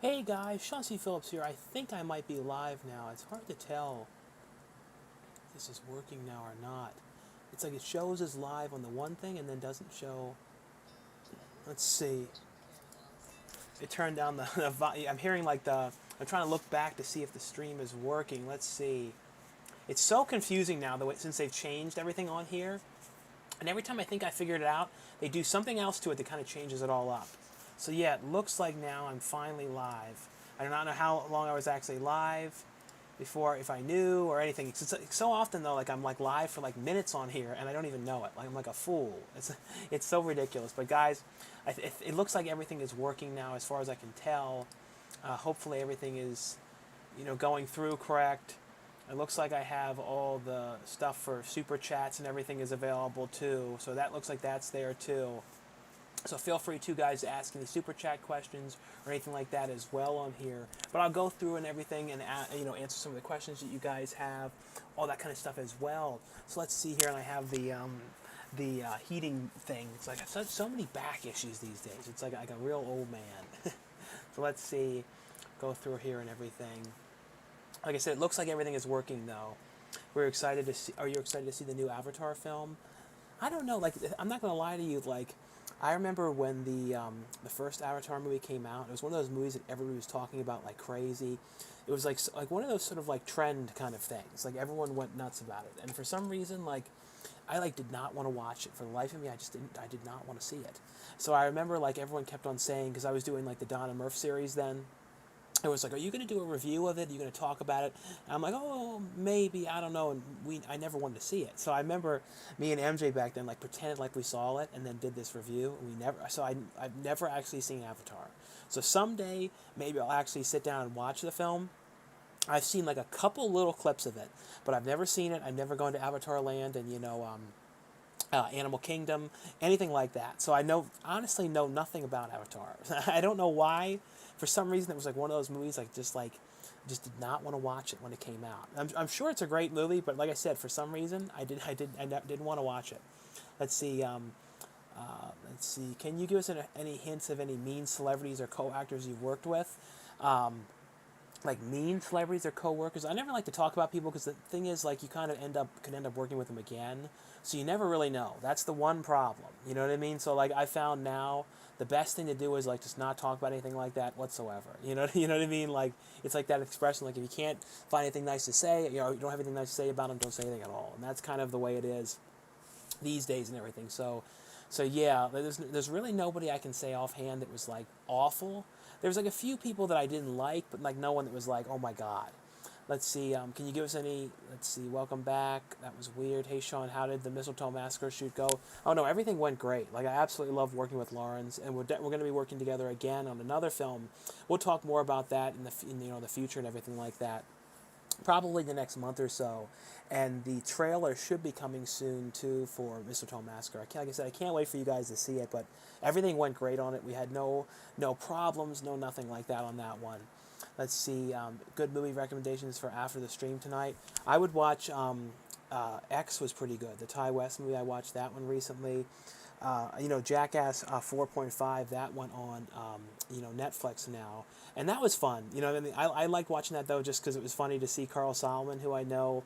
Hey guys, Sean C. Phillips here. I think I might be live now. It's hard to tell if this is working now or not. It's like it shows as live on the one thing and then doesn't show. Let's see. It turned down I'm hearing like I'm trying to look back to see if the stream is working. Let's see. It's so confusing now the way since they've changed everything on here. And every time I think I figured it out, they do something else to it that kind of changes it all up. So yeah, it looks like now I'm finally live. I do not know how long I was actually live before, if I knew or anything. It's so often though, like I'm like live for like minutes on here and I don't even know it. Like I'm like a fool. It's so ridiculous. But guys, it looks like everything is working now as far as I can tell. Hopefully everything is, going through correct. It looks like I have all the stuff for super chats and everything is available too. So that looks like that's there too. So feel free to guys to ask any super chat questions or anything like that as well on here. But I'll go through and everything and answer some of the questions that you guys have, all that kind of stuff as well. So let's see here, and I have the heating thing. It's like so many back issues these days. It's like a real old man. So let's see, go through here and everything. Like I said, it looks like everything is working though. We're excited to see. Are you excited to see the new Avatar film? I don't know. Like, I'm not gonna lie to you. Like, I remember when the first Avatar movie came out. It was one of those movies that everybody was talking about like crazy. It was like one of those sort of like trend kind of things. Like everyone went nuts about it. And for some reason, like I like did not want to watch it for the life of me. I just didn't. I did not want to see it. So I remember like everyone kept on saying, because I was doing like the Donn and Murph series then. It was like, are you going to do a review of it? Are you going to talk about it? And I'm like, oh, maybe, I don't know. And I never wanted to see it. So I remember me and MJ back then, like, pretended like we saw it and then did this review. I've never actually seen Avatar. So someday, maybe I'll actually sit down and watch the film. I've seen like a couple little clips of it, but I've never seen it. I've never gone to Avatar Land and, Animal Kingdom, anything like that. So honestly know nothing about Avatar. I don't know why. For some reason, it was like one of those movies just did not want to watch it when it came out. I'm sure it's a great movie, but like I said, for some reason, I didn't want to watch it. Let's see. Let's see. Can you give us any hints of any mean celebrities or co-actors you've worked with? Like mean celebrities or co-workers. I never like to talk about people because the thing is, like, you kind of could end up working with them again, so you never really know. That's the one problem. You know what I mean? So like I found now the best thing to do is like just not talk about anything like that whatsoever. You know what I mean? Like it's like that expression, like if you can't find anything nice to say, you don't have anything nice to say about them, don't say anything at all. And that's kind of the way it is these days and everything. So yeah, there's really nobody I can say offhand that was like awful. There's like a few people that I didn't like, but like no one that was like, oh my god. Let's see. Can you give us any? Let's see. Welcome back. That was weird. Hey Sean, how did the mistletoe massacre shoot go? Oh no, everything went great. Like I absolutely love working with Lawrence, and we're going to be working together again on another film. We'll talk more about that in the future and everything like that. Probably the next month or so, and the trailer should be coming soon too for Mistletoe Massacre. Like I said, I can't wait for you guys to see it. But everything went great on it. We had no problems, no nothing like that on that one. Let's see, good movie recommendations for after the stream tonight. I would watch X was pretty good. The Ty West movie, I watched that one recently. Jackass 4.5, that went on, Netflix now. And that was fun. I liked watching that, though, just because it was funny to see Carl Solomon, who I know,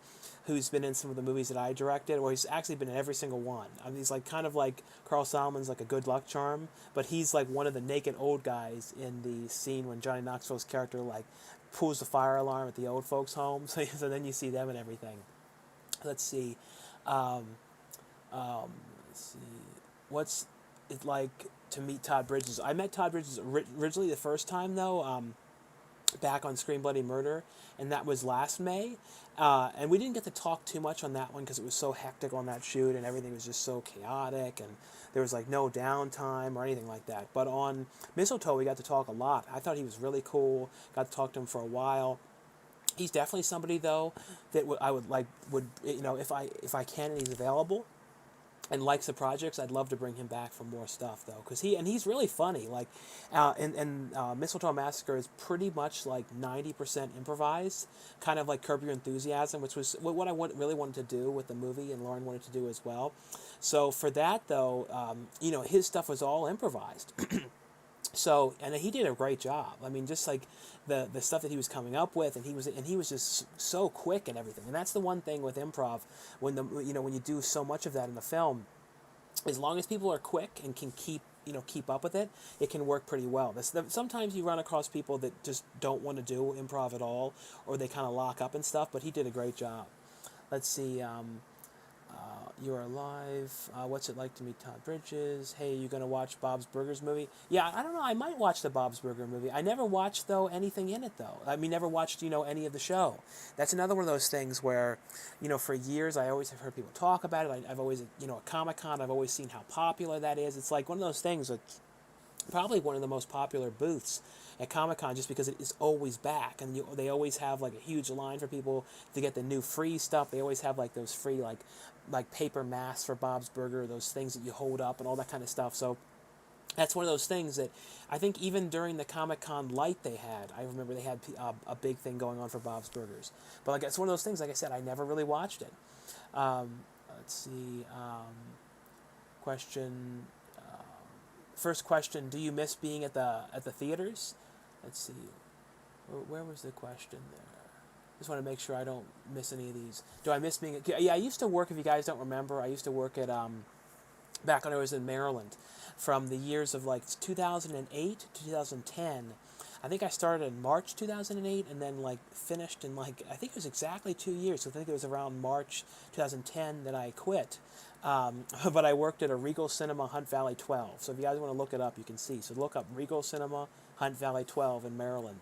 who's been in some of the movies that I directed, or he's actually been in every single one. I mean, he's like kind of like Carl Solomon's like a good luck charm, but he's like one of the naked old guys in the scene when Johnny Knoxville's character like pulls the fire alarm at the old folks' home. So then you see them and everything. Let's see. Um, let's see. What's it like to meet Todd Bridges? I met Todd Bridges originally the first time, though, back on Scream Bloody Murder, and that was last May. And we didn't get to talk too much on that one because it was so hectic on that shoot, and everything was just so chaotic, and there was like no downtime or anything like that. But on Mistletoe, we got to talk a lot. I thought he was really cool. Got to talk to him for a while. He's definitely somebody, though, that I would if I can and he's available and likes the projects, I'd love to bring him back for more stuff, though, because he's really funny. Like, Mistletoe Massacre is pretty much like 90% improvised, kind of like Curb Your Enthusiasm, which was what I really wanted to do with the movie, and Lauren wanted to do as well. So for that, though, his stuff was all improvised. So, and he did a great job. I mean, just like the stuff that he was coming up with, and he was just so quick and everything. And that's the one thing with improv, when you do so much of that in the film, as long as people are quick and can keep up with it, it can work pretty well. Sometimes you run across people that just don't want to do improv at all, or they kind of lock up and stuff. But he did a great job. Let's see. You're alive. What's it like to meet Todd Bridges? Hey, you gonna watch Bob's Burgers movie? Yeah, I don't know. I might watch the Bob's Burger movie. I never watched though anything in it though. I mean, never watched any of the show. That's another one of those things where, for years I always have heard people talk about it. I've always, at Comic-Con, I've always seen how popular that is. It's like one of those things that probably one of the most popular booths at Comic-Con, just because it is always back, and they always have like a huge line for people to get the new free stuff. They always have like those free like paper masks for Bob's Burger, those things that you hold up and all that kind of stuff. So that's one of those things that I think even during the Comic-Con light they had, I remember they had a big thing going on for Bob's Burgers. But like it's one of those things, like I said, I never really watched it. Let's see. Question. First question: do you miss being at the theaters? Let's see. Where was the question there? Just want to make sure I don't miss any of these. Do I miss being? Yeah, I used to work. If you guys don't remember, I used to work at back when I was in Maryland, from the years of like 2008 to 2010. I think I started in March 2008 and then like finished in I think it was exactly 2 years. So I think it was around March 2010 that I quit. But I worked at a Regal Cinema, Hunt Valley 12. So if you guys want to look it up, you can see. So look up Regal Cinema, Hunt Valley 12 in Maryland.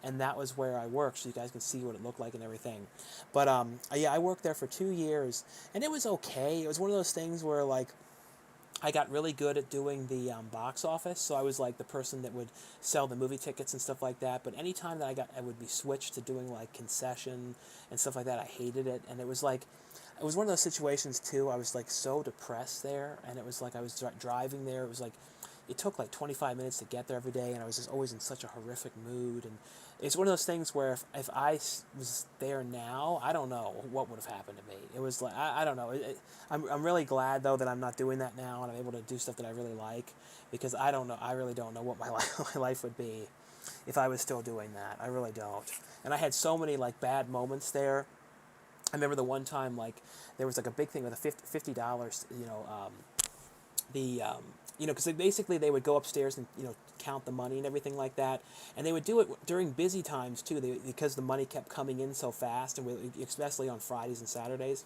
And that was where I worked, so you guys can see what it looked like and everything. But yeah, I worked there for 2 years, and it was okay. It was one of those things where I got really good at doing the box office, so I was like the person that would sell the movie tickets and stuff like that. But anytime that I would be switched to doing like concession and stuff like that, I hated it. And it was one of those situations too. I was like so depressed there, and it was like I was driving there. It was like it took like 25 minutes to get there every day, and I was just always in such a horrific mood. And it's one of those things where if I was there now, I don't know what would have happened to me. It was like, I don't know. I'm really glad, though, that I'm not doing that now, and I'm able to do stuff that I really like, because I don't know. I really don't know what my life would be if I was still doing that. I really don't. And I had so many like bad moments there. I remember the one time there was like a big thing with a $50, because basically they would go upstairs and count the money and everything like that, and they would do it during busy times too. Because the money kept coming in so fast, and especially on Fridays and Saturdays,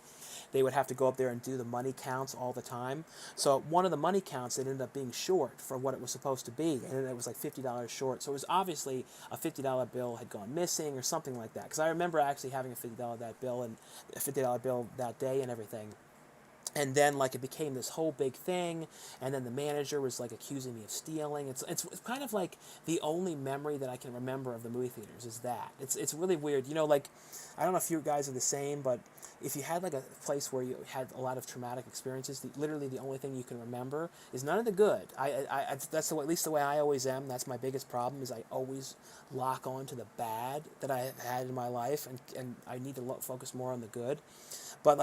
they would have to go up there and do the money counts all the time. So one of the money counts, it ended up being short for what it was supposed to be, and it was like $50 short. So it was obviously a $50 bill had gone missing or something like that. Because I remember actually having a $50 bill that day and everything. And then it became this whole big thing, and then the manager was accusing me of stealing. It's kind of like the only memory that I can remember of the movie theaters is that. It's really weird. I don't know if you guys are the same, but if you had a place where you had a lot of traumatic experiences, literally the only thing you can remember is none of the good. That's at least the way I always am. That's my biggest problem, is I always lock on to the bad that I had in my life, and I need to focus more on the good. But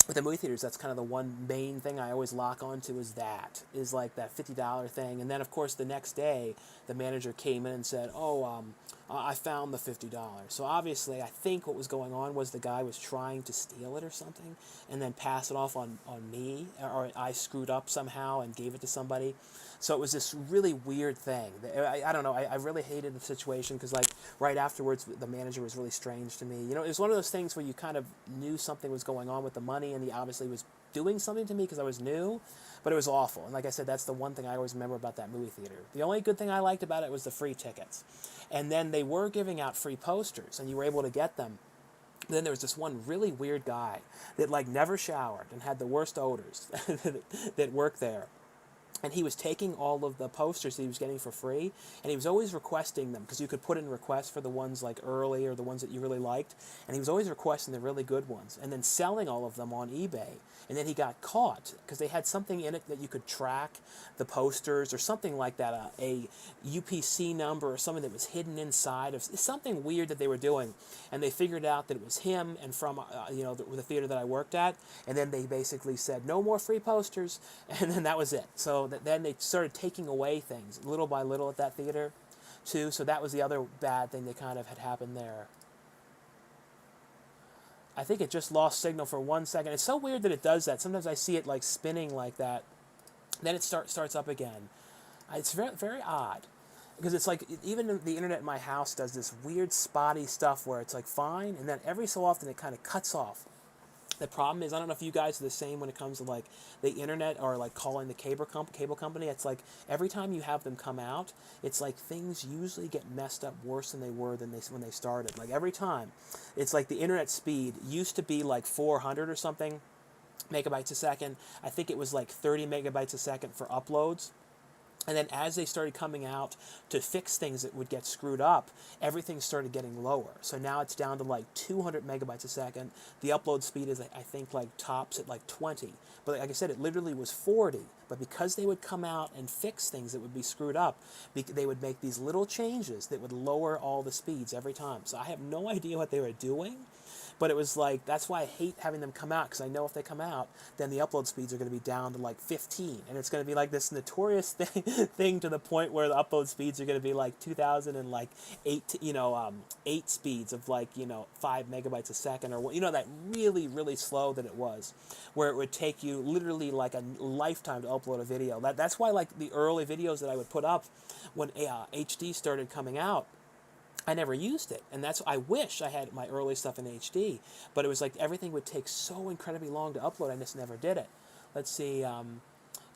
with the movie theaters, that's kind of the one main thing I always lock onto is that $50 thing. And then, of course, the next day, the manager came in and said, I found the $50. So obviously, I think what was going on was the guy was trying to steal it or something and then pass it off on me, or I screwed up somehow and gave it to somebody. So it was this really weird thing. I don't know. I really hated the situation because, right afterwards, the manager was really strange to me. It was one of those things where you kind of knew something was going on with the money, and he obviously was doing something to me because I was new, but it was awful. And like I said, that's the one thing I always remember about that movie theater. The only good thing I liked about it was the free tickets. And then they were giving out free posters, and you were able to get them. Then there was this one really weird guy that never showered and had the worst odors that worked there. And he was taking all of the posters that he was getting for free, and he was always requesting them, because you could put in requests for the ones early or the ones that you really liked, and he was always requesting the really good ones and then selling all of them on eBay. And then he got caught because they had something in it that you could track the posters or something like that, a UPC number or something that was hidden inside of something weird that they were doing. And they figured out that it was him and from the theater that I worked at, and then they basically said no more free posters, and then that was it. So then they started taking away things little by little at that theater, too. So that was the other bad thing that kind of had happened there. I think it just lost signal for 1 second. It's so weird that it does that. Sometimes I see it like spinning like that. Then it starts up again. It's very, very odd. Because it's like, even the internet in my house does this weird spotty stuff where it's like fine, and then every so often it kind of cuts off. The problem is, I don't know if you guys are the same when it comes to like the internet or like calling the cable company. It's like every time you have them come out, it's like things usually get messed up worse than they were when they started. Like every time, it's like the internet speed used to be like 400 or something megabytes a second. I think it was like 30 megabytes a second for uploads. And then as they started coming out to fix things that would get screwed up, everything started getting lower. So now it's down to like 200 megabytes a second. The upload speed is, I think, like tops at like 20. But like I said, it literally was 40. But because they would come out and fix things that would be screwed up, they would make these little changes that would lower all the speeds every time. So I have no idea what they were doing. But it was like, that's why I hate having them come out, because I know if they come out, then the upload speeds are going to be down to like 15. And it's going to be like this notorious thing to the point where the upload speeds are going to be like 2008, 8 speeds of like, 5 megabytes a second, or that really, really slow that it was, where it would take you literally like a lifetime to upload a video. That's why like the early videos that I would put up when HD started coming out, I never used it, and I wish I had my early stuff in HD, but it was like everything would take so incredibly long to upload. I just never did it. Let's see,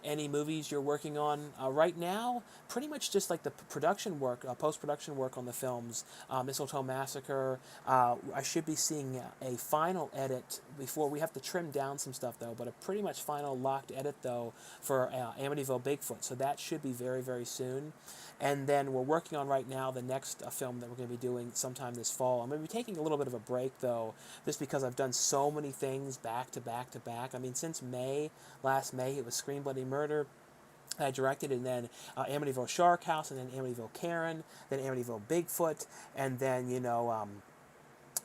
any movies you're working on right now? Pretty much just like the production work, post-production work on the films. Mistletoe Massacre. I should be seeing a final edit before. We have to trim down some stuff though, but a pretty much final locked edit though for Amityville Bigfoot. So that should be very, very soon. And then we're working on right now the next film that we're going to be doing sometime this fall. I'm going to be taking a little bit of a break, though, just because I've done so many things back to back to back. I mean, since last May, it was Scream Bloody Murder. I directed, and then Amityville Shark House, and then Amityville Karen, then Amityville Bigfoot, and then,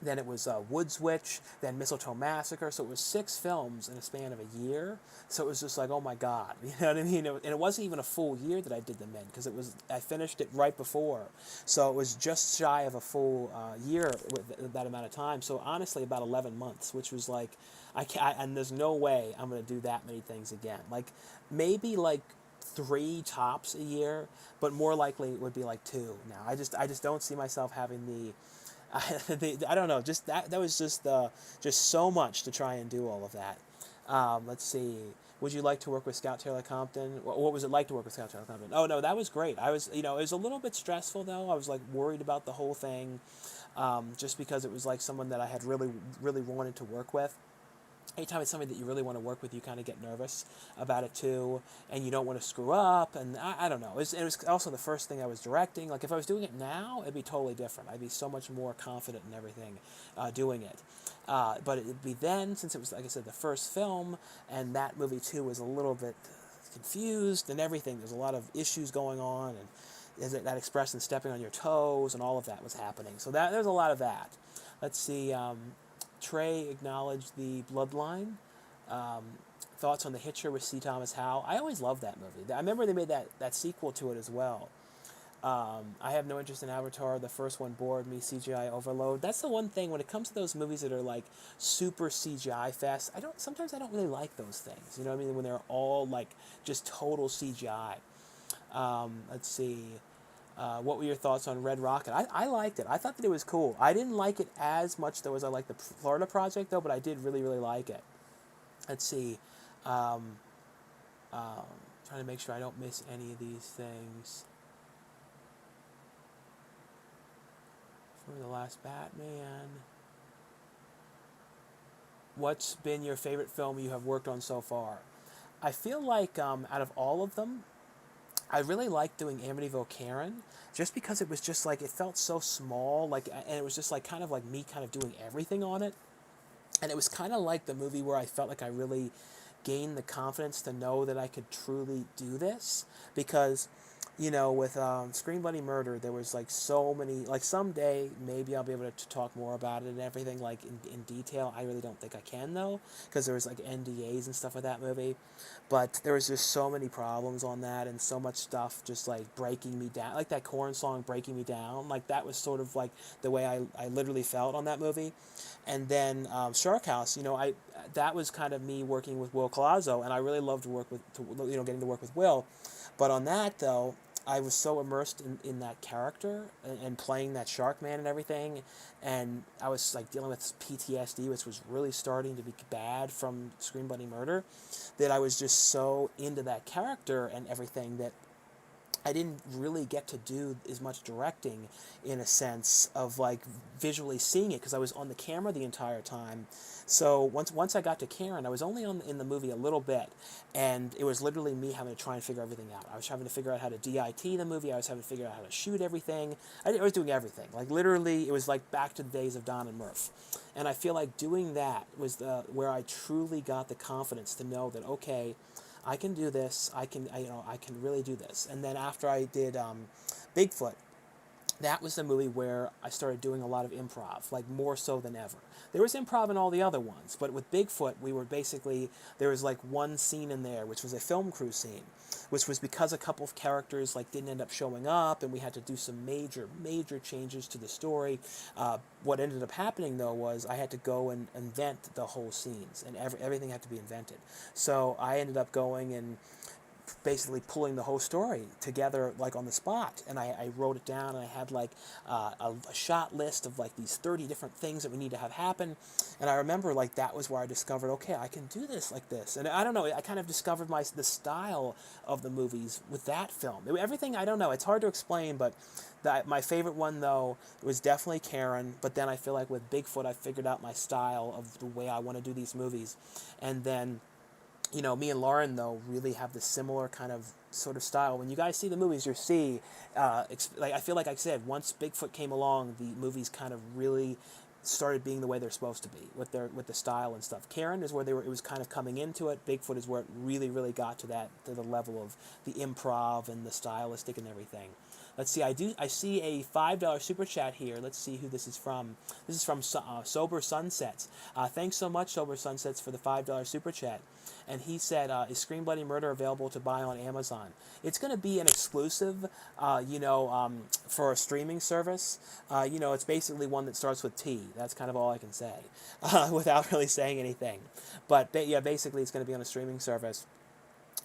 then it was Woods Witch, then Mistletoe Massacre. So it was 6 films in a span of a year. So it was just like, oh my God, you know what I mean? And it wasn't even a full year that I did them in, because I finished it right before. So it was just shy of a full year with that amount of time. So honestly, about 11 months, which was like, and there's no way I'm going to do that many things again. Like maybe like 3 tops a year, but more likely it would be like 2 now. I just don't see myself having I don't know. Just that was just so much to try and do all of that. Let's see. Would you like to work with Scout Taylor Compton? What was it like to work with Scout Taylor Compton? Oh no, that was great. I was, it was a little bit stressful though. I was like worried about the whole thing, just because it was like someone that I had really, really wanted to work with. Anytime it's somebody that you really want to work with, you kind of get nervous about it too, and you don't want to screw up, and I don't know. It was also the first thing I was directing. Like if I was doing it now, it'd be totally different. I'd be so much more confident in everything doing it. But it'd be then, since it was, like I said, the first film, and that movie too was a little bit confused and everything. There's a lot of issues going on, and that expression stepping on your toes, and all of that was happening. So there's a lot of that. Let's see. Trey acknowledged the Bloodline. Thoughts on The Hitcher with C. Thomas Howell. I always loved that movie. I remember they made that sequel to it as well. I have no interest in Avatar. The first one bored me. CGI overload. That's the one thing when it comes to those movies that are like super CGI fest. Sometimes I don't really like those things. You know what I mean? When they're all like just total CGI. Let's see. What were your thoughts on Red Rocket? I liked it. I thought that it was cool. I didn't like it as much, though, as I liked the Florida Project, though, but I did really, really like it. Let's see. Trying to make sure I don't miss any of these things. For The Last Batman. What's been your favorite film you have worked on so far? I feel like out of all of them, I really liked doing Amityville Karen, just because it was just like, it felt so small, like, and it was just like kind of like me kind of doing everything on it. And it was kind of like the movie where I felt like I really gained the confidence to know that I could truly do this, because with Scream Bloody Murder, there was like so many. Like someday, maybe I'll be able to talk more about it and everything, like in detail. I really don't think I can though, because there was like NDAs and stuff with that movie. But there was just so many problems on that, and so much stuff just like breaking me down. Like that Korn song, "Breaking Me Down." Like that was sort of like the way I literally felt on that movie. And then Shark House, I that was kind of me working with Will Colazo, and I really loved to work with, getting to work with Will. But on that though, I was so immersed in that character and playing that shark man and everything, and I was like dealing with PTSD, which was really starting to be bad from Scream Bloody Murder, that I was just so into that character and everything that I didn't really get to do as much directing in a sense of like visually seeing it because I was on the camera the entire time. So once I got to Karen, I was only in the movie a little bit, and it was literally me having to try and figure everything out. I was having to figure out how to DIT the movie. I was having to figure out how to shoot everything. I was doing everything. Like literally, it was like back to the days of Donn and Murph, and I feel like doing that was where I truly got the confidence to know that okay, I can do this. I can really do this. And then after I did Bigfoot, that was the movie where I started doing a lot of improv, like more so than ever. There was improv in all the other ones, but with Bigfoot, there was like one scene in there, which was a film crew scene, which was because a couple of characters like didn't end up showing up, and we had to do some major changes to the story. What ended up happening though was I had to go and invent the whole scenes, and everything had to be invented. So I ended up going and basically pulling the whole story together like on the spot, and I wrote it down, and I had like a shot list of like these 30 different things that we need to have happen. And I remember like that was where I discovered okay, I can do this like this. And I don't know, I kind of discovered the style of the movies with that film. Everything, I don't know, it's hard to explain, but my favorite one though was definitely Karen. But then I feel like with Bigfoot I figured out my style of the way I want to do these movies. And then me and Lauren, though, really have the similar kind of sort of style. When you guys see the movies, you'll see, like I feel like I said, once Bigfoot came along, the movies kind of really started being the way they're supposed to be with the style and stuff. Karen is where it was kind of coming into it. Bigfoot is where it really got to the level of the improv and the stylistic and everything. Let's see. I see a $5 super chat here. Let's see who this is from. This is from Sober Sunsets. Thanks so much, Sober Sunsets, for the $5 super chat. And he said, "Is Scream Bloody Murder available to buy on Amazon?" It's going to be an exclusive, for a streaming service. It's basically one that starts with T. That's kind of all I can say, without really saying anything. But yeah, basically, it's going to be on a streaming service.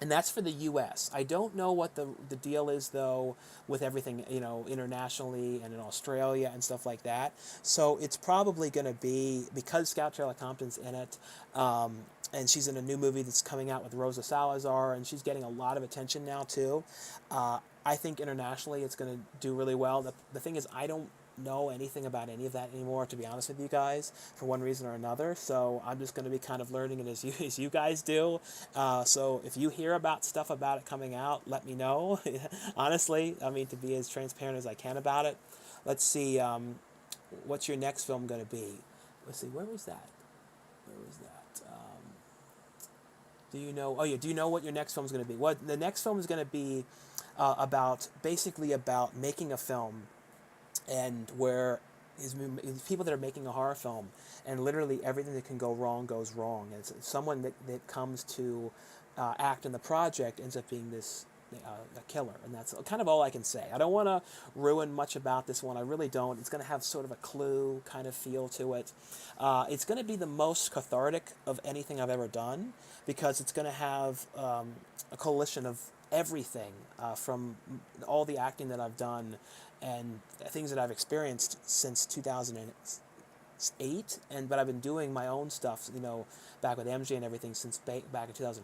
And that's for the U.S. I don't know what the deal is, though, with everything, internationally and in Australia and stuff like that. So it's probably going to be, because Scout Taylor Compton's in it, and she's in a new movie that's coming out with Rosa Salazar, and she's getting a lot of attention now, too. I think internationally it's going to do really well. The thing is, I don't know anything about any of that anymore, to be honest with you guys, for one reason or another. So I'm just going to be kind of learning it as you guys do. So if you hear about stuff about it coming out, let me know. Honestly, I mean, to be as transparent as I can about it. Let's see, what's your next film going to be? Let's see, where was that? Do you know? Oh yeah, do you know what your next film is going to be? What the next film is going to be basically about making a film, and where is people that are making a horror film, and literally everything that can go wrong goes wrong. And it's someone that comes to act in the project ends up being this a killer, and that's kind of all I can say. I don't want to ruin much about this one. I really don't. It's going to have sort of a Clue kind of feel to it. It's going to be the most cathartic of anything I've ever done, because it's going to have a coalition of everything from all the acting that I've done and things that I've experienced since 2008, but I've been doing my own stuff, back with MJ and everything since back in 2000,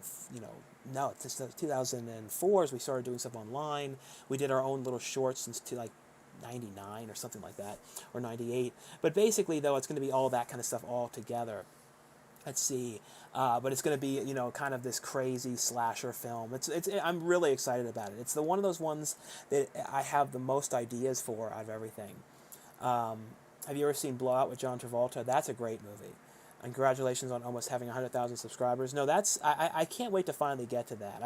since 2004 as we started doing stuff online. We did our own little shorts since like 99 or something like that, or 98. But basically, though, it's going to be all that kind of stuff all together. Let's see, but it's going to be kind of this crazy slasher film. I'm really excited about it. It's one of those ones that I have the most ideas for out of everything. Have you ever seen Blowout with John Travolta? That's a great movie. And congratulations on almost having 100,000 subscribers. No, I can't wait to finally get to that.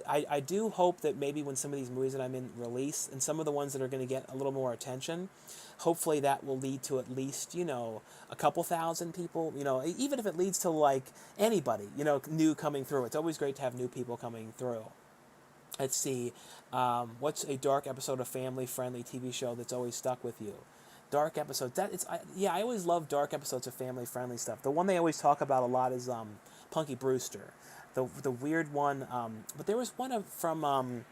I do hope that maybe when some of these movies that I'm in release, and some of the ones that are going to get a little more attention, hopefully that will lead to at least, a couple thousand people, even if it leads to like anybody, new coming through. It's always great to have new people coming through. Let's see, what's a dark episode of family-friendly TV show that's always stuck with you? Dark episodes. I always love dark episodes of family-friendly stuff. The one they always talk about a lot is Punky Brewster, the weird one. But there was one from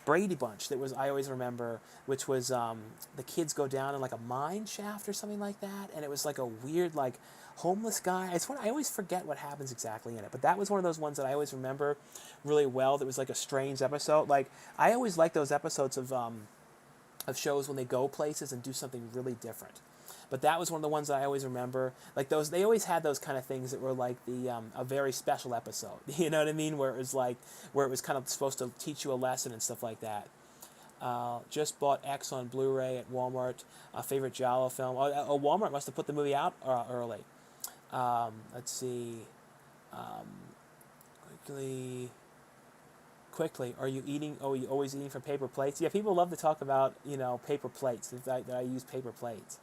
Brady Bunch that I always remember, which was the kids go down in like a mine shaft or something like that, and it was like a weird like homeless guy. I always forget what happens exactly in it, but that was one of those ones that I always remember really well. That was like a strange episode. Like I always like those episodes of shows when they go places and do something really different. But that was one of the ones that I always remember. Like those, they always had those kind of things that were like a very special episode. You know what I mean? Where it was kind of supposed to teach you a lesson and stuff like that. Just bought X on Blu-ray at Walmart. Favorite Giallo film. Walmart must have put the movie out early. Let's see. Quickly, are you eating? Oh, you always eating from paper plates? Yeah, people love to talk about paper plates. That I use paper plates,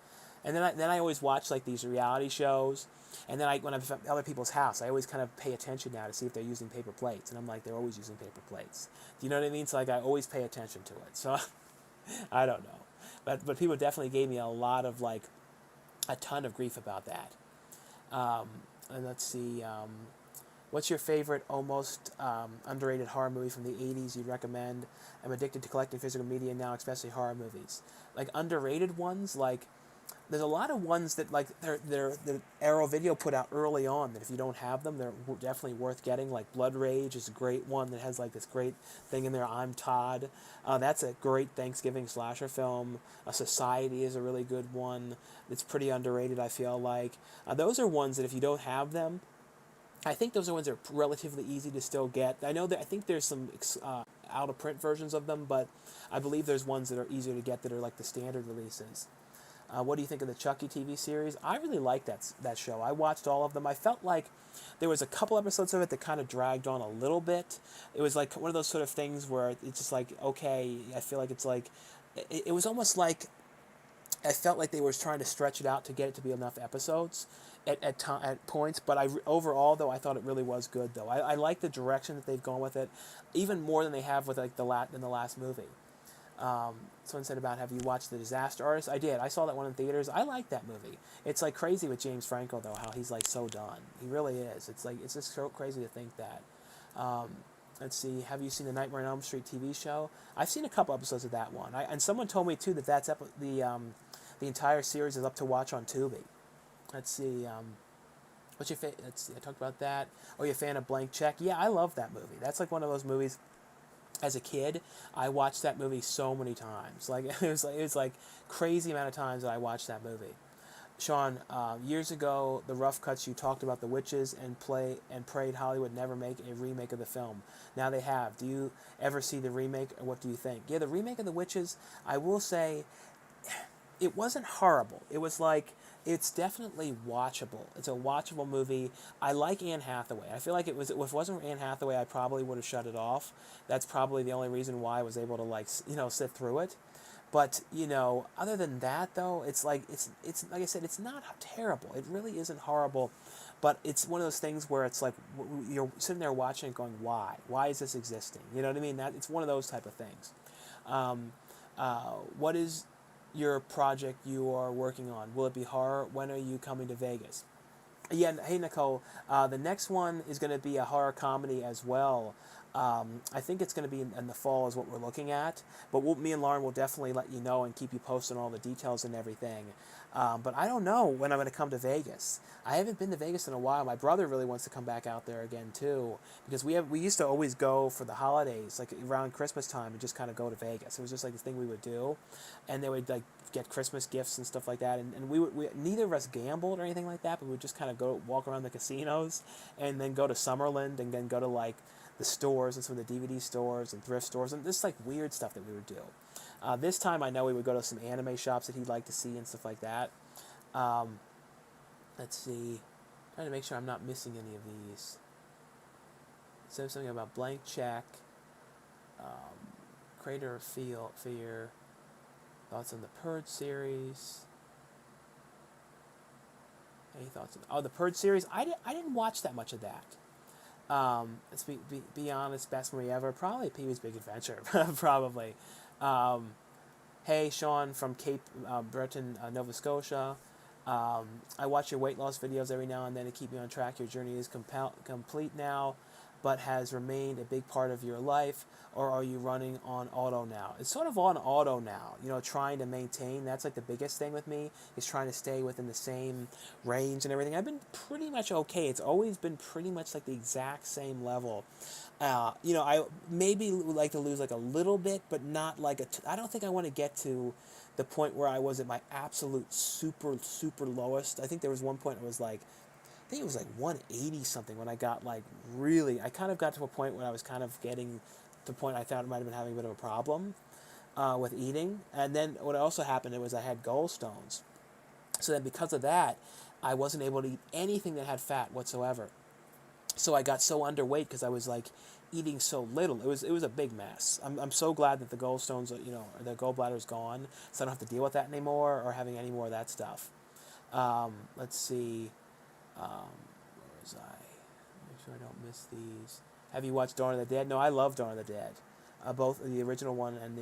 and then I always watch like these reality shows, and then when I'm at other people's house, I always kind of pay attention now to see if they're using paper plates, and I'm like, they're always using paper plates. Do you know what I mean? So like I always pay attention to it. So I don't know, but people definitely gave me a ton of grief about that. And let's see. What's your favorite almost underrated horror movie from the 80s you'd recommend? I'm addicted to collecting physical media now, especially horror movies. Like underrated ones, like there's a lot of ones that like they're Arrow Video put out early on that if you don't have them, they're definitely worth getting. Like Blood Rage is a great one that has like this great thing in there. I'm Todd. That's a great Thanksgiving slasher film. Society is a really good one. It's pretty underrated, I feel like. Those are ones that if you don't have them, I think those are ones that are relatively easy to still get. I think there's some out of print versions of them, but I believe there's ones that are easier to get that are like the standard releases. What do you think of the Chucky TV series? I really like that show. I watched all of them. I felt like there was a couple episodes of it that kind of dragged on a little bit. It was like one of those sort of things where it's just like, okay, I feel like it's like, it was almost like, I felt like they were trying to stretch it out to get it to be enough episodes at points, but overall though I thought it really was good though. I like the direction that they've gone with it, even more than they have with like in the last movie. Someone said about, have you watched The Disaster Artist? I did. I saw that one in theaters. I like that movie. It's like crazy with James Franco though, how he's like so done. He really is. It's just so crazy to think that. Let's see. Have you seen the Nightmare on Elm Street TV show? I've seen a couple episodes of that one. And someone told me too that the entire series is up to watch on Tubi. Let's see. What's your favorite? Let's see. I talked about that. Oh, you're a fan of Blank Check? Yeah, I love that movie. That's like one of those movies. As a kid, I watched that movie so many times. Like it was like crazy amount of times that I watched that movie. Sean, years ago, the Rough Cuts, you talked about the witches and prayed Hollywood never make a remake of the film. Now they have. Do you ever see the remake, or what do you think? Yeah, the remake of the witches, I will say, it wasn't horrible. It was like, it's definitely watchable. It's a watchable movie. I like Anne Hathaway. I feel like if it wasn't for Anne Hathaway, I probably would have shut it off. That's probably the only reason why I was able to sit through it. But other than that though, it's like I said, it's not terrible. It really isn't horrible, but it's one of those things where it's like you're sitting there watching it going, why? Why is this existing? You know what I mean? It's one of those type of things. What is your project you are working on? Will it be horror? When are you coming to Vegas? Yeah, hey Nicole, the next one is going to be a horror comedy as well. I think it's going to be in the fall is what we're looking at, but me and Lauren will definitely let you know and keep you posted on all the details and everything. But I don't know when I'm going to come to Vegas. I haven't been to Vegas in a while. My brother really wants to come back out there again too, because we used to always go for the holidays, like around Christmas time, and just kind of go to Vegas. It was just like the thing we would do, and they would like get Christmas gifts and stuff like that. And we neither of us gambled or anything like that, but we would just kind of go walk around the casinos, and then go to Summerlin, and then go to like the stores and some of the DVD stores and thrift stores, and this like weird stuff that we would do. This time I know we would go to some anime shops that he'd like to see and stuff like that. Let's see. Trying to make sure I'm not missing any of these. It says something about blank check, Crater of Fear, thoughts on the Purge series. Any thoughts on the Purge series? I didn't watch that much of that. Let's be honest, best movie ever, probably Pee-wee's Big Adventure, probably. Hey, Sean from Cape Breton, Nova Scotia. I watch your weight loss videos every now and then to keep me on track. Your journey is complete now, but has remained a big part of your life, or are you running on auto now? It's sort of on auto now, trying to maintain. That's like the biggest thing with me, is trying to stay within the same range and everything. I've been pretty much okay. It's always been pretty much like the exact same level. I maybe would like to lose like a little bit, but not like I don't think I want to get to the point where I was at my absolute super, super lowest. I think there was one point it was like, I think it was like 180 something when I got like really, I kind of got to a point when I was kind of getting to the point I thought I might have been having a bit of a problem with eating. And then what also happened was I had gallstones. So then because of that, I wasn't able to eat anything that had fat whatsoever. So I got so underweight because I was like eating so little. It was a big mess. I'm so glad that the gallstones, the gallbladder's gone, so I don't have to deal with that anymore or having any more of that stuff. Let's see. Where was I? Make sure I don't miss these. Have you watched Dawn of the Dead? No, I love Dawn of the Dead. Both the original one and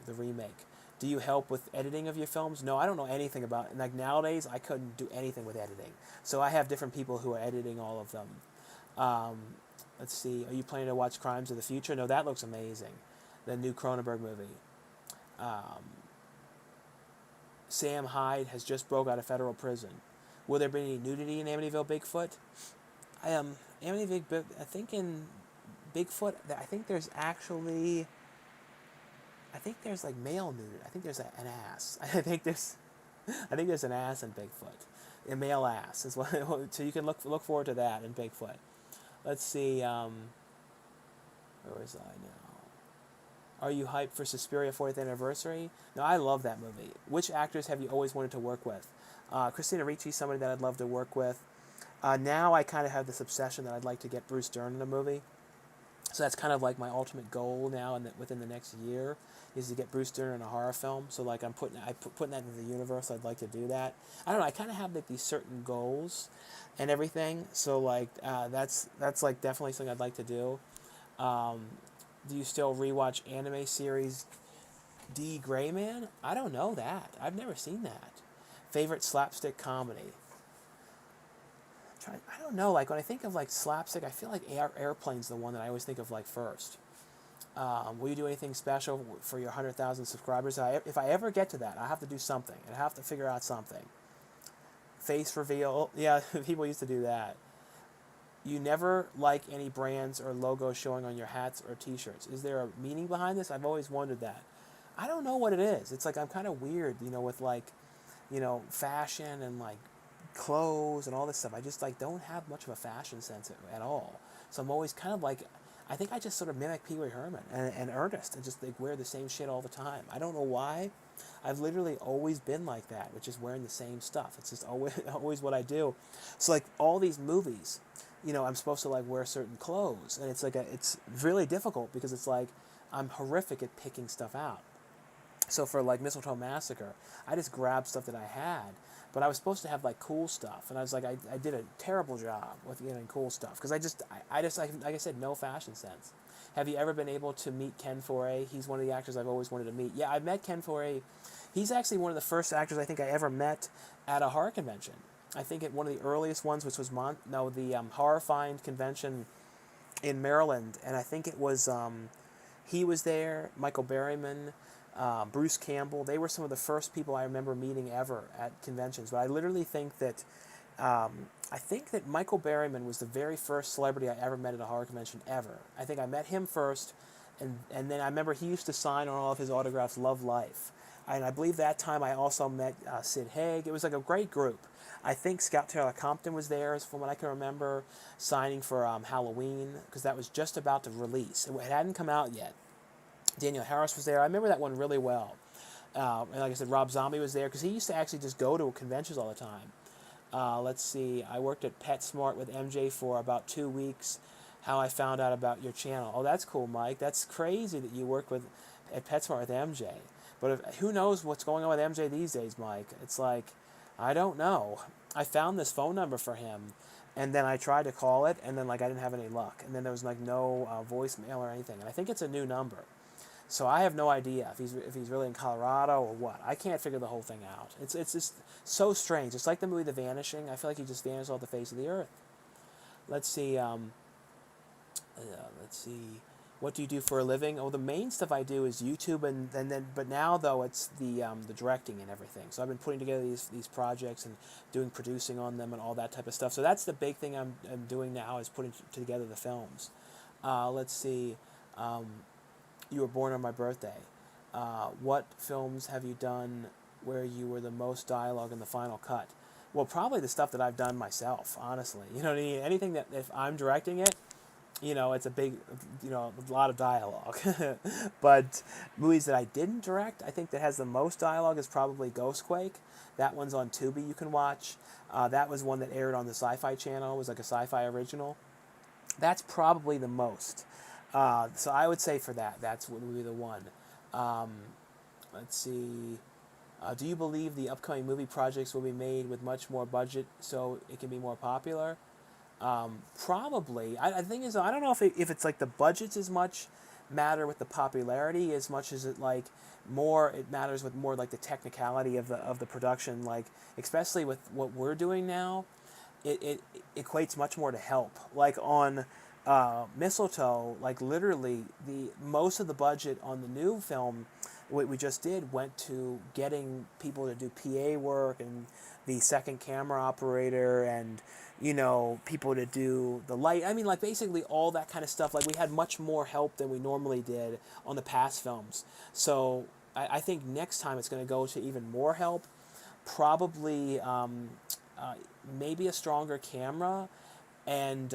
the remake. Do you help with editing of your films? No, I don't know anything about it. Like nowadays, I couldn't do anything with editing. So I have different people who are editing all of them. Let's see. Are you planning to watch Crimes of the Future? No, that looks amazing. The new Cronenberg movie. Sam Hyde has just broke out of federal prison. Will there be any nudity in Amityville Bigfoot? Amityville, I think in Bigfoot, I think there's actually, like male nudity. I think there's an ass. I think there's an ass in Bigfoot. A male ass is what. So you can look forward to that in Bigfoot. Let's see. Where was I now? Are you hyped for Suspiria 40th anniversary? No, I love that movie. Which actors have you always wanted to work with? Christina Ricci, somebody that I'd love to work with. Now I kind of have this obsession that I'd like to get Bruce Dern in a movie. So that's kind of like my ultimate goal now, and within the next year, is to get Bruce Dern in a horror film. So like I'm putting that into the universe. I'd like to do that. I don't know. I kind of have like these certain goals, and everything. So like that's like definitely something I'd like to do. Do you still rewatch anime series D. Gray Man? I don't know that. I've never seen that. Favorite slapstick comedy? I don't know. Like when I think of like slapstick, I feel like Airplane's the one that I always think of like first. Will you do anything special for your 100,000 subscribers? If I ever get to that, I have to do something. I have to figure out something. Face reveal. Yeah, people used to do that. You never like any brands or logos showing on your hats or t-shirts. Is there a meaning behind this? I've always wondered that. I don't know what it is. It's like I'm kind of weird, with like, fashion and like clothes and all this stuff. I just like don't have much of a fashion sense at all. So I'm always kind of like, I think I just sort of mimic Pee Wee Herman and Ernest and just like wear the same shit all the time. I don't know why. I've literally always been like that, which is wearing the same stuff. It's just always what I do. So like all these movies, I'm supposed to like wear certain clothes, and it's like it's really difficult because it's like I'm horrific at picking stuff out. So for like Mistletoe Massacre, I just grabbed stuff that I had, but I was supposed to have like cool stuff, and I was like, I did a terrible job with getting cool stuff because I just like I said, no fashion sense. Have you ever been able to meet Ken Foree? He's one of the actors I've always wanted to meet. Yeah, I've met Ken Foree. He's actually one of the first actors I think I ever met at a horror convention. I think at one of the earliest ones, which was the Horror Find convention in Maryland, and I think it was he was there, Michael Berryman, Bruce Campbell. They were some of the first people I remember meeting ever at conventions. But I literally think that Michael Berryman was the very first celebrity I ever met at a horror convention ever. I think I met him first, and then I remember he used to sign on all of his autographs, "Love Life." And I believe that time I also met Sid Haig. It was like a great group. I think Scout Taylor Compton was there, from what I can remember, signing for Halloween, because that was just about to release. It hadn't come out yet. Daniel Harris was there. I remember that one really well. And like I said, Rob Zombie was there, because he used to actually just go to conventions all the time. Let's see. I worked at PetSmart with MJ for about 2 weeks. How I found out about your channel. Oh, that's cool, Mike. That's crazy that you work with at PetSmart with MJ. But who knows what's going on with MJ these days, Mike? It's like, I don't know. I found this phone number for him, and then I tried to call it, and then like I didn't have any luck, and then there was like no voicemail or anything. And I think it's a new number. So I have no idea if he's really in Colorado or what. I can't figure the whole thing out. It's just so strange. It's like the movie The Vanishing. I feel like he just vanished off the face of the earth. Let's see. Let's see. What do you do for a living? Oh, the main stuff I do is YouTube, and then but now though it's the directing and everything. So I've been putting together these projects and doing producing on them and all that type of stuff. So that's the big thing I'm doing now, is putting together the films. Let's see. You were born on my birthday. What films have you done where you were the most dialogue in the final cut? Well, probably the stuff that I've done myself, honestly. You know what I mean? Anything that if I'm directing it, it's a big, a lot of dialogue. But movies that I didn't direct, I think that has the most dialogue is probably Quake. That one's on Tubi, you can watch. That was one that aired on the Sci-Fi Channel. It was like a sci-fi original. That's probably the most. So I would say for that's what would be the one. Let's see. Do you believe the upcoming movie projects will be made with much more budget so it can be more popular? Probably. I think is I don't know if it's like the budgets as much matter with the popularity as much as it matters with more like the technicality of the production, like especially with what we're doing now. It equates much more to help. Like on Mistletoe, like literally the most of the budget on the new film what we just did went to getting people to do PA work and the second camera operator and people to do the light. I mean, like basically all that kind of stuff. Like we had much more help than we normally did on the past films. So I think next time it's going to go to even more help. Probably maybe a stronger camera. And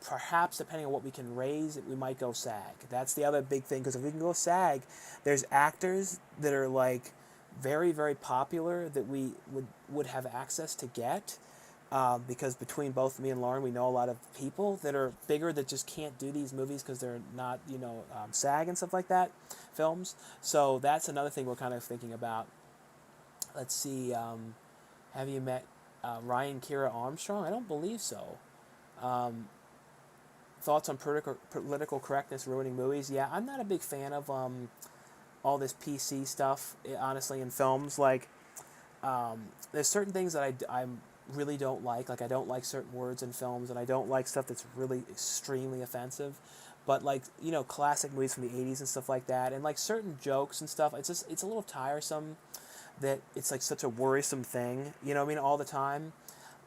perhaps depending on what we can raise, we might go SAG. That's the other big thing, because if we can go SAG, there's actors that are like very, very popular that we would have access to get. Because between both me and Lauren, we know a lot of people that are bigger that just can't do these movies because they're not, SAG and stuff like that, films. So that's another thing we're kind of thinking about. Let's see, have you met Ryan Kira Armstrong? I don't believe so. Thoughts on political correctness ruining movies? Yeah, I'm not a big fan of all this PC stuff, honestly, in films. Like, there's certain things that I really don't like. Like, I don't like certain words in films, and I don't like stuff that's really extremely offensive. But, like, classic movies from the 80s and stuff like that, and, like, certain jokes and stuff, it's a little tiresome that it's like such a worrisome thing, all the time.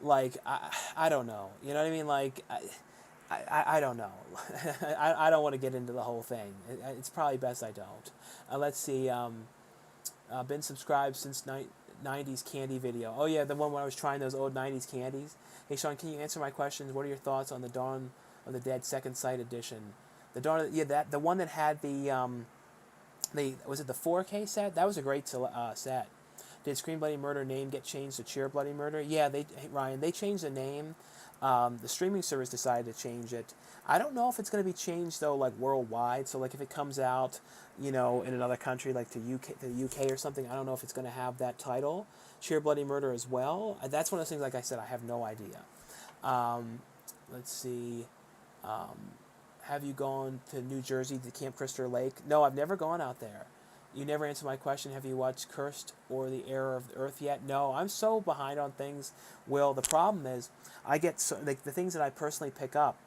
Like, I don't know, you know what I mean? Like, I don't know. I don't want to get into the whole thing. It's probably best I don't. Let's see, been subscribed since 90s candy video. Oh yeah, the one where I was trying those old 90s candies. Hey Sean, can you answer my questions? What are your thoughts on the Dawn of the Dead Second Sight edition? The the one that had was it the 4K set? That was a great set. Did Scream Bloody Murder name get changed to Cheer Bloody Murder? Yeah, Ryan, they changed the name. The streaming service decided to change it. I don't know if it's going to be changed though, like worldwide. So like if it comes out, in another country, like to the UK or something, I don't know if it's going to have that title, Cheer Bloody Murder as well. That's one of those things. Like I said, I have no idea. Let's see. Have you gone to New Jersey to Camp Crystal Lake? No, I've never gone out there. You never answered my question. Have you watched Cursed or The Error of the Earth yet? No, I'm so behind on things. Will, the problem is I get the things that I personally pick up,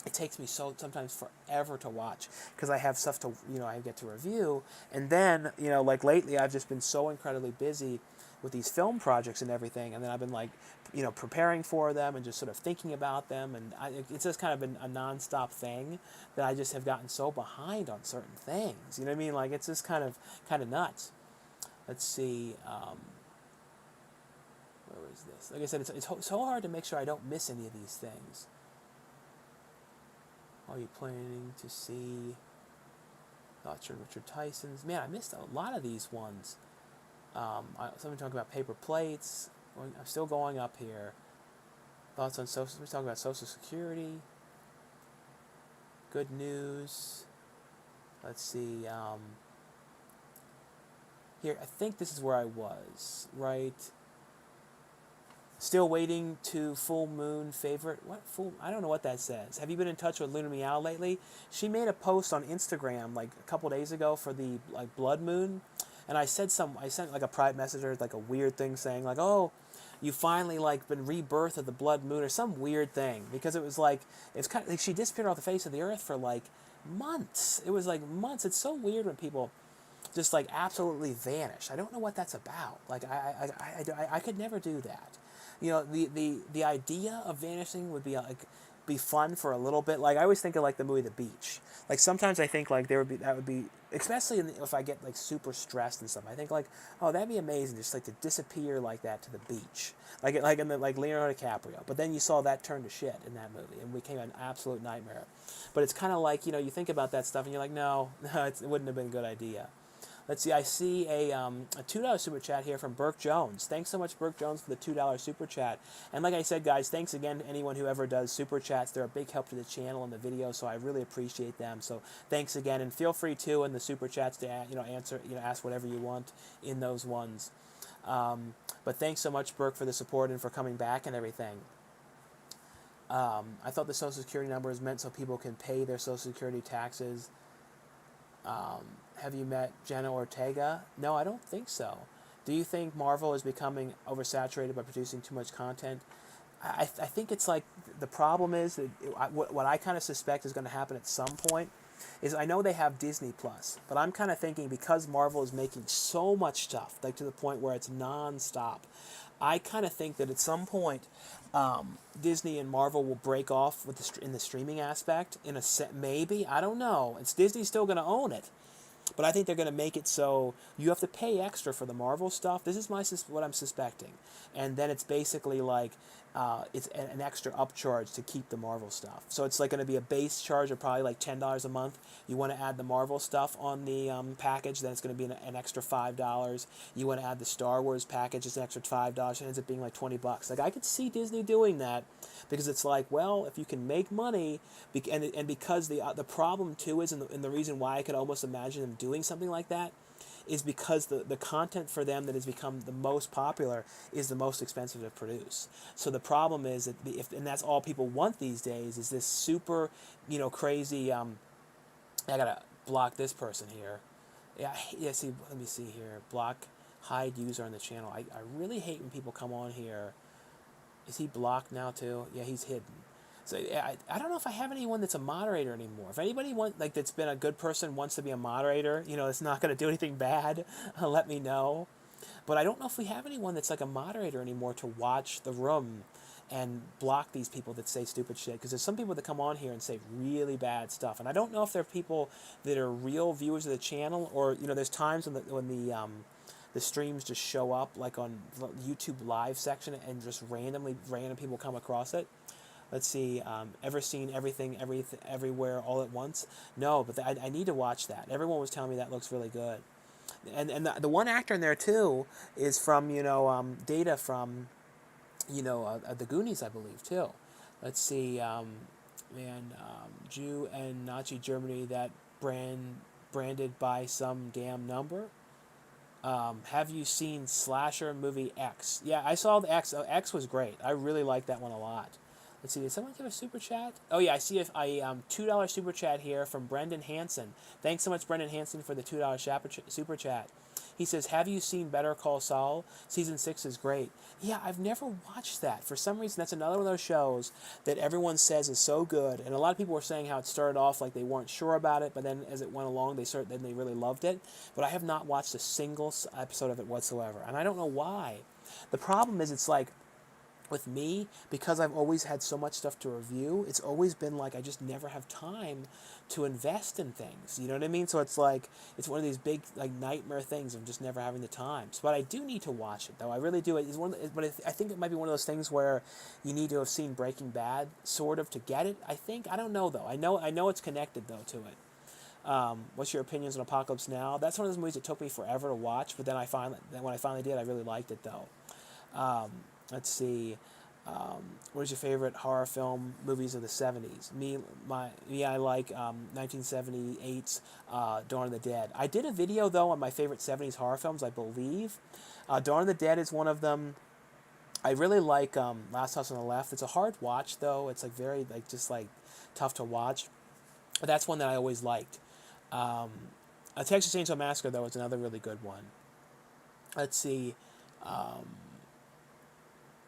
it takes me sometimes forever to watch because I have stuff to, I get to review. And then, like lately I've just been so incredibly busy with these film projects and everything. And then I've been like, preparing for them and just sort of thinking about them. And it's just kind of been a nonstop thing that I just have gotten so behind on certain things. You know what I mean? Like it's just kind of nuts. Let's see. Where is this? Like I said, it's so hard to make sure I don't miss any of these things. Are you planning to see Thoughts on Richard Tyson's? Man, I missed a lot of these ones. Somebody talking about paper plates. I'm still going up here. Thoughts on social. We're talking about Social Security. Good news. Let's see. Here, I think this is where I was, right? Still waiting to full moon favorite. What full? I don't know what that says. Have you been in touch with Luna Meow lately? She made a post on Instagram like a couple days ago for the like blood moon, and I sent like a private message or like a weird thing saying like, oh, you finally like been rebirth of the blood moon or some weird thing, because it was kind of like she disappeared off the face of the earth for like months. It was like months. It's so weird when people just like absolutely vanish. I don't know what that's about. Like I could never do that. You know, the idea of vanishing would be fun for a little bit. Like I always think of like the movie The Beach. Like sometimes I think like that would be especially if I get like super stressed and stuff. I think like, oh, that'd be amazing, just like to disappear like that to the beach, like in the like Leonardo DiCaprio. But then you saw that turn to shit in that movie and became an absolute nightmare. But it's kind of like, you know, you think about that stuff and you're like, no, it wouldn't have been a good idea. Let's see, I see a $2 super chat here from Burke Jones. Thanks so much, Burke Jones, for the $2 super chat. And like I said, guys, thanks again to anyone who ever does super chats. They're a big help to the channel and the video, so I really appreciate them. So thanks again, and feel free to in the super chats to ask whatever you want in those ones. But thanks so much, Burke, for the support and for coming back and everything. I thought the Social Security number was meant so people can pay their Social Security taxes. Have you met Jenna Ortega? No, I don't think so. Do you think Marvel is becoming oversaturated by producing too much content? I think it's like the problem is that what I kind of suspect is going to happen at some point is I know they have Disney Plus, but I'm kind of thinking because Marvel is making so much stuff, like to the point where it's nonstop, I kind of think that at some point Disney and Marvel will break off with in the streaming aspect. In a set, maybe, I don't know. Disney's still going to own it. But I think they're going to make it so you have to pay extra for the Marvel stuff. This is what I'm suspecting. And then it's basically like it's an extra upcharge to keep the Marvel stuff. So it's like going to be a base charge of probably like $10 a month. You want to add the Marvel stuff on the package, then it's going to be an extra $5. You want to add the Star Wars package, it's an extra $5. It ends up being like $20. Like I could see Disney doing that because it's like, well, if you can make money, and because the problem too is, and the reason why I could almost imagine them doing something like that, is because the content for them that has become the most popular is the most expensive to produce. So the problem is that and that's all people want these days is this super, crazy. I gotta block this person here. Yeah. See, let me see here. Block, hide user on the channel. I really hate when people come on here. Is he blocked now too? Yeah, he's hidden. So I don't know if I have anyone that's a moderator anymore. If anybody that's been a good person wants to be a moderator, it's not going to do anything bad, let me know. But I don't know if we have anyone that's like a moderator anymore to watch the room and block these people that say stupid shit. Because there's some people that come on here and say really bad stuff, and I don't know if they're people that are real viewers of the channel, or there's times when the streams just show up like on the YouTube live section and just random people come across it. Let's see, ever seen everything, everywhere, all at once? No, but I need to watch that. Everyone was telling me that looks really good. And the one actor in there, too, is from, Data from, the Goonies, I believe, too. Let's see, Jew and Nazi Germany, that branded by some damn number. Have you seen slasher movie X? Yeah, I saw the X. X was great. I really liked that one a lot. Let's see, did someone give a super chat? Oh yeah, I see a $2 super chat here from Brendan Hansen. Thanks so much, Brendan Hansen, for the $2 super chat. He says, have you seen Better Call Saul? Season 6 is great. Yeah, I've never watched that. For some reason, that's another one of those shows that everyone says is so good. And a lot of people were saying how it started off like they weren't sure about it, but then as it went along, then they really loved it. But I have not watched a single episode of it whatsoever. And I don't know why. The problem is it's like, with me, because I've always had so much stuff to review, it's always been like I just never have time to invest in things. You know what I mean? So it's like, it's one of these big like nightmare things of just never having the time. But I do need to watch it, though. I really do. But I think it might be one of those things where you need to have seen Breaking Bad, sort of, to get it. I think. I don't know, though. I know it's connected, though, to it. What's your opinions on Apocalypse Now? That's one of those movies that took me forever to watch, but then when I finally did, I really liked it, though. Let's see. What is your favorite horror film movies of the 70s? I like 1978's Dawn of the Dead. I did a video, though, on my favorite 70s horror films, I believe. Dawn of the Dead is one of them. I really like Last House on the Left. It's a hard watch, though. It's like very just tough to watch. But that's one that I always liked. A Texas Chainsaw Massacre, though, is another really good one. Let's see.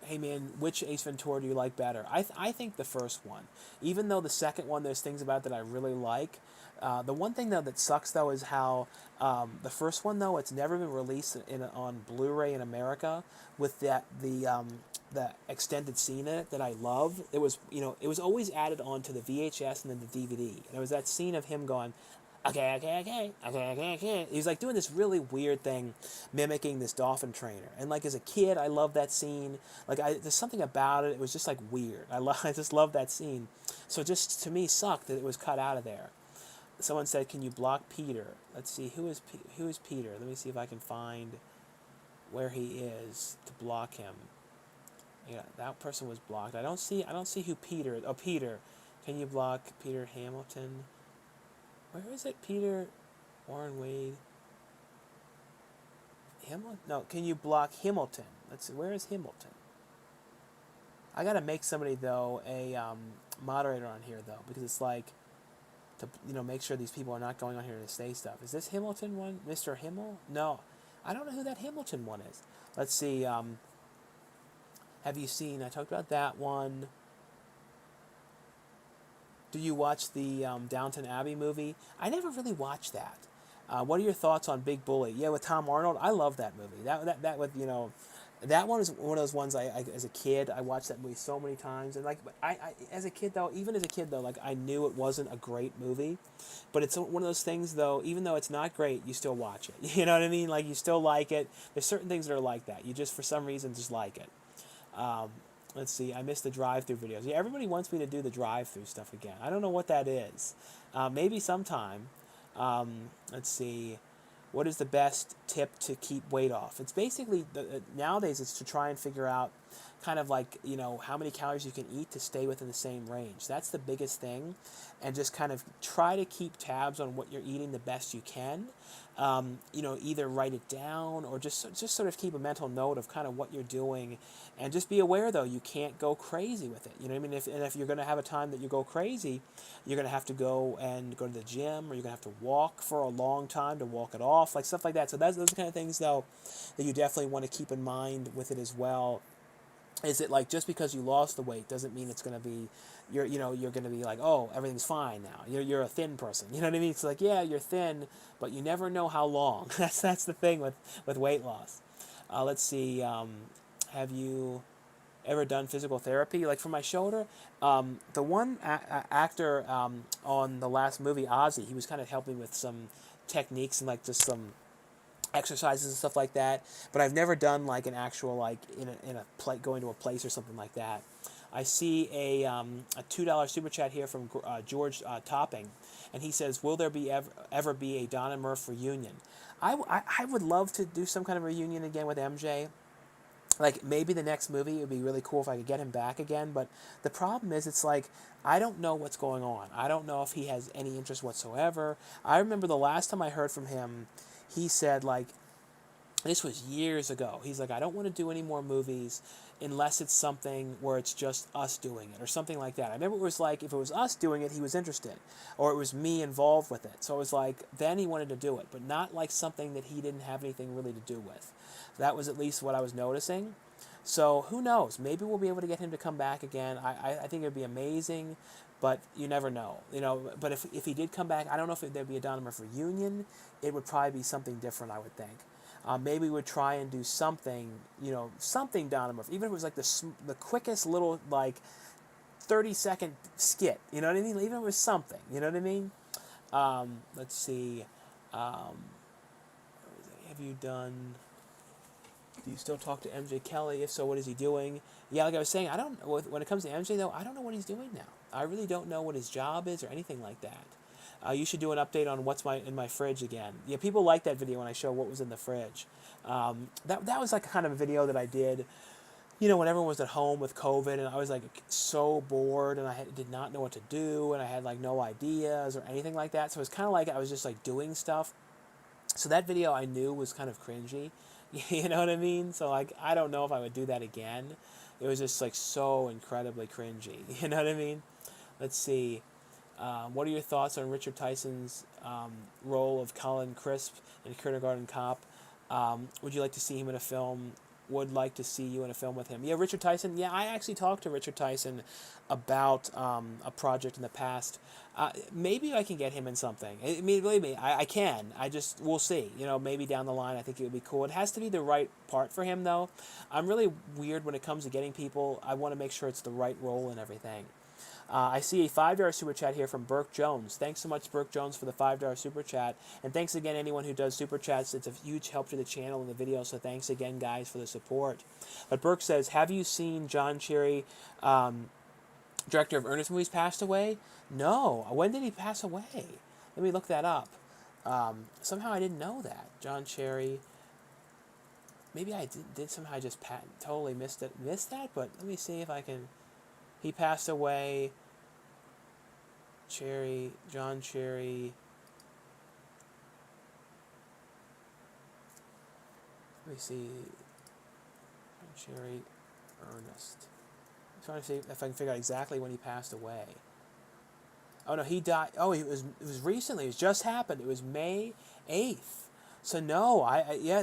Hey man, which Ace Ventura do you like better? I think the first one. Even though the second one, there's things about it that I really like. The one thing though that sucks though is how the first one though, it's never been released on Blu-ray in America with the extended scene in it that I love. It was it was always added on to the VHS and then the DVD. And it was that scene of him going, okay. He's like doing this really weird thing, mimicking this dolphin trainer. And like as a kid, I loved that scene. Like there's something about it. It was just like weird. I just love that scene. So it just to me sucked that it was cut out of there. Someone said, "Can you block Peter?" Let's see who is Peter. Let me see if I can find where he is to block him. Yeah, that person was blocked. I don't see who Peter is. Oh, Peter. Can you block Peter Hamilton? Where is it? Peter, Warren Wade. Hamilton? No, can you block Hamilton? Let's see. Where is Hamilton? I gotta make somebody though a moderator on here though, because it's like to make sure these people are not going on here to say stuff. Is this Hamilton one? Mr. Himmel? No, I don't know who that Hamilton one is. Let's see. Have you seen? I talked about that one. Do you watch the Downton Abbey movie? I never really watched that. What are your thoughts on Big Bully? Yeah, with Tom Arnold, I love that movie. That with that one is one of those ones I as a kid I watched that movie so many times, and like I as a kid though, like I knew it wasn't a great movie, but it's one of those things though. Even though it's not great, you still watch it. You know what I mean? Like you still like it. There's certain things that are like that. You just for some reason just like it. Let's see. I missed the drive-through videos. Yeah, everybody wants me to do the drive-through stuff again. I don't know what that is. Maybe sometime. Let's see. What is the best tip to keep weight off? It's basically nowadays it's to try and figure out kind of like how many calories you can eat to stay within the same range. That's the biggest thing, and just kind of try to keep tabs on what you're eating the best you can. Either write it down or just sort of keep a mental note of kind of what you're doing, and just be aware though you can't go crazy with it. You know what I mean? If you're going to have a time that you go crazy, you're going to have to go to the gym, or you're going to have to walk for a long time to walk it off, like stuff like that. So those are the kind of things though that you definitely want to keep in mind with it as well. Is it like just because you lost the weight doesn't mean it's going to be you're going to be like, oh, everything's fine now. You're a thin person. You know what I mean? It's like, yeah, you're thin, but you never know how long. That's the thing with weight loss. Let's see. Have you ever done physical therapy? Like for my shoulder, the one actor on the last movie, Ozzy, he was kind of helping with some techniques and like just some exercises and stuff like that, but I've never done like an actual like in a going to a place or something like that. I see a $2 super chat here from George Topping, and he says, "Will there be ever be a Donn and Murph reunion?" I would love to do some kind of reunion again with MJ. Like maybe the next movie, it would be really cool if I could get him back again. But the problem is, it's like I don't know what's going on. I don't know if he has any interest whatsoever. I remember the last time I heard from him, he said, like, this was years ago. He's like, I don't want to do any more movies unless it's something where it's just us doing it or something like that. I remember it was like, if it was us doing it, he was interested, or it was me involved with it. So it was like, then he wanted to do it, but not like something that he didn't have anything really to do with. That was at least what I was noticing. So who knows? Maybe we'll be able to get him to come back again. I think it would be amazing. But you never know, But if he did come back, I don't know if there'd be a Donn and Murph reunion. It would probably be something different, I would think. Maybe we would try and do something, something Donn and Murph. Even if it was like the quickest little, like, 30-second skit. You know what I mean? Even if it was something. You know what I mean? Let's see. Have you done... Do you still talk to MJ Kelly? If so, what is he doing? Yeah, like I was saying, I don't. When it comes to MJ, though, I don't know what he's doing now. I really don't know what his job is or anything like that. You should do an update on what's in my fridge again. Yeah, people like that video when I show what was in the fridge. That was like kind of a video that I did when everyone was at home with COVID, and I was like so bored, and did not know what to do, and I had like no ideas or anything like that. So it's kind of like I was just like doing stuff. So that video I knew was kind of cringy, you know what I mean? So like I don't know if I would do that again. It was just like so incredibly cringy, you know what I mean? Let's see. What are your thoughts on Richard Tyson's role of Colin Crisp in Kindergarten Cop? Would you like to see him in a film? Would like to see you in a film with him. Yeah, Richard Tyson. Yeah, I actually talked to Richard Tyson about a project in the past. Maybe I can get him in something. I mean, believe me, I can. We'll see. Maybe down the line, I think it would be cool. It has to be the right part for him, though. I'm really weird when it comes to getting people. I want to make sure it's the right role and everything. I see a $5 super chat here from Burke Jones. Thanks so much, Burke Jones, for the $5 super chat. And thanks again, anyone who does super chats. It's a huge help to the channel and the video, so thanks again, guys, for the support. But Burke says, have you seen John Cherry, director of Ernest movies, passed away? No. When did he pass away? Let me look that up. Somehow I didn't know that. John Cherry. Maybe I did somehow I just totally missed that, but let me see if I can. He passed away. John Cherry. Let me see. John Cherry, Ernest. I'm trying to see if I can figure out exactly when he passed away. Oh no, he died. Oh, it was recently. It just happened. It was May 8th. So no,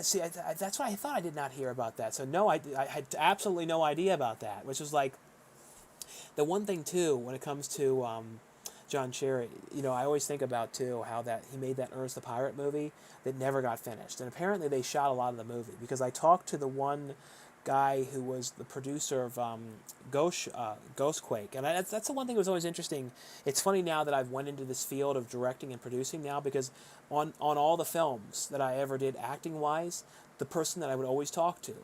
see, that's what I thought. I did not hear about that. So no, I had absolutely no idea about that. Which was like. The one thing too, when it comes to John Cherry, I always think about too how that he made that Ernest the Pirate movie that never got finished, and apparently they shot a lot of the movie because I talked to the one guy who was the producer of Ghost Quake, and that's the one thing that was always interesting. It's funny now that I've went into this field of directing and producing now because on all the films that I ever did acting wise, the person that I would always talk to,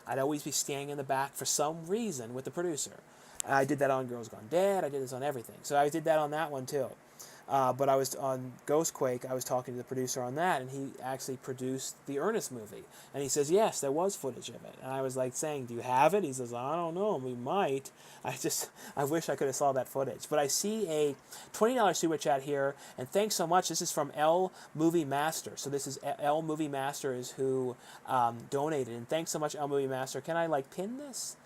I'd always be standing in the back for some reason with the producer. I did that on Girls Gone Dead. I did this on everything. So I did that on that one too. But I was on Ghost Quake. I was talking to the producer on that, and he actually produced the Ernest movie. And he says, yes, there was footage of it. And I was like saying, do you have it? He says, I don't know. We might. I wish I could have saw that footage. But I see a $20 super chat here, and thanks so much. This is from L Movie Master. So this is L Movie Master is who donated. And thanks so much, L Movie Master. Can I pin this?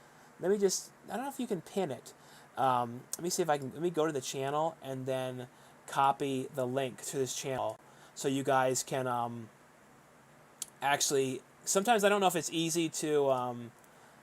I don't know if you can pin it. Let me see if I can, let me go to the channel and then copy the link to this channel so you guys can actually, sometimes I don't know if it's easy to, I'm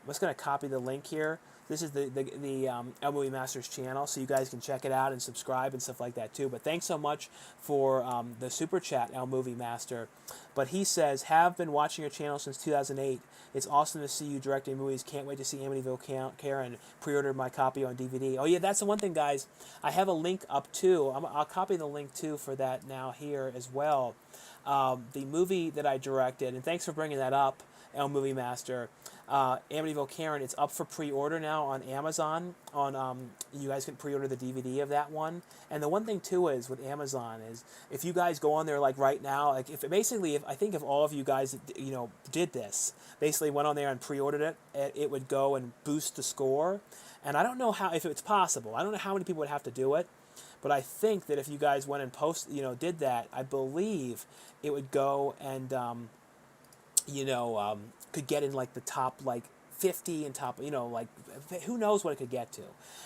just going to copy the link here. This is the Elm Movie Masters channel, so you guys can check it out and subscribe and stuff like that too. But thanks so much for the super chat, Elm Movie Master. But he says, have been watching your channel since 2008. It's awesome to see you directing movies. Can't wait to see Amityville Karen. Pre-ordered my copy on DVD. Oh yeah, that's the one thing, guys. I have a link up too. I'll copy the link too for that now here as well. The movie that I directed, and thanks for bringing that up, Elm Movie Master. Amityville Karen, it's up for pre-order now on Amazon. You guys can pre-order the DVD of that one. And the one thing too is with Amazon is if you guys go on there right now, I think if all of you guys did this, basically went on there and pre-ordered it would go and boost the score. And I don't know if it's possible. I don't know how many people would have to do it. But I think that if you guys went and did that, I believe it would go and could get in the top 50 and top, who knows what it could get to.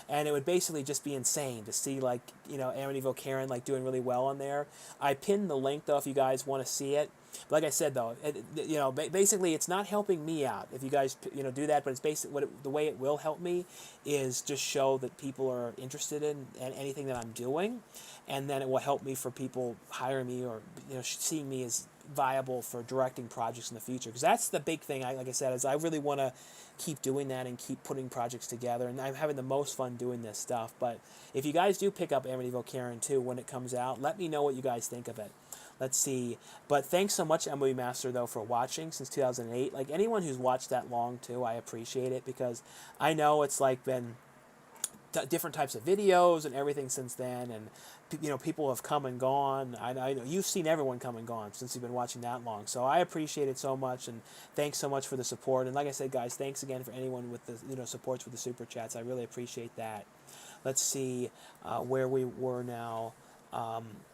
And it would basically just be insane to see Amityville Karen doing really well on there. I pinned the link though if you guys want to see it. But like I said though, basically it's not helping me out if you guys do that, but it's basically the way it will help me is just show that people are interested in anything that I'm doing, and then it will help me for people hiring me or seeing me as viable for directing projects in the future, because that's the big thing. Like I said, is I really want to keep doing that and keep putting projects together, and I'm having the most fun doing this stuff. But if you guys do pick up Amityville Karen 2 when it comes out, let me know what you guys think of it. Let's see. But thanks so much, Movie Master, though, for watching since 2008. Anyone who's watched that long too, I appreciate it, because I know it's been different types of videos and everything since then, and people have come and gone. I know you've seen everyone come and gone since you've been watching that long, so I appreciate it so much, and thanks so much for the support. And like I said, guys, thanks again for anyone with the supports with the super chats. I really appreciate that. Let's see where we were now. I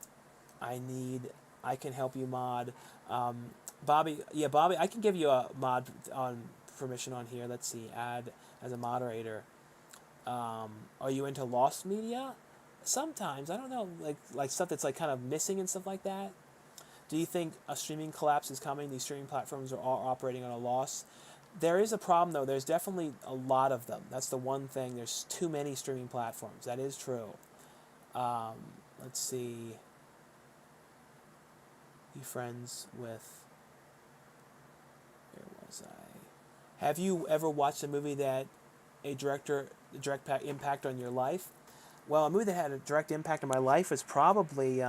can help you mod. Bobby, I can give you a mod on permission on here. Let's see, add as a moderator. Are you into lost media? Sometimes, I don't know, like stuff that's like kind of missing and stuff like that. Do you think a streaming collapse is coming? These streaming platforms are all operating on a loss. There is a problem though. There's definitely a lot of them. That's the one thing. There's too many streaming platforms. That is true. Let's see. You friends with? Where was I? Have you ever watched a movie that a direct impact on your life? Well, a movie that had a direct impact on my life was probably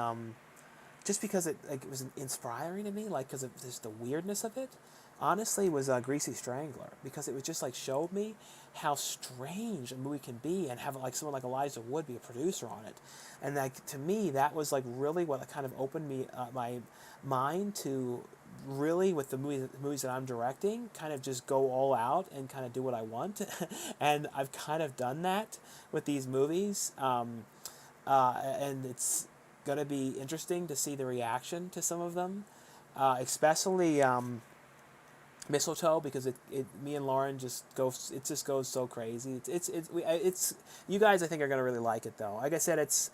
just because it was inspiring to me, because of just the weirdness of it. Honestly, was Greasy Strangler, because it was just showed me how strange a movie can be, and have someone like Elijah Wood be a producer on it, and to me that was really what kind of opened me my mind to really, with the movies that I'm directing, kind of just go all out and kind of do what I want. And I've kind of done that with these movies, and it's going to be interesting to see the reaction to some of them, especially Mistletoe, because me and Lauren just goes so crazy. It's you guys I think are gonna really like it though. Like I said, it's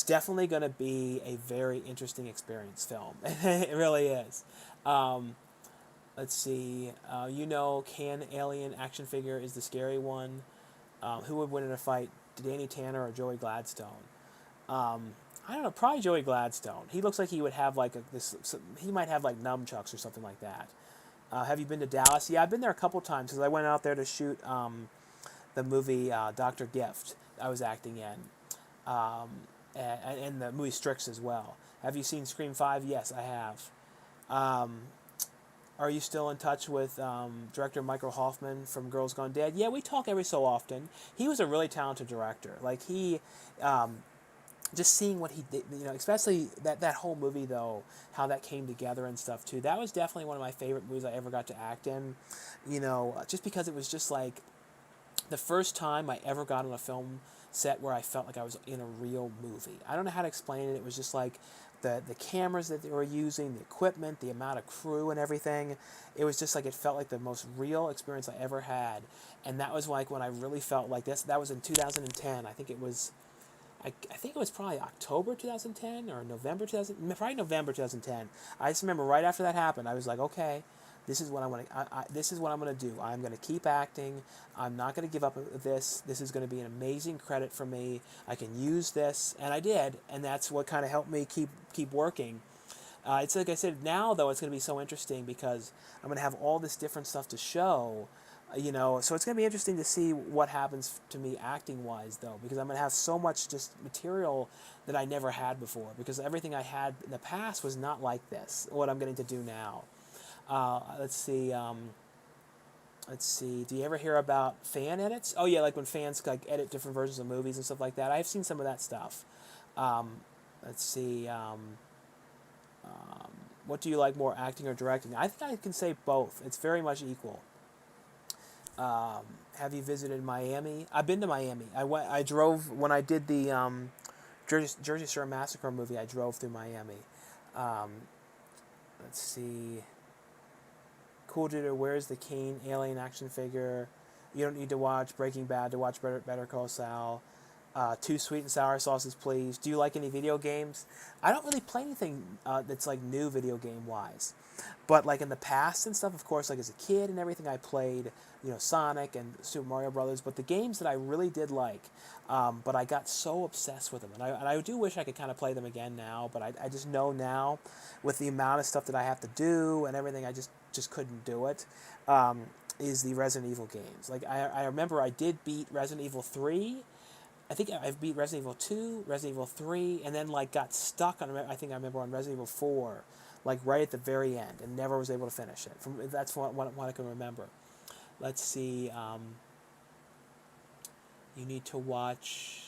definitely gonna be a very interesting experience film. It really is. Let's see. Can alien action figure is the scary one. Who would win in a fight, Danny Tanner or Joey Gladstone? I don't know. Probably Joey Gladstone. He looks like he would have he might have nunchucks or something like that. Have you been to Dallas? Yeah, I've been there a couple times because I went out there to shoot the movie Dr. Gift I was acting in, and the movie Strix as well. Have you seen Scream 5? Yes, I have. Are you still in touch with director Michael Hoffman from Girls Gone Dead? Yeah, we talk every so often. He was a really talented director. Just seeing what he did, especially that whole movie though, how that came together and stuff too. That was definitely one of my favorite movies I ever got to act in. Just because it was just the first time I ever got on a film set where I felt like I was in a real movie. I don't know how to explain it. It was just the cameras that they were using, the equipment, the amount of crew and everything. It was just it felt like the most real experience I ever had. And that was when I really felt like this. That was in 2010. I think it was probably October 2010 or November 2000, probably November 2010. I just remember right after that happened, I was like, okay, this is what I want to. This is what I'm going to do. I'm going to keep acting. I'm not going to give up this. This is going to be an amazing credit for me. I can use this, and I did, and that's what kind of helped me keep working. It's like I said. Now though, it's going to be so interesting because I'm going to have all this different stuff to show. So it's going to be interesting to see what happens to me acting-wise, though, because I'm going to have so much just material that I never had before, because everything I had in the past was not like this, what I'm getting to do now. Let's see. Do you ever hear about fan edits? Oh, yeah, when fans edit different versions of movies and stuff like that. I've seen some of that stuff. Let's see. What do you like more, acting or directing? I think I can say both. It's very much equal. Have you visited Miami? I've been to Miami. I drove when I did the Jersey Shore Massacre movie. I drove through Miami. Let's see. Cool Dude, where's the Kane alien action figure? You don't need to watch Breaking Bad to watch Better Call Saul. 2 sweet and sour sauces, please. Do you like any video games? I don't really play anything that's new video game wise. But in the past and stuff, of course, as a kid and everything, I played, Sonic and Super Mario Brothers. But the games that I really did but I got so obsessed with them, and I do wish I could kind of play them again now. But I just know now, with the amount of stuff that I have to do and everything, I just couldn't do it. Is the Resident Evil games? I remember I did beat Resident Evil 3. I think I beat Resident Evil 2, Resident Evil 3, and then got stuck on. I think I remember on Resident Evil 4. Right at the very end, and never was able to finish it. That's what I can remember. Let's see. You need to watch.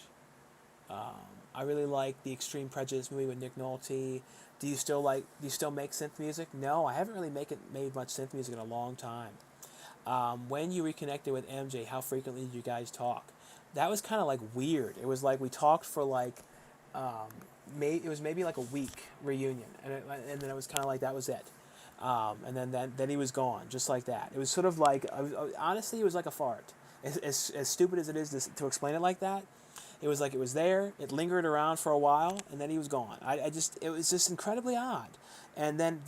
I really like the Extreme Prejudice movie with Nick Nolte. Do you still make synth music? No, I haven't really made much synth music in a long time. When you reconnected with MJ, how frequently did you guys talk? That was kind of like weird. It was like we talked for like, it was maybe like a week reunion, and then it was kind of like that was it. And then he was gone, just like that. It was sort of like, honestly, it was like a fart. As stupid as it is to explain it like that, it was like it was there, it lingered around for a while, and then he was gone. It was just incredibly odd. And and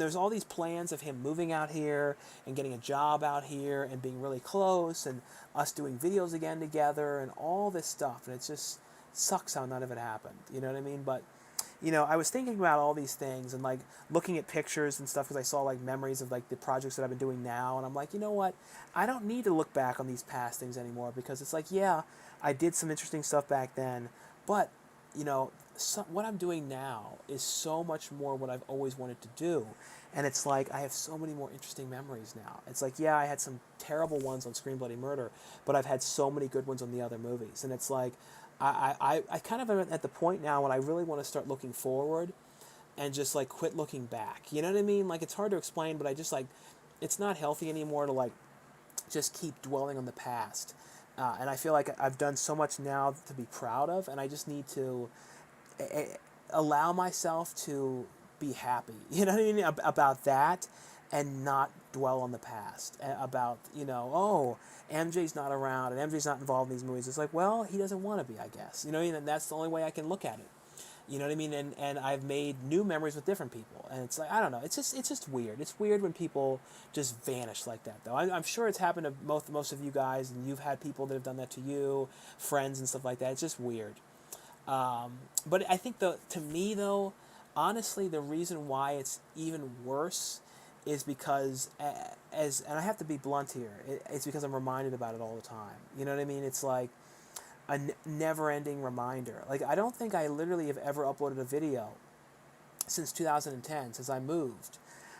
there's all these plans of him moving out here and getting a job out here and being really close and us doing videos again together and all this stuff. And it just sucks how none of it happened. You know what I mean? But I was thinking about all these things and like looking at pictures and stuff because I saw like memories of like the projects that I've been doing now, and I'm like, you know what? I don't need to look back on these past things anymore because it's like, yeah, I did some interesting stuff back then, but what I'm doing now is so much more what I've always wanted to do, and it's like I have so many more interesting memories now. It's like, yeah, I had some terrible ones on Scream Bloody Murder, but I've had so many good ones on the other movies, and it's like I kind of am at the point now when I really want to start looking forward and just like quit looking back. You know what I mean? Like, it's hard to explain, but I just like, it's not healthy anymore to like just keep dwelling on the past. And I feel like I've done so much now to be proud of, and I just need to allow myself to be happy. You know what I mean? About that, and not dwell on the past. About, oh, MJ's not around and MJ's not involved in these movies. It's like, well, he doesn't want to be, I guess. And that's the only way I can look at it. You know what I mean? And I've made new memories with different people, and it's like, I don't know. It's just weird. It's weird when people just vanish like that, though. I'm sure it's happened to most of you guys, and you've had people that have done that to you, friends and stuff like that. It's just weird. But I think to me though, honestly, the reason why it's even worse is because and I have to be blunt here. It's because I'm reminded about it all the time. You know what I mean? It's like a never-ending reminder. Like, I don't think I literally have ever uploaded a video since 2010, since I moved,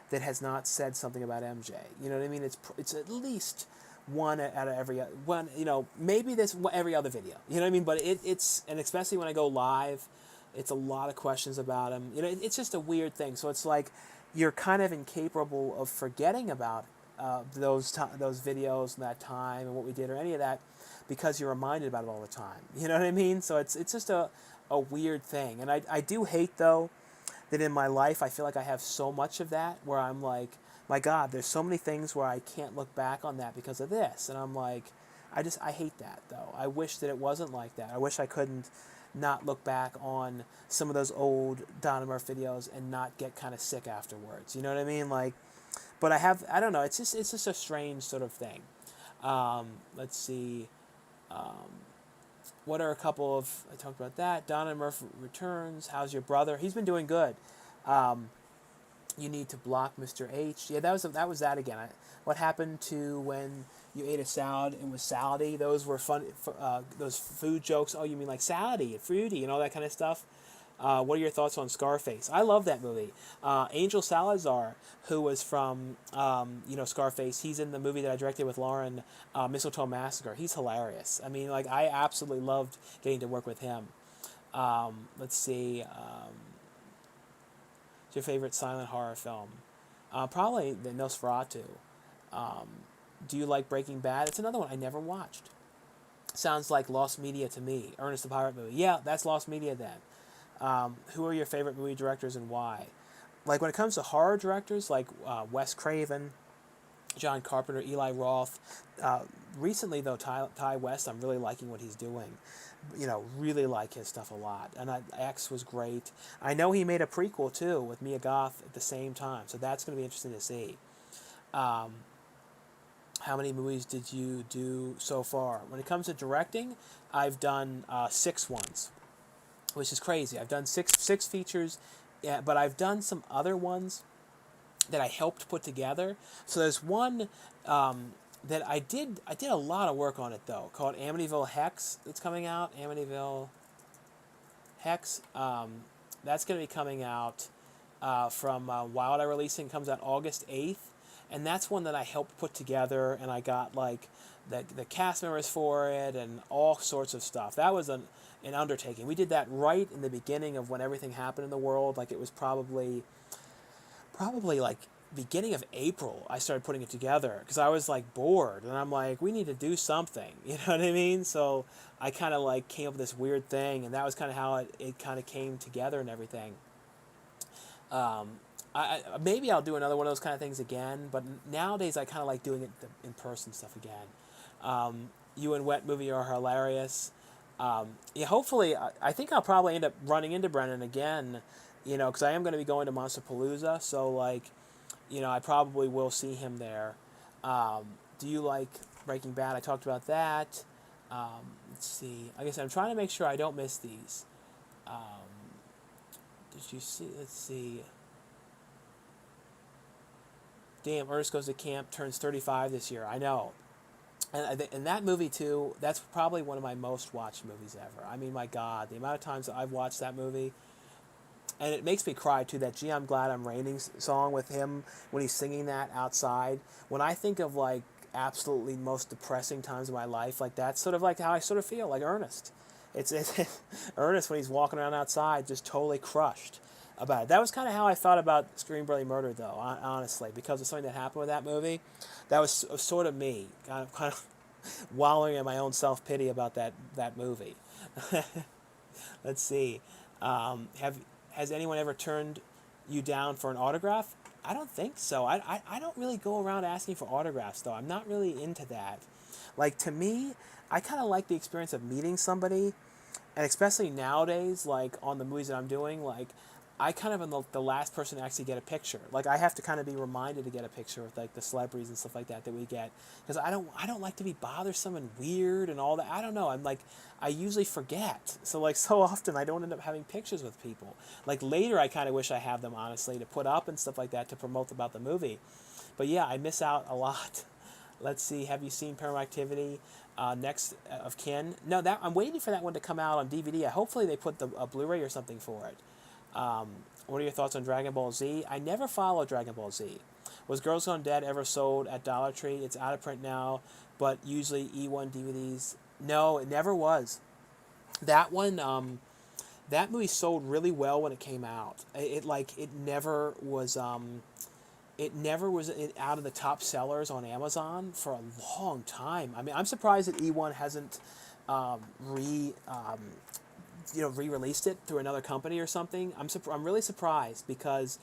that has not said something about MJ. You know what I mean? It's at least one out of every one. Maybe this every other video. You know what I mean? But it's and especially when I go live, it's a lot of questions about him. It's just a weird thing. So it's like you're kind of incapable of forgetting about those videos and that time and what we did or any of that, because you're reminded about it all the time. You know what I mean? So it's just a weird thing. And I do hate, though, that in my life I feel like I have so much of that where I'm like, my God, there's so many things where I can't look back on that because of this. And I'm like, I hate that, though. I wish that it wasn't like that. I wish I couldn't not look back on some of those old Donn and Murph videos and not get kind of sick afterwards. You know what I mean? Like, but I don't know. It's just a strange sort of thing. Let's see. What are a couple of, I talked about that. Donn and Murph returns. How's your brother? He's been doing good. You need to block Mr. H. Yeah, that was that again. What happened to when you ate a salad and was salady? Those were fun. Those food jokes. Oh, you mean like salady and fruity and all that kind of stuff. What are your thoughts on Scarface? I love that movie. Angel Salazar, who was from Scarface, he's in the movie that I directed with Lauren, Mistletoe Massacre. He's hilarious. I mean, like, I absolutely loved getting to work with him. Let's see. What's your favorite silent horror film? Probably the Nosferatu. Do you like Breaking Bad? It's another one I never watched. Sounds like Lost Media to me. Ernest the Pirate movie. Yeah, that's Lost Media then. Who are your favorite movie directors and why? Like, when it comes to horror directors, like Wes Craven, John Carpenter, Eli Roth. Recently, though, Ty West, I'm really liking what he's doing. Really like his stuff a lot. And X was great. I know he made a prequel, too, with Mia Goth at the same time. So that's going to be interesting to see. How many movies did you do so far? When it comes to directing, I've done 6 ones, which is crazy. I've done six features, yeah, but I've done some other ones that I helped put together. So there's one that I did a lot of work on it, though, called Amityville Hex. That's coming out. Amityville Hex. That's going to be coming out from Wild Eye Releasing. Comes out August 8th. and that's one that I helped put together, and I got like the cast members for it and all sorts of stuff. That was an undertaking. We did that right in the beginning of when everything happened in the world. Like it was probably like beginning of April I started putting it together because I was like bored and I'm like, we need to do something, you know what I mean? So I kind of like came up with this weird thing, and that was kind of how it kind of came together and everything. um, Maybe I'll do another one of those kind of things again, but nowadays I kind of like doing it in person stuff again. You and Wet movie are hilarious. Yeah, hopefully I think I'll probably end up running into Brennan again, you know, because I am going to be going to Monsterpalooza, so like, you know, I probably will see him there. Do you like Breaking Bad? I talked about that. Let's see. I guess I'm trying to make sure I don't miss these. Did you see? Let's see. Damn, Ernest Goes to Camp turns 35 this year. I know. And that movie, too, that's probably one of my most watched movies ever. I mean, my God, the amount of times that I've watched that movie. And it makes me cry, too, that Gee, I'm Glad I'm Raining song with him when he's singing that outside. When I think of, like, absolutely most depressing times of my life, like, that's sort of like how I sort of feel, like Ernest. It's Ernest when he's walking around outside just totally crushed about it. That was kind of how I thought about Scream Bloody Murder, though, honestly, because of something that happened with that movie. That was sort of me, kind of wallowing in my own self-pity about that movie. Let's see. Has anyone ever turned you down for an autograph? I don't think so. I don't really go around asking for autographs, though. I'm not really into that. Like, to me, I kind of like the experience of meeting somebody, and especially nowadays, like, on the movies that I'm doing, like, I kind of am the last person to actually get a picture. Like, I have to kind of be reminded to get a picture with, like, the celebrities and stuff like that we get. Because I don't like to be bothersome and weird and all that. I don't know. I'm like, I usually forget. So, like, so often I don't end up having pictures with people. Like, later I kind of wish I have them, honestly, to put up and stuff like that to promote about the movie. But, yeah, I miss out a lot. Let's see. Have you seen Paranormal Activity? Next of Kin? No, that I'm waiting for that one to come out on DVD. Hopefully they put a Blu-ray or something for it. What are your thoughts on Dragon Ball Z? I never followed Dragon Ball Z. Was Girls Gone Dead ever sold at Dollar Tree? It's out of print now, but usually E1 DVDs. No, it never was. That one, that movie sold really well when it came out. It never was. It never was out of the top sellers on Amazon for a long time. I mean, I'm surprised that E1 hasn't re-released it through another company or something. I'm really surprised because,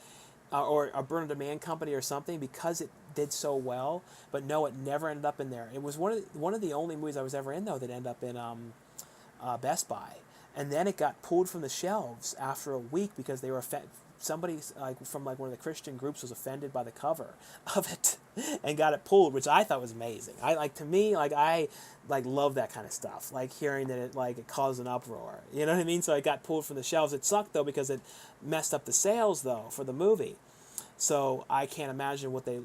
or a burn on demand company or something, because it did so well. But no, it never ended up in there. It was one of the only movies I was ever in, though, that ended up in Best Buy, and then it got pulled from the shelves after a week because they were somebody from one of the Christian groups was offended by the cover of it and got it pulled, which I thought was amazing. I love that kind of stuff, like hearing that it caused an uproar. You know what I mean? So it got pulled from the shelves. It sucked though because it messed up the sales though for the movie. So I can't imagine what they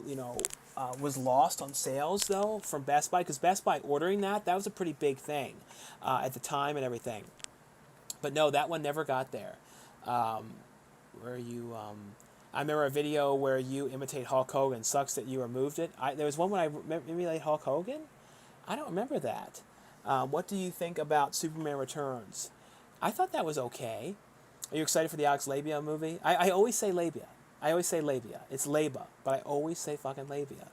was lost on sales though from Best Buy, because Best Buy ordering that was a pretty big thing at the time and everything. But no, that one never got there. Where you, I remember a video where you imitate Hulk Hogan. Sucks that you removed it. There was one when I emulate Hulk Hogan. I don't remember that. What do you think about Superman Returns? I thought that was okay. Are you excited for the Alex Labia movie? I always say labia. It's labia, but I always say fucking labia.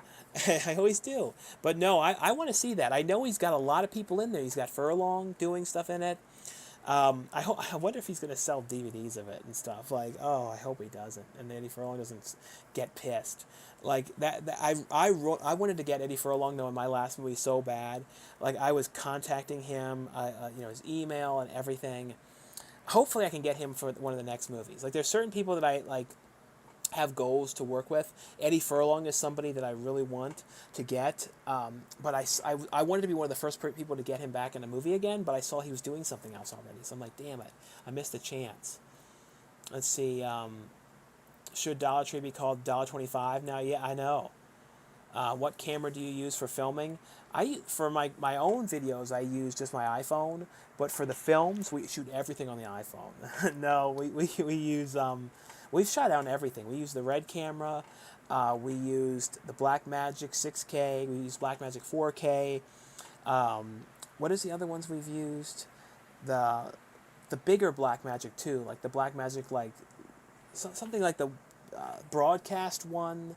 I always do. But no, I want to see that. I know he's got a lot of people in there. He's got Furlong doing stuff in it. I wonder if he's going to sell DVDs of it and stuff. Like, oh, I hope he doesn't, and Eddie Furlong doesn't get pissed. Like that I wanted to get Eddie Furlong though in my last movie so bad. Like I was contacting him, his email and everything. Hopefully, I can get him for one of the next movies. Like, there's certain people that I like have goals to work with. Eddie Furlong is somebody that I really want to get, but I wanted to be one of the first people to get him back in a movie again, but I saw he was doing something else already, so I'm like, damn it, I missed a chance. Let's see, should Dollar Tree be called $1.25 now? Yeah, I know. What camera do you use for filming? For my own videos, I use just my iPhone, but for the films, we shoot everything on the iPhone. No, we use... We've shot down everything. We use the Red camera. We used the Blackmagic 6K. We used Blackmagic 4K. What is the other ones we've used? The bigger Blackmagic too, like the Blackmagic, like something like the broadcast one,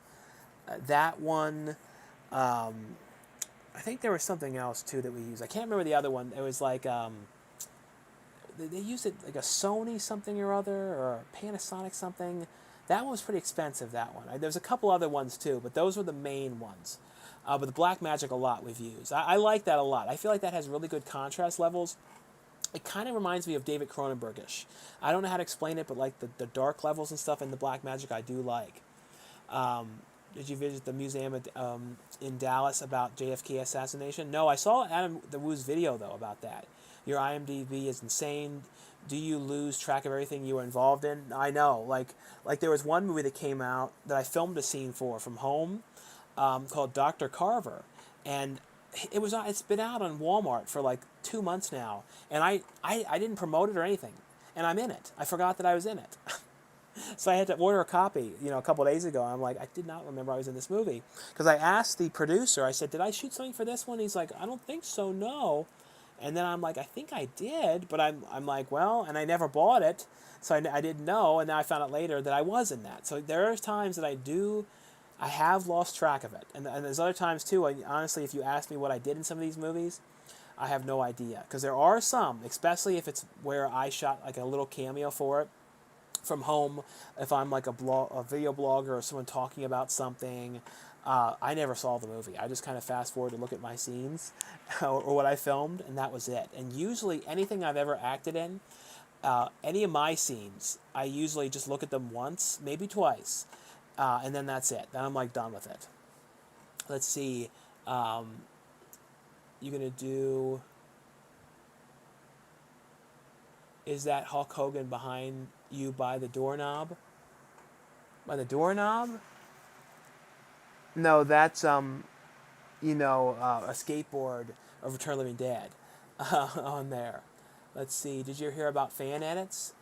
that one. I think there was something else too that we used. I can't remember the other one. It was like they used it like a Sony something or other, or a Panasonic something. That one was pretty expensive, that one. There's a couple other ones too, but those were the main ones. But the Blackmagic a lot we've used. I like that a lot. I feel like that has really good contrast levels. It kind of reminds me of David Cronenberg-ish. I don't know how to explain it, but like the dark levels and stuff in the Blackmagic I do like. Did you visit the museum in Dallas about JFK assassination? No, I saw Adam the Woo's video, though, about that. Your IMDb is insane. Do you lose track of everything you were involved in? I know. Like there was one movie that came out that I filmed a scene for from home called Dr. Carver. And it's been out on Walmart for like 2 months now. And I didn't promote it or anything. And I'm in it. I forgot that I was in it. So I had to order a copy, a couple of days ago. I'm like, I did not remember I was in this movie. Because I asked the producer, I said, did I shoot something for this one? He's like, I don't think so, no. And then I'm like, I think I did. But I'm like, well, and I never bought it. So I didn't know. And now I found out later that I was in that. So there are times that I have lost track of it. And there's other times, too. Honestly, if you ask me what I did in some of these movies, I have no idea. Because there are some, especially if it's where I shot like a little cameo for it from home, if I'm like a video blogger or someone talking about something, I never saw the movie. I just kind of fast forward to look at my scenes or what I filmed, and that was it. And usually anything I've ever acted in, any of my scenes, I usually just look at them once, maybe twice, and then that's it. Then I'm like done with it. Let's see. You're going to do... Is that Hulk Hogan behind you by the doorknob? By the doorknob? No, that's a skateboard of Return of the Living Dead on there. Let's see. Did you hear about fan edits?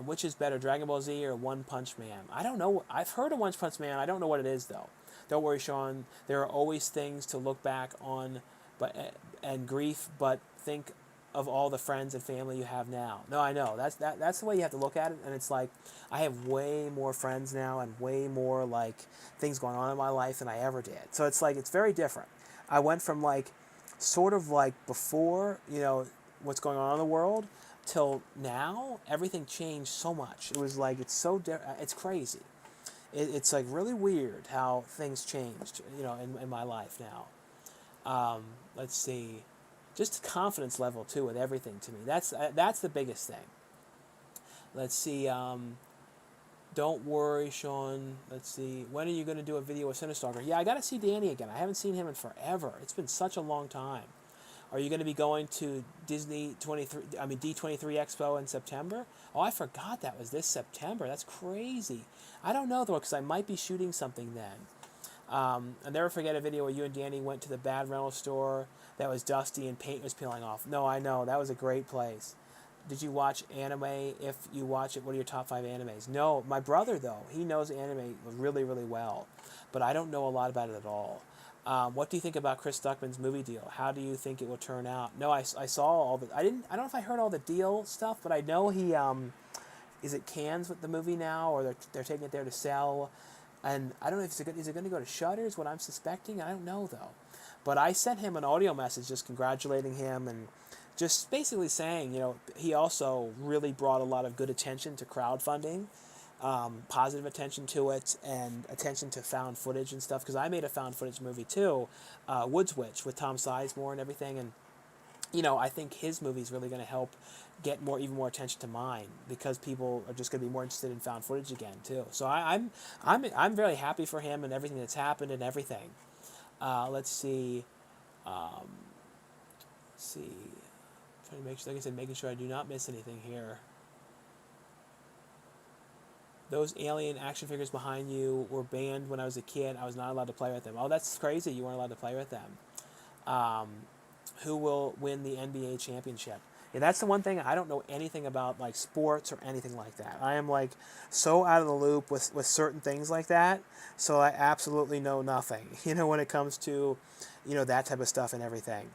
Which is better, Dragon Ball Z or One Punch Man? I don't know. I've heard of One Punch Man. I don't know what it is though. Don't worry, Sean. There are always things to look back on, and grief. But think of all the friends and family you have now. No, I know. That's the way you have to look at it. And it's like, I have way more friends now and way more like things going on in my life than I ever did. So it's like, it's very different. I went from like, sort of like before, what's going on in the world, till now, everything changed so much. It was like, it's so it's crazy. It's like really weird how things changed, in my life now. Let's see. Just confidence level, too, with everything to me. That's the biggest thing. Let's see. Don't worry, Sean. Let's see. When are you going to do a video with Cinestalker? Yeah, I got to see Danny again. I haven't seen him in forever. It's been such a long time. Are you going to be going to D23 Expo in September? Oh, I forgot that was this September. That's crazy. I don't know, though, because I might be shooting something then. I'll never forget a video where you and Danny went to the bad rental store that was dusty and paint was peeling off. No, I know. That was a great place. Did you watch anime? If you watch it, what are your top 5 animes? No, my brother, though, he knows anime really, really well. But I don't know a lot about it at all. What do you think about Chris Stuckman's movie deal? How do you think it will turn out? No, I saw all the... I don't know if I heard all the deal stuff, but I know he... is it Cannes with the movie now, or they're taking it there to sell? And I don't know if is it going to go to Shutters, what I'm suspecting? I don't know, though. But I sent him an audio message just congratulating him and just basically saying, he also really brought a lot of good attention to crowdfunding, positive attention to it, and attention to found footage and stuff. Because I made a found footage movie, too, Woods Witch, with Tom Sizemore and everything. And, I think his movie is really going to help get even more attention to mine, because people are just going to be more interested in found footage again too. So I'm very happy for him and everything that's happened and everything. Let's see. Trying to make sure, like I said, making sure I do not miss anything here. Those alien action figures behind you were banned when I was a kid. I was not allowed to play with them. Oh, that's crazy. You weren't allowed to play with them. Who will win the NBA championship? Yeah, that's the one thing I don't know anything about, like sports or anything like that. I am like so out of the loop with certain things like that. So I absolutely know nothing, when it comes to, that type of stuff and everything.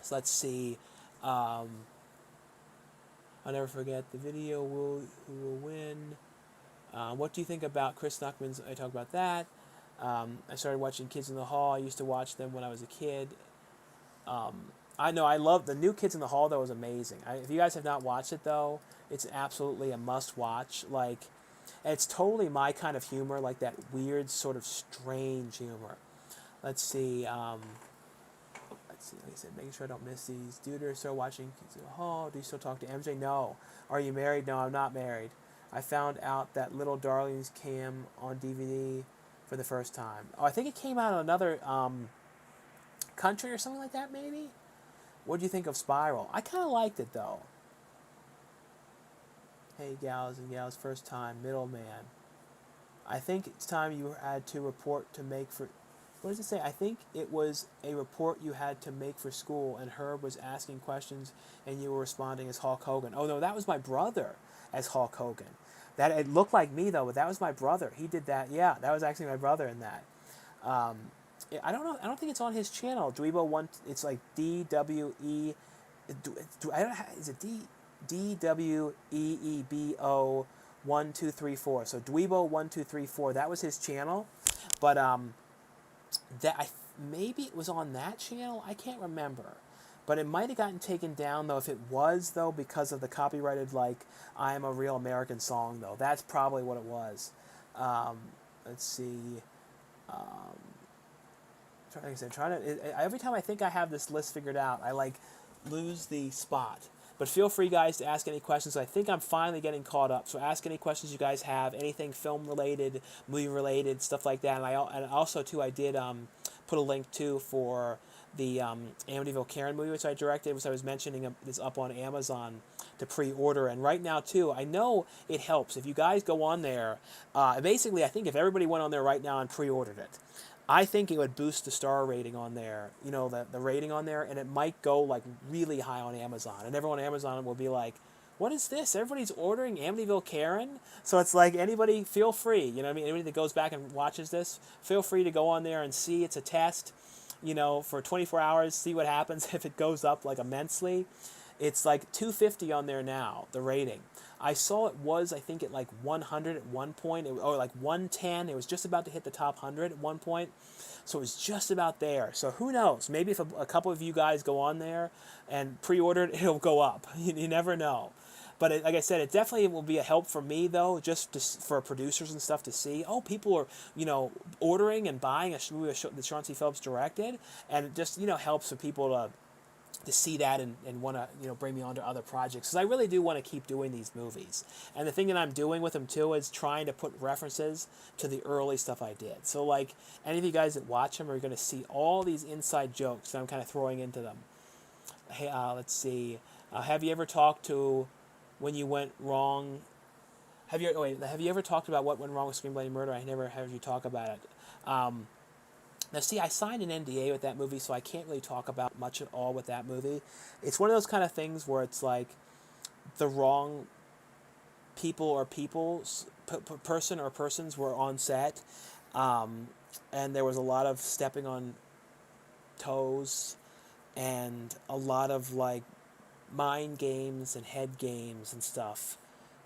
So let's see. Um, I'll never forget the video. Who will win? What do you think about Chris Knuckman's? I talk about that. I started watching Kids in the Hall. I used to watch them when I was a kid. I know I love the new Kids in the Hall. Though was amazing. If you guys have not watched it though, it's absolutely a must watch. Like, it's totally my kind of humor, like that weird sort of strange humor. Let's see. Let's see. Like I said, making sure I don't miss these. Do you still watching Kids in the Hall? Do you still talk to MJ? No. Are you married? No, I'm not married. I found out that Little Darlings came on DVD for the first time. Oh, I think it came out in another country or something like that, maybe? What do you think of Spiral? I kind of liked it, though. Hey, gals and gals, first time, middleman. I think it's time you had to report to make for... What does it say? I think it was a report you had to make for school, and Herb was asking questions, and you were responding as Hulk Hogan. Oh, no, that was my brother as Hulk Hogan. That it looked like me, though, but that was my brother. He did that. Yeah, that was actually my brother in that. I don't know. I don't think it's on his channel. Dweebo one. It's like DWE. I don't. Is it DWEEBO 1234? So Dweebo 1234. That was his channel, but maybe it was on that channel. I can't remember, but it might have gotten taken down though. If it was though, because of the copyrighted like "I Am a Real American" song though. That's probably what it was. Let's see. Like I said, every time I think I have this list figured out, I like lose the spot. But feel free, guys, to ask any questions. I think I'm finally getting caught up. So ask any questions you guys have, anything film related, movie related, stuff like that. And also too, I did put a link too for the Amityville Karen movie, which I directed, which I was mentioning is up on Amazon to pre-order. And right now too, I know it helps if you guys go on there. Basically, I think if everybody went on there right now and pre-ordered it, I think it would boost the star rating on there, the rating on there, and it might go like really high on Amazon. And everyone on Amazon will be like, what is this? Everybody's ordering Amityville Karen? So it's like anybody, feel free. Anybody that goes back and watches this, feel free to go on there and see. It's a test, for 24 hours, see what happens if it goes up like immensely. It's like 250 on there now, the rating. I saw it was, I think, at like 100 at one point, or like 110. It was just about to hit the top 100 at one point. So it was just about there. So who knows? Maybe if a couple of you guys go on there and pre-order it, it'll go up. You never know. But like I said, it definitely will be a help for me, though, for producers and stuff to see. Oh, people are, ordering and buying a movie that Sean C. Phillips directed. And it just, helps for people to see that and want to bring me on to other projects, because I really do want to keep doing these movies. And the thing that I'm doing with them too is trying to put references to the early stuff I did. So like any of you guys that watch them are going to see all these inside jokes that I'm kind of throwing into them. Hey, let's see. Have you ever talked to when you went wrong? Have you ever talked about what went wrong with Screenplay Murder? I never heard you talk about it. Now, see, I signed an NDA with that movie, so I can't really talk about much at all with that movie. It's one of those kind of things where it's like the wrong people or person or persons were on set, and there was a lot of stepping on toes and a lot of like mind games and head games and stuff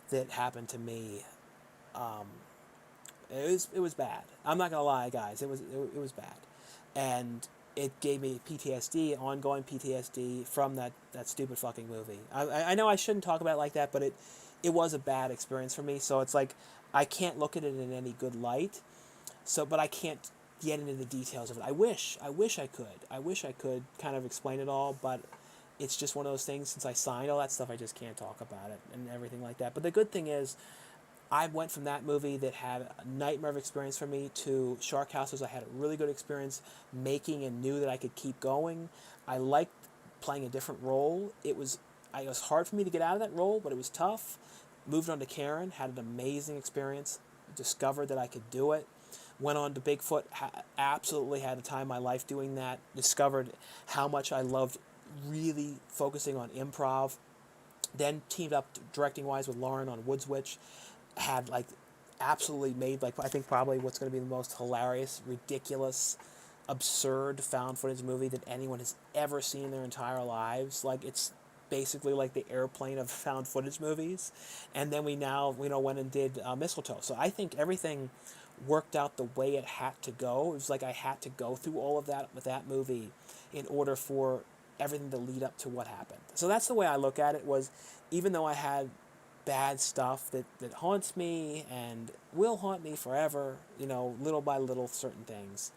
that happened to me. It was bad. I'm not gonna lie, guys. It was bad, and it gave me PTSD, ongoing PTSD from that stupid fucking movie. I know I shouldn't talk about it like that, but it was a bad experience for me. So it's like I can't look at it in any good light. But I can't get into the details of it. I wish I could. I wish I could kind of explain it all, but it's just one of those things. Since I signed all that stuff, I just can't talk about it and everything like that. But the good thing is, I went from that movie that had a nightmare of experience for me to Shark Houses. I had a really good experience making and knew that I could keep going. I liked playing a different role. It was hard for me to get out of that role, but it was tough. Moved on to Karen, had an amazing experience, discovered that I could do it. Went on to Bigfoot, absolutely had a time of my life doing that. Discovered how much I loved really focusing on improv. Then teamed up directing wise with Lauren on Woods Witch. Had like absolutely made like I think probably what's going to be the most hilarious, ridiculous, absurd found footage movie that anyone has ever seen in their entire lives. Like it's basically like the airplane of found footage movies. And then we now went and did Mistletoe. So I think everything worked out the way it had to go. It was like I had to go through all of that with that movie in order for everything to lead up to what happened. So that's the way I look at it. Was even though I had bad stuff that haunts me and will haunt me forever, little by little, certain things.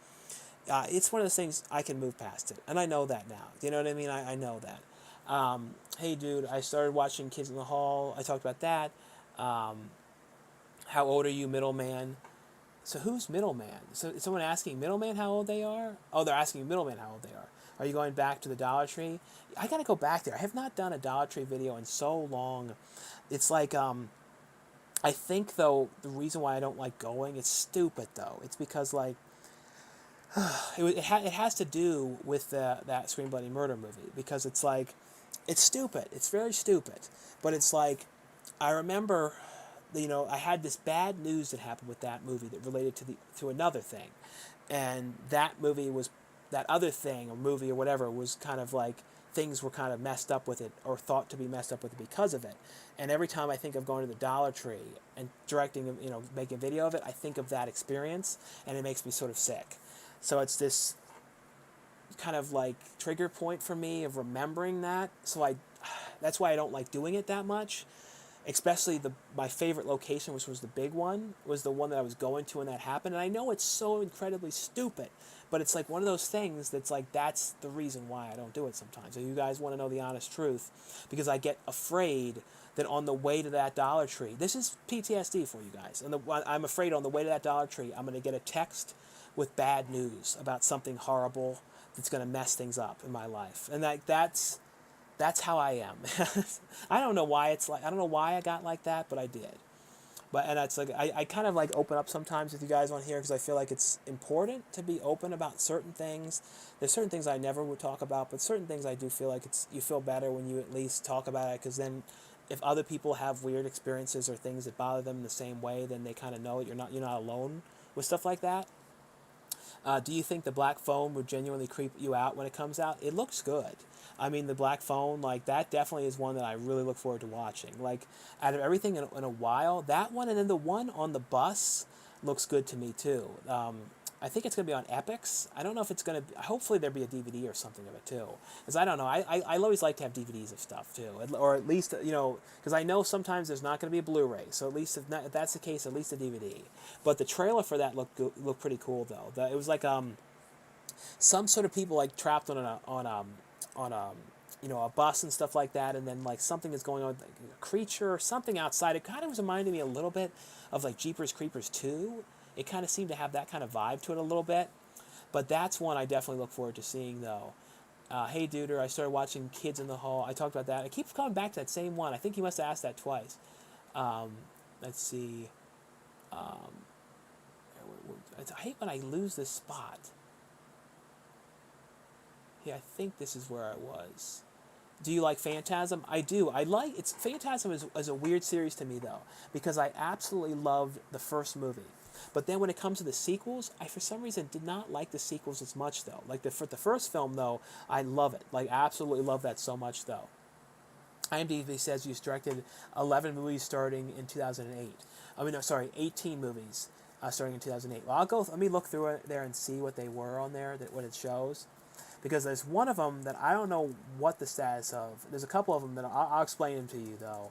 It's one of those things I can move past it, and I know that now. You know what I mean? I know that. Hey, dude, I started watching Kids in the Hall. I talked about that. How old are you, middleman? So who's middleman? So is someone asking middleman how old they are? Oh, they're asking middleman how old they are. Are you going back to the Dollar Tree? I got to go back there. I have not done a Dollar Tree video in so long. It's like, I think, though, the reason why I don't like going, it's stupid, though. It's because, like, it has to do with that Scream Bloody Murder movie. Because it's like, it's stupid. It's very stupid. But it's like, I remember, I had this bad news that happened with that movie that related to another thing. And that movie was, that other thing, or movie or whatever, was kind of like, things were kind of messed up with it, or thought to be messed up with it because of it. And every time I think of going to the Dollar Tree and directing, making a video of it, I think of that experience, and it makes me sort of sick. So it's this kind of like trigger point for me of remembering that. So that's why I don't like doing it that much. Especially my favorite location, which was the big one, was the one that I was going to when that happened. And I know it's so incredibly stupid, but it's like one of those things that's like, that's the reason why I don't do it sometimes. So you guys want to know the honest truth, because I get afraid that on the way to that Dollar Tree, this is PTSD for you guys, and I'm afraid on the way to that Dollar Tree, I'm going to get a text with bad news about something horrible that's going to mess things up in my life. And that's how I am. I don't know why I don't know why I got like that, but I did. And that's like, I kind of like open up sometimes with you guys on here because I feel like it's important to be open about certain things. There's certain things I never would talk about, but certain things I do feel like you feel better when you at least talk about it, because then if other people have weird experiences or things that bother them in the same way, then they kind of know it. You're not alone with stuff like that. Do you think the black phone would genuinely creep you out when it comes out? It looks good. I mean, the black phone, like, that definitely is one that I really look forward to watching. Like, out of everything in a while, that one and then the one on the bus looks good to me, too. I think it's going to be on Epix. I don't know if it's going to... Hopefully there'll be a DVD or something of it, too. Because I don't know. I always like to have DVDs of stuff, too. Or at least, because I know sometimes there's not going to be a Blu-ray. So at least, if that's the case, at least a DVD. But the trailer for that looked pretty cool, though. It was like some sort of people, like, trapped on a bus and stuff like that, and then like something is going on, like a creature or something outside. It kind of was reminding me a little bit of like Jeepers Creepers 2. It kind of seemed to have that kind of vibe to it a little bit. But that's one I definitely look forward to seeing, though. Hey, Duder, I started watching Kids in the Hall. I talked about that. I keep coming back to that same one. I think you must have asked that twice. Let's see. I hate when I lose this spot. Yeah, I think this is where I was. Do you like Phantasm? I do. Phantasm is a weird series to me, though, because I absolutely loved the first movie. But then when it comes to the sequels, I for some reason did not like the sequels as much, though. Like the first film, though, I love it. Like, absolutely love that so much, though. IMDb says you directed 11 movies starting in 2008. 18 movies starting in 2008. Well, let me look through it there and see what they were on there, what it shows. Because there's one of them that I don't know what the status of. There's a couple of them that I'll explain them to you, though.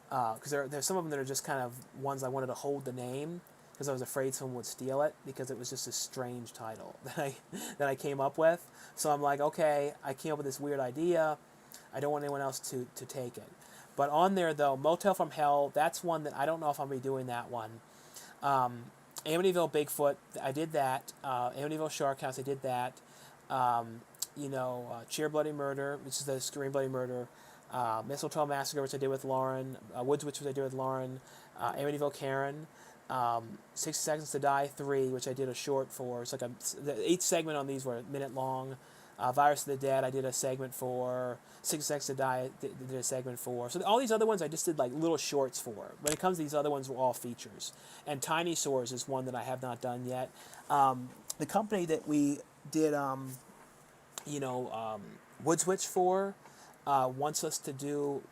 Because there's some of them that are just kind of ones I wanted to hold the name, because I was afraid someone would steal it, because it was just a strange title that I came up with. So I'm like, okay, I came up with this weird idea. I don't want anyone else to take it. But on there, though, Motel from Hell, that's one that I don't know if I'm going to be doing that one. Amityville Bigfoot, I did that. Amityville Shark House, I did that. Cheer Bloody Murder, which is the Scream Bloody Murder, Mistletoe Massacre, which I did with Lauren, Woods Witch, which I did with Lauren, Amityville Karen, 60 Seconds to Die 3, which I did a short for. It's like each segment on these were a minute long. Virus of the Dead, I did a segment for. Six Seconds to Die, did a segment for. So all these other ones, I just did like little shorts for. When it comes to these other ones, were all features. And Tiny Sores is one that I have not done yet. The company that we did, Wood Switch for, wants us to do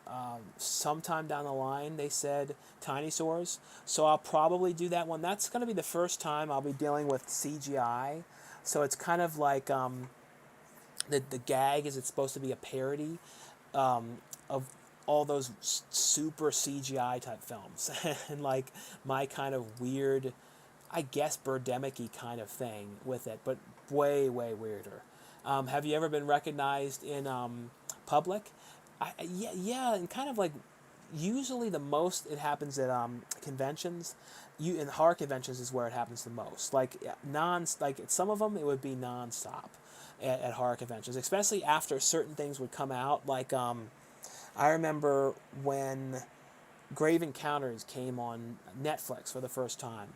sometime down the line. They said Tiny Sores, so I'll probably do that one. That's going to be the first time I'll be dealing with CGI. So it's kind of like the gag is it's supposed to be a parody of all those super CGI type films and like my kind of weird, I guess, birdemic-y kind of thing with it, but way weirder. Have you ever been recognized in public? Yeah, and kind of like usually the most it happens at conventions. In horror conventions is where it happens the most. Like like at some of them it would be nonstop at horror conventions, especially after certain things would come out. Like I remember when Grave Encounters came on Netflix for the first time.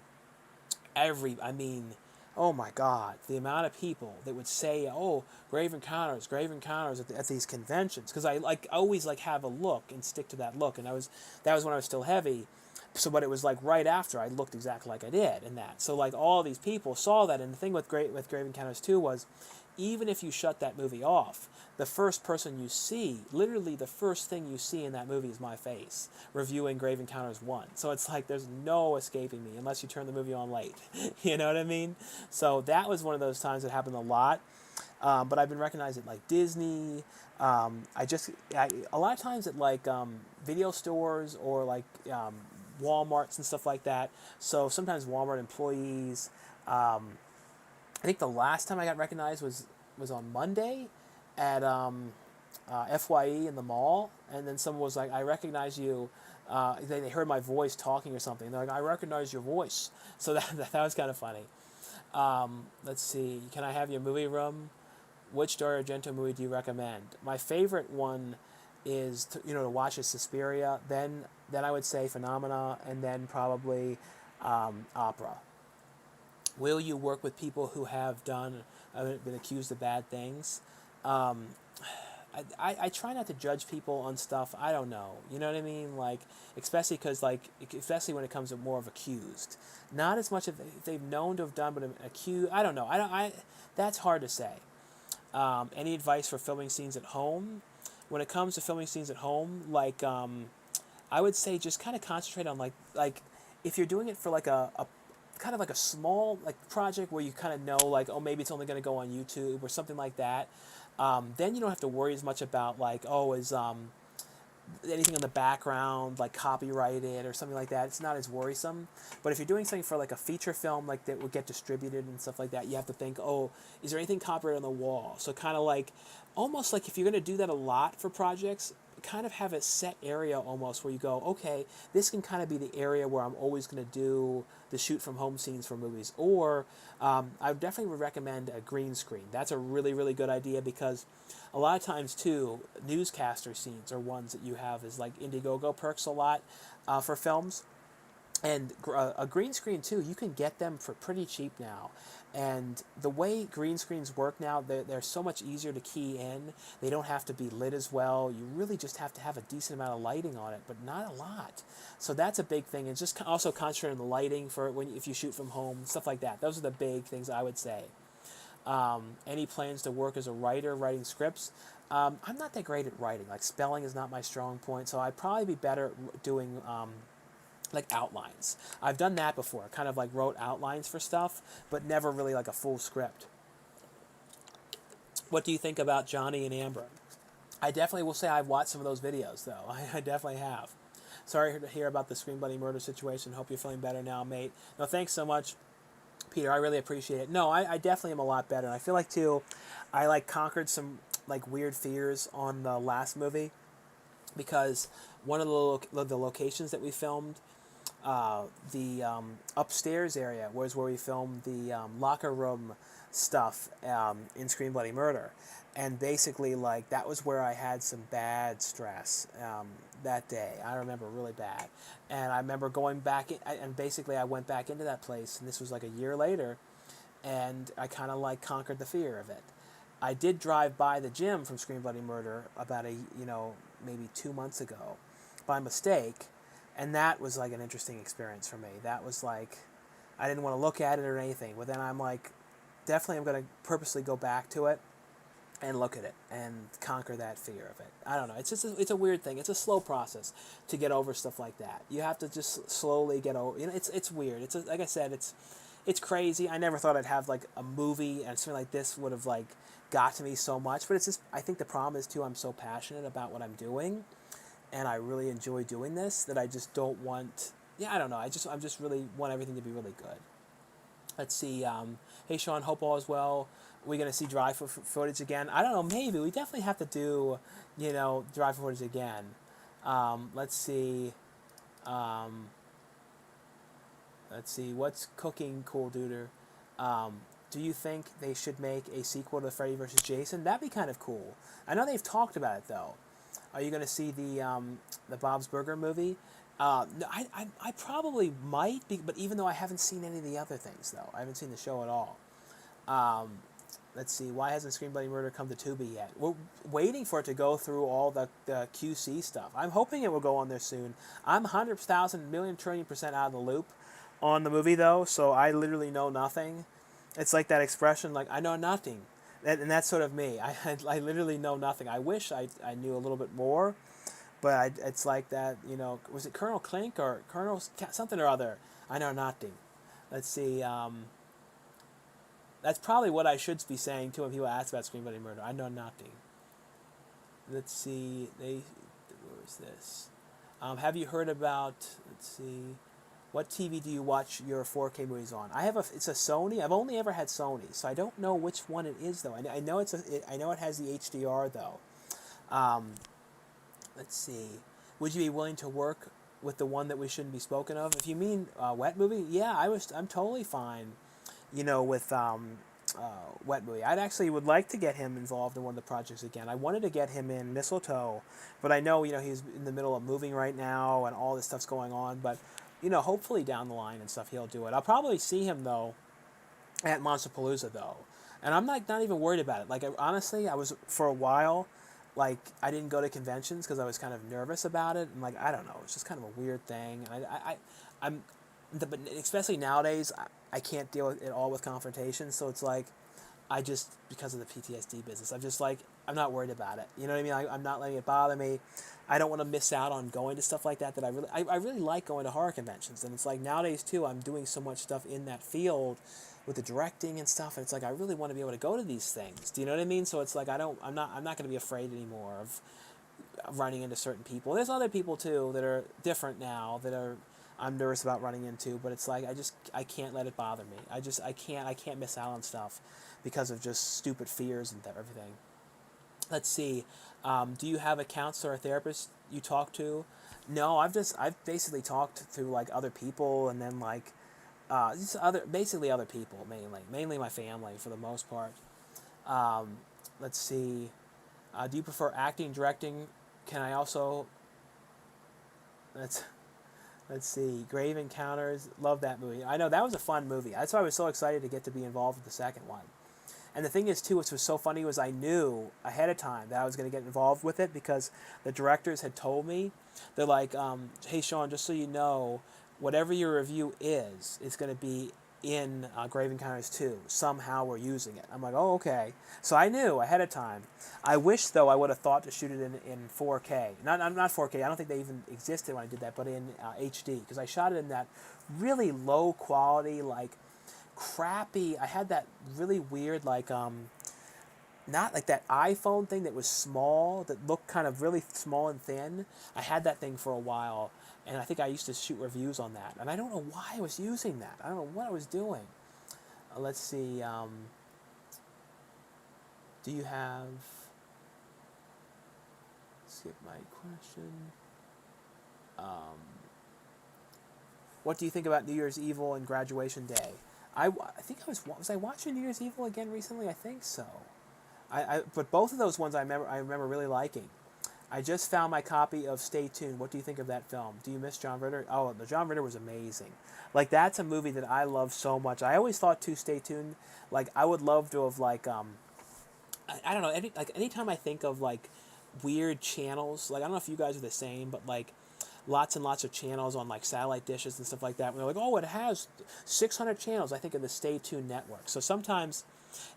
Oh my God, the amount of people that would say, "Oh, Grave Encounters," at these conventions, because I always have a look and stick to that look, and that was when I was still heavy. So, but it was like right after I looked exactly like I did in that. So like all these people saw that, and the thing with Grave Encounters 2 was, even if you shut that movie off, the first person you see, literally the first thing you see in that movie is my face reviewing Grave Encounters 1. So it's like there's no escaping me unless you turn the movie on late. You know what I mean? So that was one of those times that happened a lot. But I've been recognized at like Disney. A lot of times at like video stores or like Walmarts and stuff like that. So sometimes Walmart employees. I think the last time I got recognized was on Monday at FYE in the mall, and then someone was like, "I recognize you." They heard my voice talking or something. They're like, "I recognize your voice." So that was kind of funny. Let's see. Can I have your movie room? Which Dario Argento movie do you recommend? My favorite one is to watch is Suspiria. Then I would say Phenomena, and then probably Opera. Will you work with people who have been accused of bad things? I try not to judge people on stuff. I don't know. You know what I mean? Like, especially when it comes to more of accused. Not as much if they've known to have done, but accused. I don't know. That's hard to say. Any advice for filming scenes at home? When it comes to filming scenes at home, I would say just kind of concentrate on like if you're doing it for like a kind of like a small project where you kind of know maybe it's only going to go on YouTube or something like that. Then you don't have to worry as much about is anything in the background copyrighted or something like that. It's not as worrisome. But if you're doing something for a feature film that would get distributed and stuff like that, you have to think, is there anything copyrighted on the wall? So kind of almost if you're going to do that a lot for projects, kind of have a set area almost where you go, okay, this can kind of be the area where I'm always going to do the shoot from home scenes for movies. Or I definitely would recommend a green screen. That's a really, really good idea, because a lot of times too, newscaster scenes are ones that you have as Indiegogo perks a lot for films. And a green screen too, you can get them for pretty cheap now. And the way green screens work now, they're so much easier to key in. They don't have to be lit as well. You really just have to have a decent amount of lighting on it, but not a lot. So that's a big thing. And just also concentrate on the lighting for if you shoot from home, stuff like that. Those are the big things I would say. Any plans to work as a writer, writing scripts? I'm not that great at writing. Spelling is not my strong point, so I'd probably be better at doing outlines. I've done that before. Kind of wrote outlines for stuff, but never really a full script. What do you think about Johnny and Amber? I definitely will say I've watched some of those videos, though. I definitely have. Sorry to hear about the Scream Bloody Murder situation. Hope you're feeling better now, mate. No, thanks so much, Peter. I really appreciate it. No, I definitely am a lot better. And I feel too, I conquered some weird fears on the last movie, because one of the locations that we filmed, the upstairs area was where we filmed the locker room stuff in Scream Bloody Murder. And basically, that was where I had some bad stress that day. I remember really bad. And I remember going back, and basically I went back into that place, and this was a year later, and I kind of conquered the fear of it. I did drive by the gym from Scream Bloody Murder about maybe 2 months ago by mistake, and that was like an interesting experience for me. That was like, I didn't want to look at it or anything, but then I'm like, definitely I'm going to purposely go back to it and look at it and conquer that fear of it. I don't know. It's just it's a weird thing. It's a slow process to get over stuff like that. You have to just slowly get over. It's weird. Like I said, it's crazy. I never thought I'd have like a movie and something like this would have like got to me so much. But it's just, I think the problem is too, I'm so passionate about what I'm doing, and I really enjoy doing this, that I just don't want. Yeah, I don't know. I'm just really want everything to be really good. Let's see. Hey Sean, hope all is well. We're gonna see dry footage again. I don't know. Maybe we definitely have to do, dry footage again. Let's see. Let's see. What's cooking, Cool Duder? Do you think they should make a sequel to Freddy vs. Jason? That'd be kind of cool. I know they've talked about it though. Are you gonna see the Bob's Burger movie? No, I probably might be, but even though I haven't seen any of the other things though, I haven't seen the show at all. Let's see, why hasn't Scream Bloody Murder come to Tubi yet? We're waiting for it to go through all the QC stuff. I'm hoping it will go on there soon. I'm 100,000 million trillion % out of the loop on the movie though, so I literally know nothing. It's like that expression, like, I know nothing. And that's sort of me. I literally know nothing. I wish I knew a little bit more, but it's like that, was it Colonel Clink or Colonel something or other? I know nothing. Let's see, that's probably what I should be saying too when people ask about Scream Bloody Murder. I know nothing. Let's see. Where is this? Have you heard about? Let's see. What TV do you watch your 4K movies on? It's a Sony. I've only ever had Sony, so I don't know which one it is though. I know I know it has the HDR though. Let's see. Would you be willing to work with the one that we shouldn't be spoken of? If you mean Wet Movie, yeah, I'm totally fine. With Wet Movie. I'd actually would like to get him involved in one of the projects again. I wanted to get him in Mistletoe, but I know, he's in the middle of moving right now and all this stuff's going on, but, hopefully down the line and stuff he'll do it. I'll probably see him, though, at Monsterpalooza, though. And I'm not even worried about it. Like, honestly, I was, for a while, like, I didn't go to conventions because I was kind of nervous about it. And, like, I don't know, it's just kind of a weird thing. And but especially nowadays, I can't deal with it all with confrontation, so it's like, because of the PTSD business, I'm not worried about it. You know what I mean? I'm not letting it bother me. I don't want to miss out on going to stuff like that I really like going to horror conventions. And it's like nowadays too, I'm doing so much stuff in that field with the directing and stuff, and it's like I really want to be able to go to these things. Do you know what I mean? So it's like I'm not going to be afraid anymore of running into certain people. There's other people too that are different now that I'm nervous about running into, but it's like I can't let it bother me. I can't miss out on stuff because of just stupid fears and everything. Let's see. Do you have a counselor or therapist you talk to? No, I've basically talked to like other people, and then like basically other people mainly my family for the most part. Let's see. Do you prefer acting, directing? Can I also? Let's see. Grave Encounters. Love that movie. I know that was a fun movie. That's why I was so excited to get to be involved with the second one. And the thing is, too, what was so funny was I knew ahead of time that I was going to get involved with it because the directors had told me. They're like, hey, Sean, just so you know, whatever your review is, it's going to be in Grave Encounters 2. Somehow we're using it. I'm like, oh, okay. So I knew ahead of time. I wish, though, I would have thought to shoot it in 4K. Not 4K. I don't think they even existed when I did that, but in HD. Because I shot it in that really low quality, like, crappy. I had that really weird, like, not like that iPhone thing that was small, that looked kind of really small and thin. I had that thing for a while, and I think I used to shoot reviews on that. And I don't know why I was using that. I don't know what I was doing. Let's see. Do you have... Skip my question. What do you think about New Year's Evil and Graduation Day? I think was I watching New Year's Evil again recently? I think so. But both of those ones I remember really liking. I just found my copy of Stay Tuned. What do you think of that film? Do you miss John Ritter? Oh, the John Ritter was amazing. Like, that's a movie that I love so much. I always thought, too, Stay Tuned, like, I would love to have, like, I don't know. Anytime I think of like weird channels, like I don't know if you guys are the same, but like lots and lots of channels on like satellite dishes and stuff like that. When they're like, oh, it has 600 channels, I think of the Stay Tuned network. So sometimes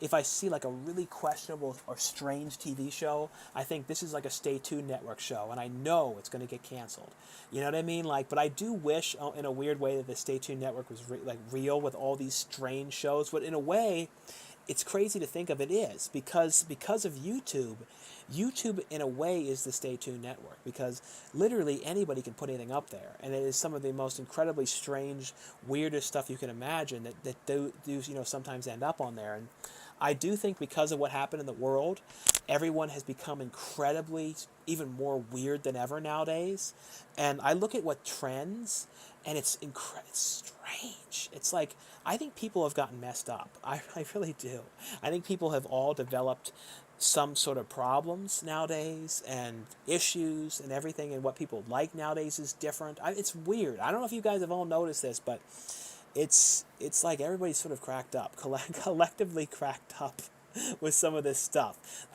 if I see like a really questionable or strange TV show, I think this is like a Stay Tuned network show, and I know it's going to get canceled. You know what I mean? Like, but I do wish, in a weird way, that the Stay Tuned network was like real with all these strange shows. But in a way, it's crazy to think of it is because of YouTube. YouTube in a way is the Stay Tuned network because literally anybody can put anything up there, and it is some of the most incredibly strange, weirdest stuff you can imagine that do sometimes end up on there. And I do think because of what happened in the world, everyone has become incredibly even more weird than ever nowadays. And I look at what trends, and it's strange. It's like I think people have gotten messed up. I really do. I think people have all developed some sort of problems nowadays and issues and everything, and what people like nowadays is different. It's weird. I don't know if you guys have all noticed this, but it's like everybody's sort of cracked up, collectively cracked up with some of this stuff.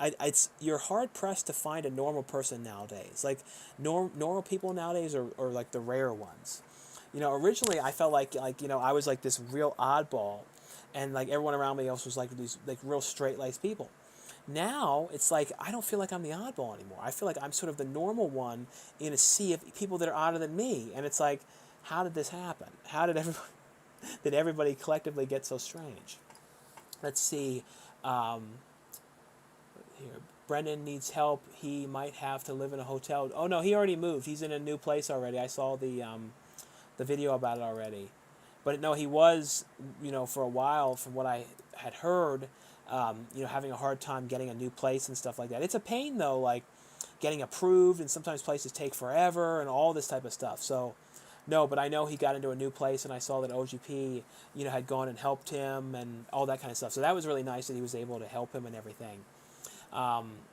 You're hard pressed to find a normal person nowadays. Like normal people nowadays are like the rare ones. Originally I felt like I was like this real oddball, and like everyone around me else was like these like real straight-laced people. Now it's like I don't feel like I'm the oddball anymore. I feel like I'm sort of the normal one in a sea of people that are odder than me, and it's like, how did this happen? How did everybody collectively get so strange? Let's see. Here, Brendan needs help. He might have to live in a hotel. Oh no, he already moved. He's in a new place already. I saw the video about it already. But no, he was, for a while, from what I had heard, having a hard time getting a new place and stuff like that. It's a pain though, like getting approved, and sometimes places take forever and all this type of stuff. So, no, but I know he got into a new place, and I saw that OGP, had gone and helped him and all that kind of stuff. So that was really nice that he was able to help him and everything.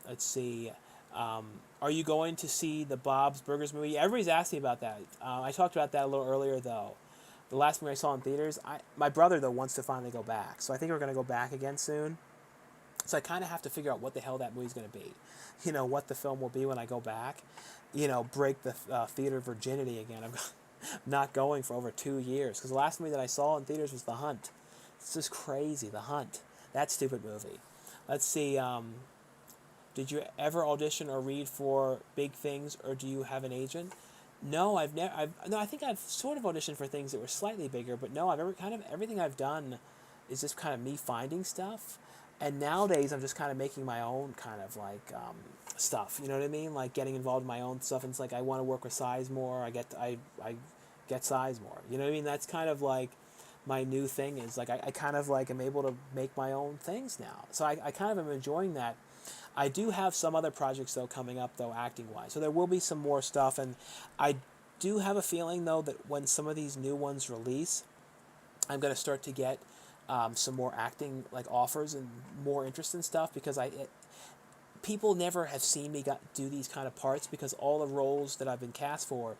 Let's see. Are you going to see the Bob's Burgers movie? Everybody's asking about that. I talked about that a little earlier, though. The last movie I saw in theaters, my brother, though, wants to finally go back. So I think we're going to go back again soon. So I kind of have to figure out what the hell that movie's going to be. What the film will be when I go back. Break the theater virginity again. I'm not going for over 2 years. Because the last movie that I saw in theaters was The Hunt. It's just crazy, The Hunt. That stupid movie. Let's see. Did you ever audition or read for big things, or do you have an agent? No, I've never. No, I think I've sort of auditioned for things that were slightly bigger, but no, everything I've done is just kind of me finding stuff. And nowadays, I'm just kind of making my own kind of like stuff. You know what I mean? Like getting involved in my own stuff. And it's like I want to work with Sizemore. I get Sizemore. You know what I mean? That's kind of like my new thing. Is like I kind of like am able to make my own things now. So I kind of am enjoying that. I do have some other projects, though, coming up, though, acting-wise. So there will be some more stuff, and I do have a feeling, though, that when some of these new ones release, I'm going to start to get some more acting like offers and more interest in stuff, because people never have seen me do these kind of parts, because all the roles that I've been cast for,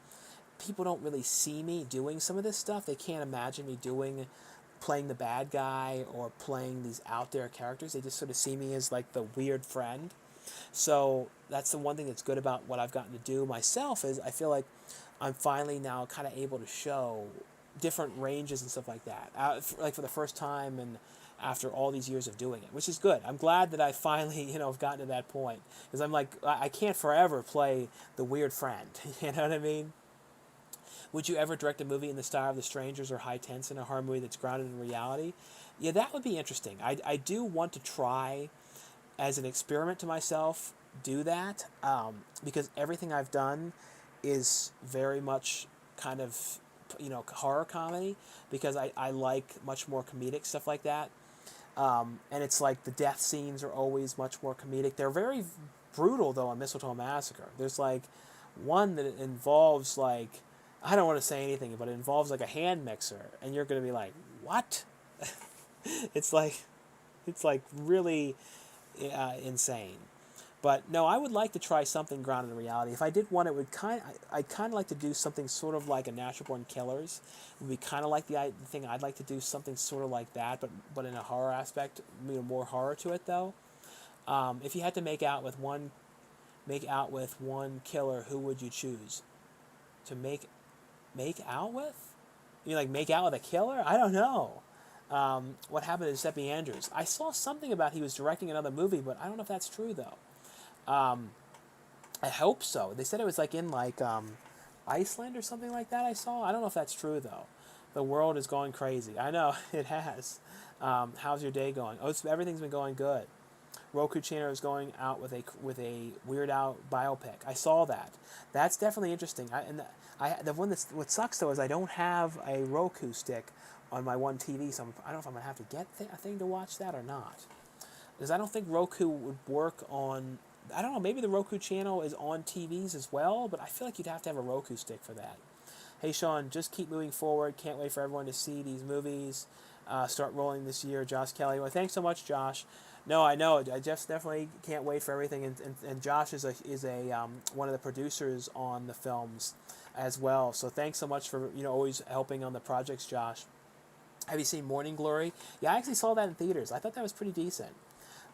people don't really see me doing some of this stuff. They can't imagine me playing the bad guy or playing these out there characters. They just sort of see me as like the weird friend. So that's the one thing that's good about what I've gotten to do myself, is I feel like I'm finally now kind of able to show different ranges and stuff like that, like for the first time, and after all these years of doing it, which is good. I'm glad that I finally have gotten to that point, because I'm like, I can't forever play the weird friend. You know what I mean? Would you ever direct a movie in the style of The Strangers or High Tense, in a horror movie that's grounded in reality? Yeah, that would be interesting. I do want to try, as an experiment to myself, do that, because everything I've done is very much kind of, horror comedy, because I like much more comedic stuff like that. And it's like the death scenes are always much more comedic. They're very brutal, though, on Mistletoe Massacre. There's like one that involves like, I don't want to say anything, but it involves like a hand mixer, and you're going to be like, what? It's like really insane. But no, I would like to try something grounded in reality. If I did one, I'd kind of like to do something sort of like a Natural Born Killers. It would be kind of like the thing. I'd like to do something sort of like that, but in a horror aspect, more horror to it, though. If you had to make out with one killer, who would you choose to make out with? You mean like make out with a killer? I don't know. What happened to Giuseppe Andrews? I saw something about he was directing another movie, but I don't know if that's true though. I hope so. They said it was like in like Iceland or something like that. I saw. I don't know if that's true though. The world is going crazy. I know it has. How's your day going? Oh, everything's been going good. Roku Channel is going out with a Weird Al biopic. I saw that. That's definitely interesting. The one that's what sucks though is I don't have a Roku stick on my one TV, so I don't know if I'm gonna have to get a thing to watch that or not. Because I don't think Roku would work on. I don't know. Maybe the Roku Channel is on TVs as well, but I feel like you'd have to have a Roku stick for that. Hey Sean, just keep moving forward. Can't wait for everyone to see these movies start rolling this year. Josh Kelly. Well, thanks so much, Josh. No, I know. I just definitely can't wait for everything. And Josh is a one of the producers on the films as well. So thanks so much for always helping on the projects, Josh. Have you seen Morning Glory? Yeah, I actually saw that in theaters. I thought that was pretty decent.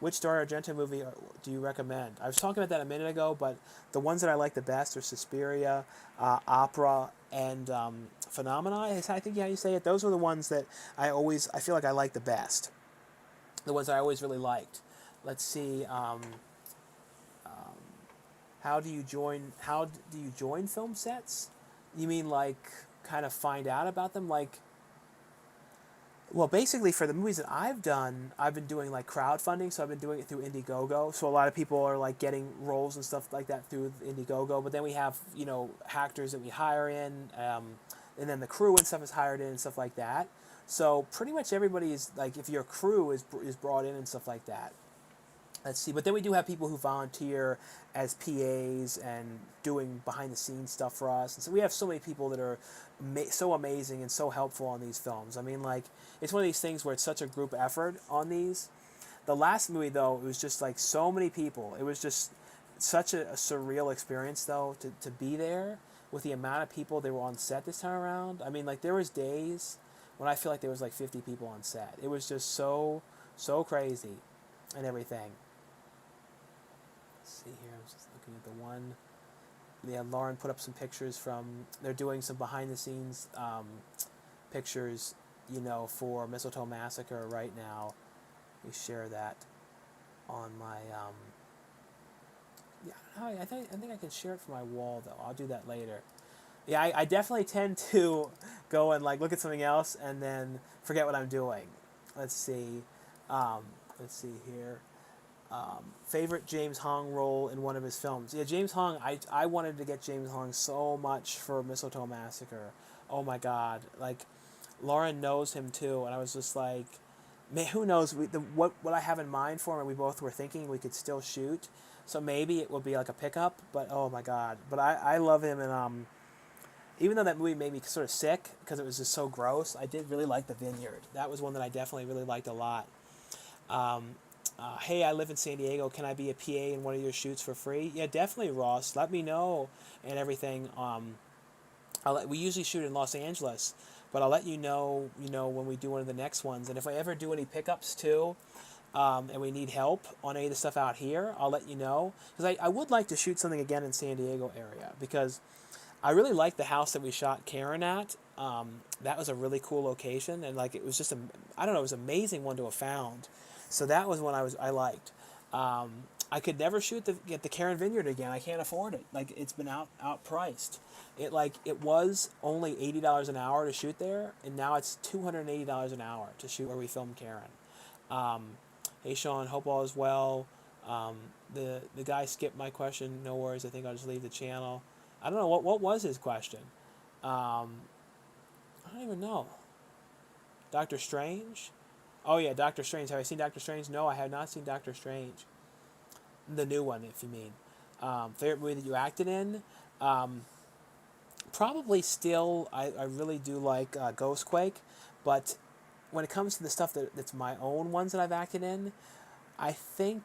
Which Dario Argento movie do you recommend? I was talking about that a minute ago, but the ones that I like the best are Suspiria, Opera, and Phenomena. Is I think how you say it. Those are the ones that I feel like I like the best. The ones I always really liked. Let's see. How do you join film sets? You mean like kind of find out about them? Like, well, basically for the movies that I've done, I've been doing like crowdfunding, so I've been doing it through Indiegogo. So a lot of people are like getting roles and stuff like that through Indiegogo. But then we have actors that we hire in, and then the crew and stuff is hired in and stuff like that. So pretty much everybody is like, if your crew is brought in and stuff like that. Let's see, but then we do have people who volunteer as PAs and doing behind the scenes stuff for us. And so we have so many people that are so amazing and so helpful on these films. I mean, like, it's one of these things where it's such a group effort on these. The last movie, though, it was just like so many people. It was just such a surreal experience, though, to be there with the amount of people that were on set this time around. I mean, like, there was days when I feel like there was like 50 people on set. It was just so crazy and everything. See here, I'm just looking at the one. Yeah, Lauren put up some pictures from. They're doing some behind the scenes pictures, for Mistletoe Massacre right now. Let me share that on my. Yeah, I think I can share it from my wall though. I'll do that later. Yeah, I definitely tend to go and like look at something else and then forget what I'm doing. Let's see. Let's see here. Favorite James Hong role in one of his films. Yeah, James Hong, I wanted to get James Hong so much for Mistletoe Massacre. Oh my God. Like, Lauren knows him too, and I was just like, man, who knows what I have in mind for him, and we both were thinking we could still shoot. So maybe it would be like a pickup, but oh my God. But I love him, and even though that movie made me sort of sick because it was just so gross, I did really like The Vineyard. That was one that I definitely really liked a lot. Hey, I live in San Diego. Can I be a PA in one of your shoots for free? Yeah, definitely, Ross. Let me know and everything. We usually shoot in Los Angeles, but I'll let you know. When we do one of the next ones, and if I ever do any pickups too, and we need help on any of the stuff out here, I'll let you know. Because I would like to shoot something again in San Diego area because I really liked the house that we shot Karen at. That was a really cool location, and like it was just I don't know, it was an amazing one to have found. So that was one I liked. I could never get the Karen Vineyard again. I can't afford it. Like it's been outpriced. It was only $80 an hour to shoot there, and now it's $280 an hour to shoot where we filmed Karen. Hey Sean, hope all is well. The guy skipped my question. No worries. I think I'll just leave the channel. I don't know what was his question. I don't even know. Doctor Strange. Oh yeah, Doctor Strange. Have I seen Doctor Strange? No, I have not seen Doctor Strange. The new one, if you mean. Favorite movie that you acted in? Probably still, I really do like Ghost Quake, but when it comes to the stuff that's my own ones that I've acted in, I think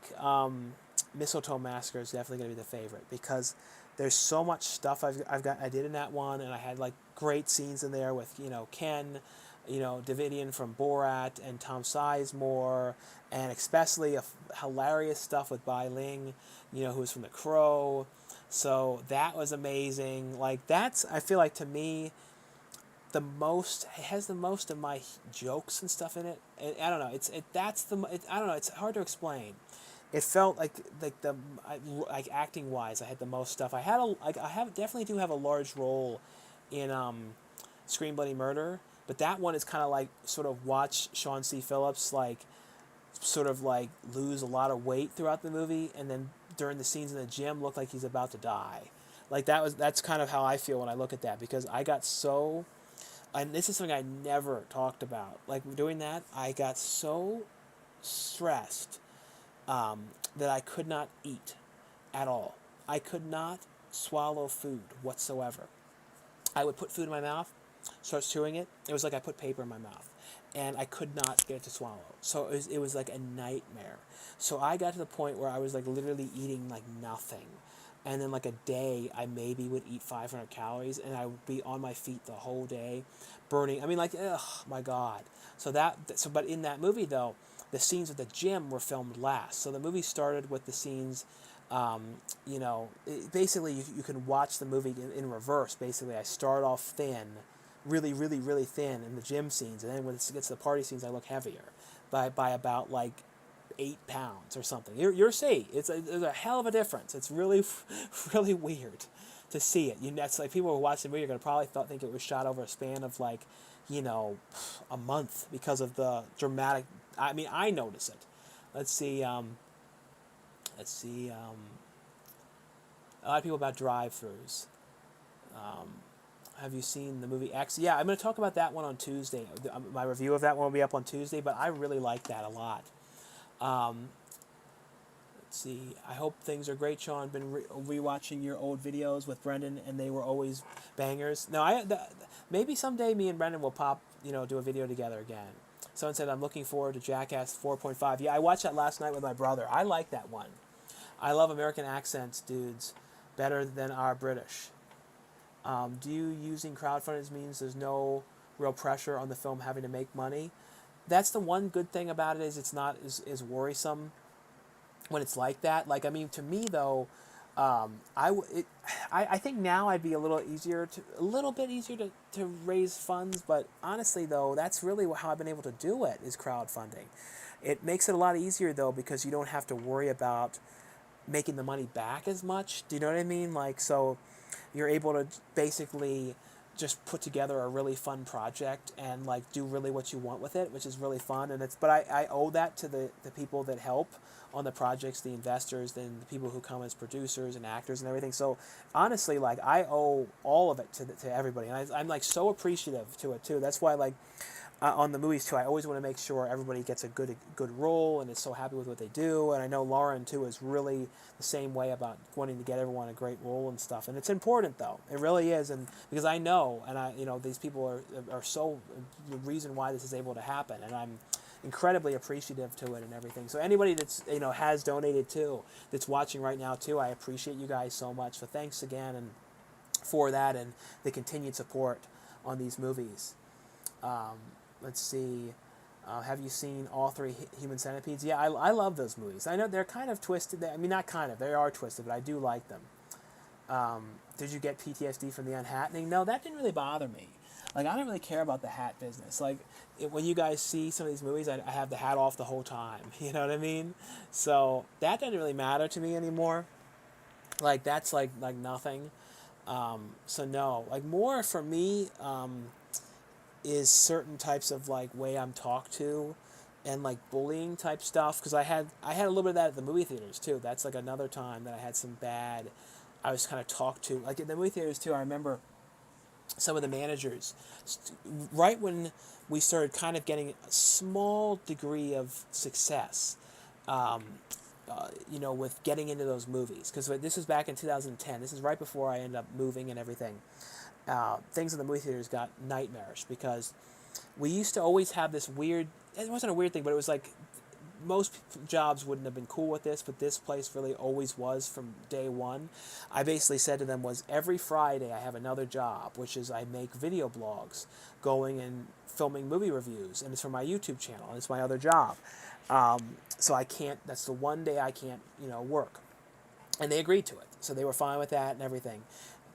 Mistletoe Massacre is definitely going to be the favorite because there's so much stuff I did in that one, and I had like great scenes in there with Ken, Davidian from Borat and Tom Sizemore, and especially hilarious stuff with Bai Ling, who was from The Crow. So that was amazing. Like I feel like to me, it has the most of my jokes and stuff in it. I don't know. I don't know. It's hard to explain. It felt like acting wise, I had the most stuff. Definitely do have a large role in Scream Bloody Murder, but that one is kind of like sort of watch Sean C. Phillips like sort of like lose a lot of weight throughout the movie, and then during the scenes in the gym look like he's about to die. Like that's kind of how I feel when I look at that, because I got so, and this is something I never talked about. Like doing that, I got so stressed that I could not eat at all. I could not swallow food whatsoever. I would put food in my mouth, start chewing it. It was like I put paper in my mouth, and I could not get it to swallow. So it was like a nightmare. So I got to the point where I was like literally eating like nothing. And then like a day, I maybe would eat 500 calories, and I would be on my feet the whole day, burning. I mean, like, ugh, my God. But in that movie though, the scenes at the gym were filmed last. So the movie started with the scenes, basically you can watch the movie in reverse. Basically, I start off thin, really, really, really thin in the gym scenes, and then when it gets to the party scenes, I look heavier by about like 8 pounds or something. You're see, there's a hell of a difference. It's really, really weird to see it. That's like people who watch the movie are gonna probably think it was shot over a span of like, a month because of the dramatic. I mean, I notice it. Let's see. A lot of people about drive-thrus. Have you seen the movie X? Yeah, I'm going to talk about that one on Tuesday. My review of that one will be up on Tuesday, but I really like that a lot. Let's see. I hope things are great, Sean. Been rewatching your old videos with Brendan, and they were always bangers. No, maybe someday me and Brendan will do a video together again. Someone said, I'm looking forward to Jackass 4.5. Yeah, I watched that last night with my brother. I like that one. I love American accents, dudes, better than our British. Do you using crowdfunding means there's no real pressure on the film having to make money? That's the one good thing about it, is it's not as worrisome when it's like that. Like, I mean, to me though, I think now I'd be a little bit easier to raise funds, but honestly though, that's really how I've been able to do it, is crowdfunding. It makes it a lot easier though, because you don't have to worry about making the money back as much. Do you know what I mean? Like, so you're able to basically just put together a really fun project and like do really what you want with it, which is really fun. But I owe that to the people that help on the projects, the investors, then the people who come as producers and actors and everything. So honestly, like, I owe all of it to everybody, and I'm like so appreciative to it too. That's why, like, on the movies too, I always want to make sure everybody gets a good role and is so happy with what they do. And I know Lauren too is really the same way about wanting to get everyone a great role and stuff. And it's important though, it really is. And because I know, and these people are so the reason why this is able to happen, and I'm incredibly appreciative to it and everything. So anybody that's has donated too, that's watching right now too, I appreciate you guys so much. So thanks again and for that and the continued support on these movies. Let's see. Have you seen all 3 Human Centipedes? Yeah, I love those movies. I know they're kind of twisted. I mean, not kind of. They are twisted, but I do like them. Did you get PTSD from the unhatting? No, that didn't really bother me. Like, I don't really care about the hat business. Like, when you guys see some of these movies, I have the hat off the whole time. You know what I mean? So that doesn't really matter to me anymore. Like, that's like nothing. So no. Like, more for me, is certain types of like way I'm talked to, and like bullying type stuff, because I had a little bit of that at the movie theaters too. That's like another time that I had some bad, I was kind of talked to, like in the movie theaters too. I remember some of the managers, right when we started kind of getting a small degree of success, with getting into those movies, because this was back in 2010. This is right before I ended up moving and everything. Things in the movie theaters got nightmarish, because we used to always have this weird, it wasn't a weird thing, but it was like most jobs wouldn't have been cool with this, but this place really always was from day one. I basically said to them was every Friday I have another job, which is I make video blogs, going and filming movie reviews, and it's for my YouTube channel, and it's my other job. So I can't. That's the one day I can't, work, and they agreed to it. So they were fine with that and everything.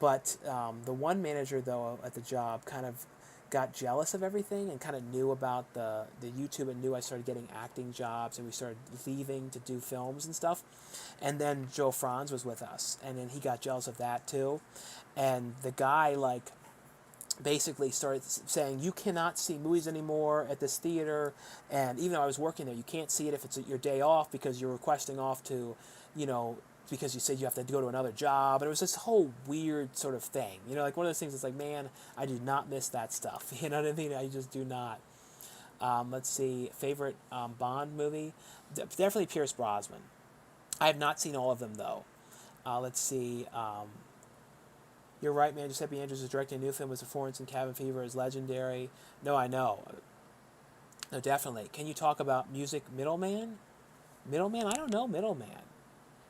But the one manager though at the job kind of got jealous of everything and kind of knew about the YouTube and knew I started getting acting jobs and we started leaving to do films and stuff. And then Joe Franz was with us, and then he got jealous of that too. And the guy like basically started saying you cannot see movies anymore at this theater, and even though I was working there, you can't see it if it's your day off because you're requesting off to, because you said you have to go to another job. And it was this whole weird sort of thing, like one of those things that's like, man, I do not miss that stuff. You know what I mean? I just do not. Let's see, favorite Bond movie? Definitely Pierce Brosnan. I have not seen all of them though. Let's see. You're right, man. Giuseppe Andrews is directing a new film. His performance in Cabin Fever is legendary. No, I know. No, definitely. Can you talk about music Middleman? Middleman? I don't know Middleman.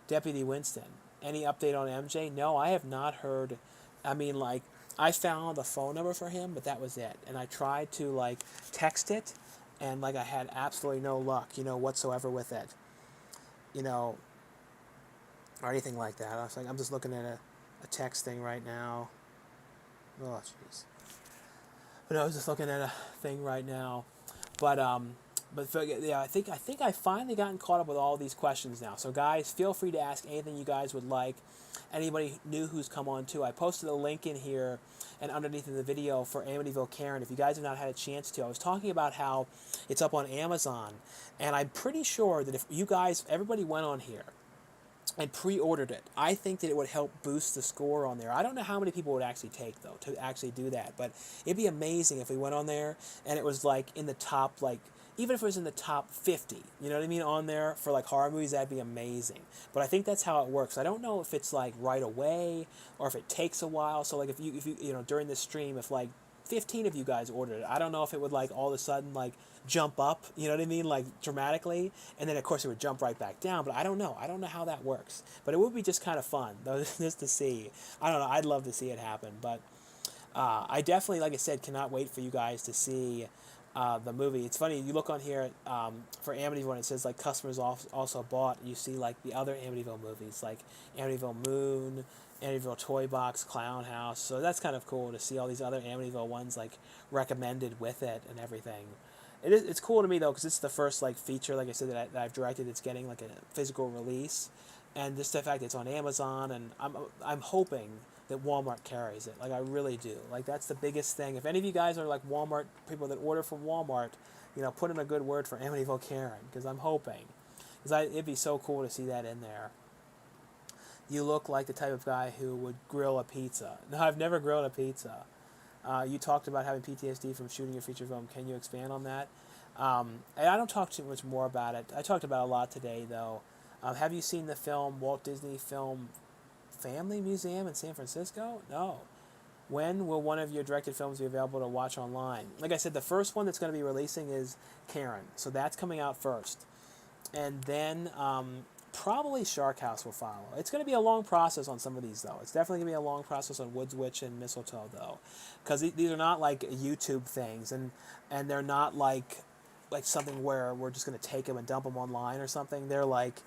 Deputy Winston. Any update on MJ? No, I have not heard. I mean, like, I found the phone number for him, but that was it. And I tried to, like, text it, and, like, I had absolutely no luck, whatsoever with it. Or anything like that. I was like, I'm just looking at a text thing right now. Oh, jeez. But I was just looking at a thing right now. But yeah, I think I finally gotten caught up with all these questions now. So guys, feel free to ask anything you guys would like. Anybody new who's come on too, I posted a link in here and underneath in the video for Amityville Karen. If you guys have not had a chance to, I was talking about how it's up on Amazon, and I'm pretty sure that if you guys, everybody went on here and pre-ordered it, I think that it would help boost the score on there. I don't know how many people would actually take though to actually do that, but it'd be amazing if we went on there and it was like in the top, like even if it was in the top 50, you know what I mean, on there for like horror movies, that'd be amazing. But I think that's how it works. I don't know if it's like right away or if it takes a while. So like if you during this stream, if like 15 of you guys ordered it, I don't know if it would like all of a sudden like jump up, you know what I mean, like dramatically, and then of course it would jump right back down. But I don't know how that works, but it would be just kind of fun though, just to see. I don't know, I'd love to see it happen. But I definitely, like I said, cannot wait for you guys to see the movie. It's funny, you look on here for Amityville and it says like customers also bought, you see like the other Amityville movies like Amityville Moon, Amityville Toy Box, Clown House. So that's kind of cool to see all these other Amityville ones like recommended with it and everything. It's cool to me though because it's the first like feature, like I said, that I've directed. It's getting like a physical release, and just the fact that it's on Amazon, and I'm hoping that Walmart carries it. Like I really do. Like that's the biggest thing. If any of you guys are like Walmart people that order from Walmart, put in a good word for Amityville Karen, because I'm hoping, it'd be so cool to see that in there. You look like the type of guy who would grill a pizza. No, I've never grilled a pizza. You talked about having PTSD from shooting your feature film. Can you expand on that? And I don't talk too much more about it. I talked about it a lot today, though. Have you seen the film Walt Disney Film Family Museum in San Francisco? No. When will one of your directed films be available to watch online? Like I said, the first one that's going to be releasing is Karen. So that's coming out first. And then probably Shark House will follow. It's going to be a long process on some of these, though. It's definitely going to be a long process on Woods Witch and Mistletoe, though. Because these are not like YouTube things. And they're not like something where we're just going to take them and dump them online or something. They're like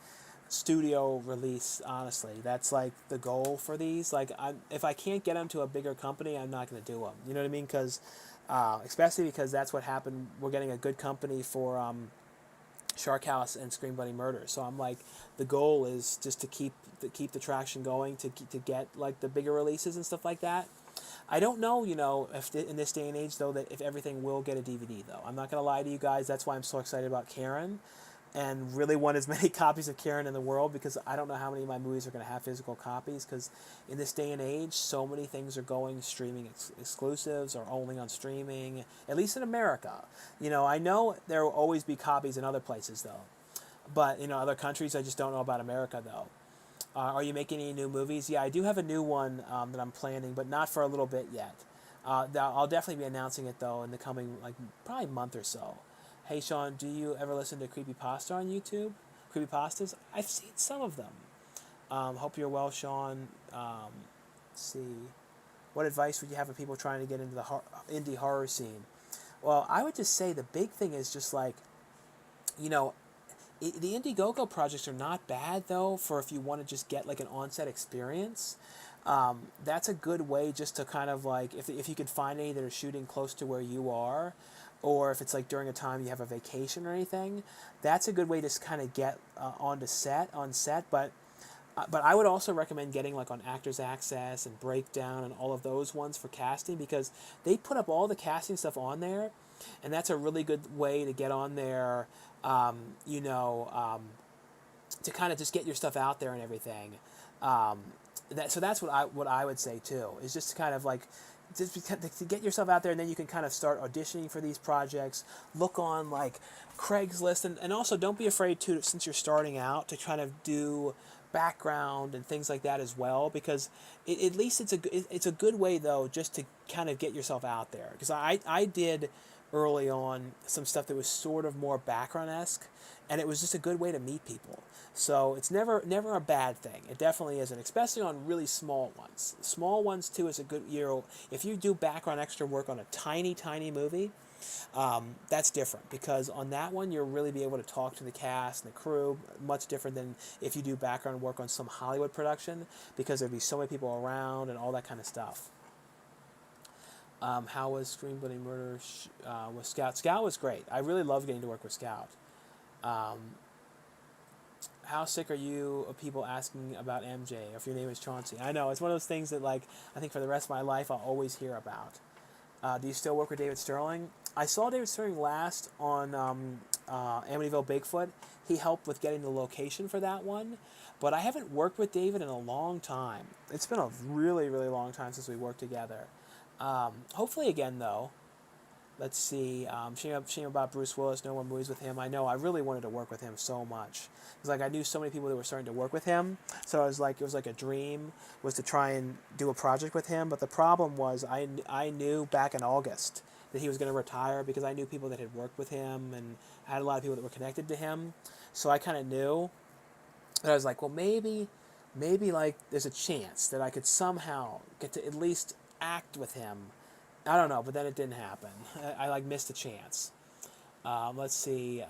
studio release, honestly. That's like the goal for these. Like, if I can't get them to a bigger company, I'm not going to do them. You know what I mean? Because especially because that's what happened. We're getting a good company for Shark House and Scream Bloody Murder. So I'm like, the goal is just to keep the traction going, to get like the bigger releases and stuff like that. I don't know, if in this day and age though, that if everything will get a DVD though. I'm not gonna lie to you guys. That's why I'm so excited about Karen, and really want as many copies of Karen in the world, because I don't know how many of my movies are going to have physical copies, because in this day and age, so many things are going streaming exclusives or only on streaming, at least in America. I know there will always be copies in other places, though. But, other countries, I just don't know about America, though. Are you making any new movies? Yeah, I do have a new one that I'm planning, but not for a little bit yet. I'll definitely be announcing it, though, in the coming, probably month or so. Hey Sean, do you ever listen to creepypasta on YouTube? Creepypastas? I've seen some of them. Hope you're well, Sean. Let's see. What advice would you have for people trying to get into the indie horror scene? Well, I would just say the big thing is just like, you know, the Indiegogo projects are not bad though for if you want to just get like an on-set experience. That's a good way just to kind of like if you can find any that are shooting close to where you are, or if it's like during a time you have a vacation or anything, that's a good way to kind of get on set. But I would also recommend getting like on Actors Access and Breakdown and all of those ones for casting, because they put up all the casting stuff on there, and that's a really good way to get on there. You know, to kind of just get your stuff out there and everything. So that's what I would say too, is just to kind of like just to get yourself out there, and then you can kind of start auditioning for these projects. Look on like Craigslist, and also don't be afraid to, since you're starting out, to kind of do background and things like that as well, because at least it's a good way though, just to kind of get yourself out there. Because I did early on some stuff that was sort of more background-esque, and it was just a good way to meet people. So it's never a bad thing. It definitely isn't, especially on really small ones. Small ones too is a good, you know, if you do background extra work on a tiny movie, that's different, because on that one you'll really be able to talk to the cast and the crew, much different than if you do background work on some Hollywood production, because there'd be so many people around and all that kind of stuff. How was Screen Bloody Murder with Scout? Scout was great. I really loved getting to work with Scout. How sick are you of people asking about MJ, or if your name is Chauncey? I know, it's one of those things that, like, I think for the rest of my life I'll always hear about. Do you still work with David Sterling? I saw David Sterling last on Amityville Bigfoot. He helped with getting the location for that one, but I haven't worked with David in a long time. It's been a really, really long time since we worked together. Hopefully again, though. Let's see. Shame about Bruce Willis. No more movies with him. I know. I really wanted to work with him so much. It's like I knew so many people that were starting to work with him. So it was like a dream was to try and do a project with him. But the problem was I knew back in August that he was going to retire, because I knew people that had worked with him and I had a lot of people that were connected to him. So I kind of knew. And I was like, well, maybe like there's a chance that I could somehow get to at least act with him. I don't know, but then it didn't happen. I like missed a chance. Let's see.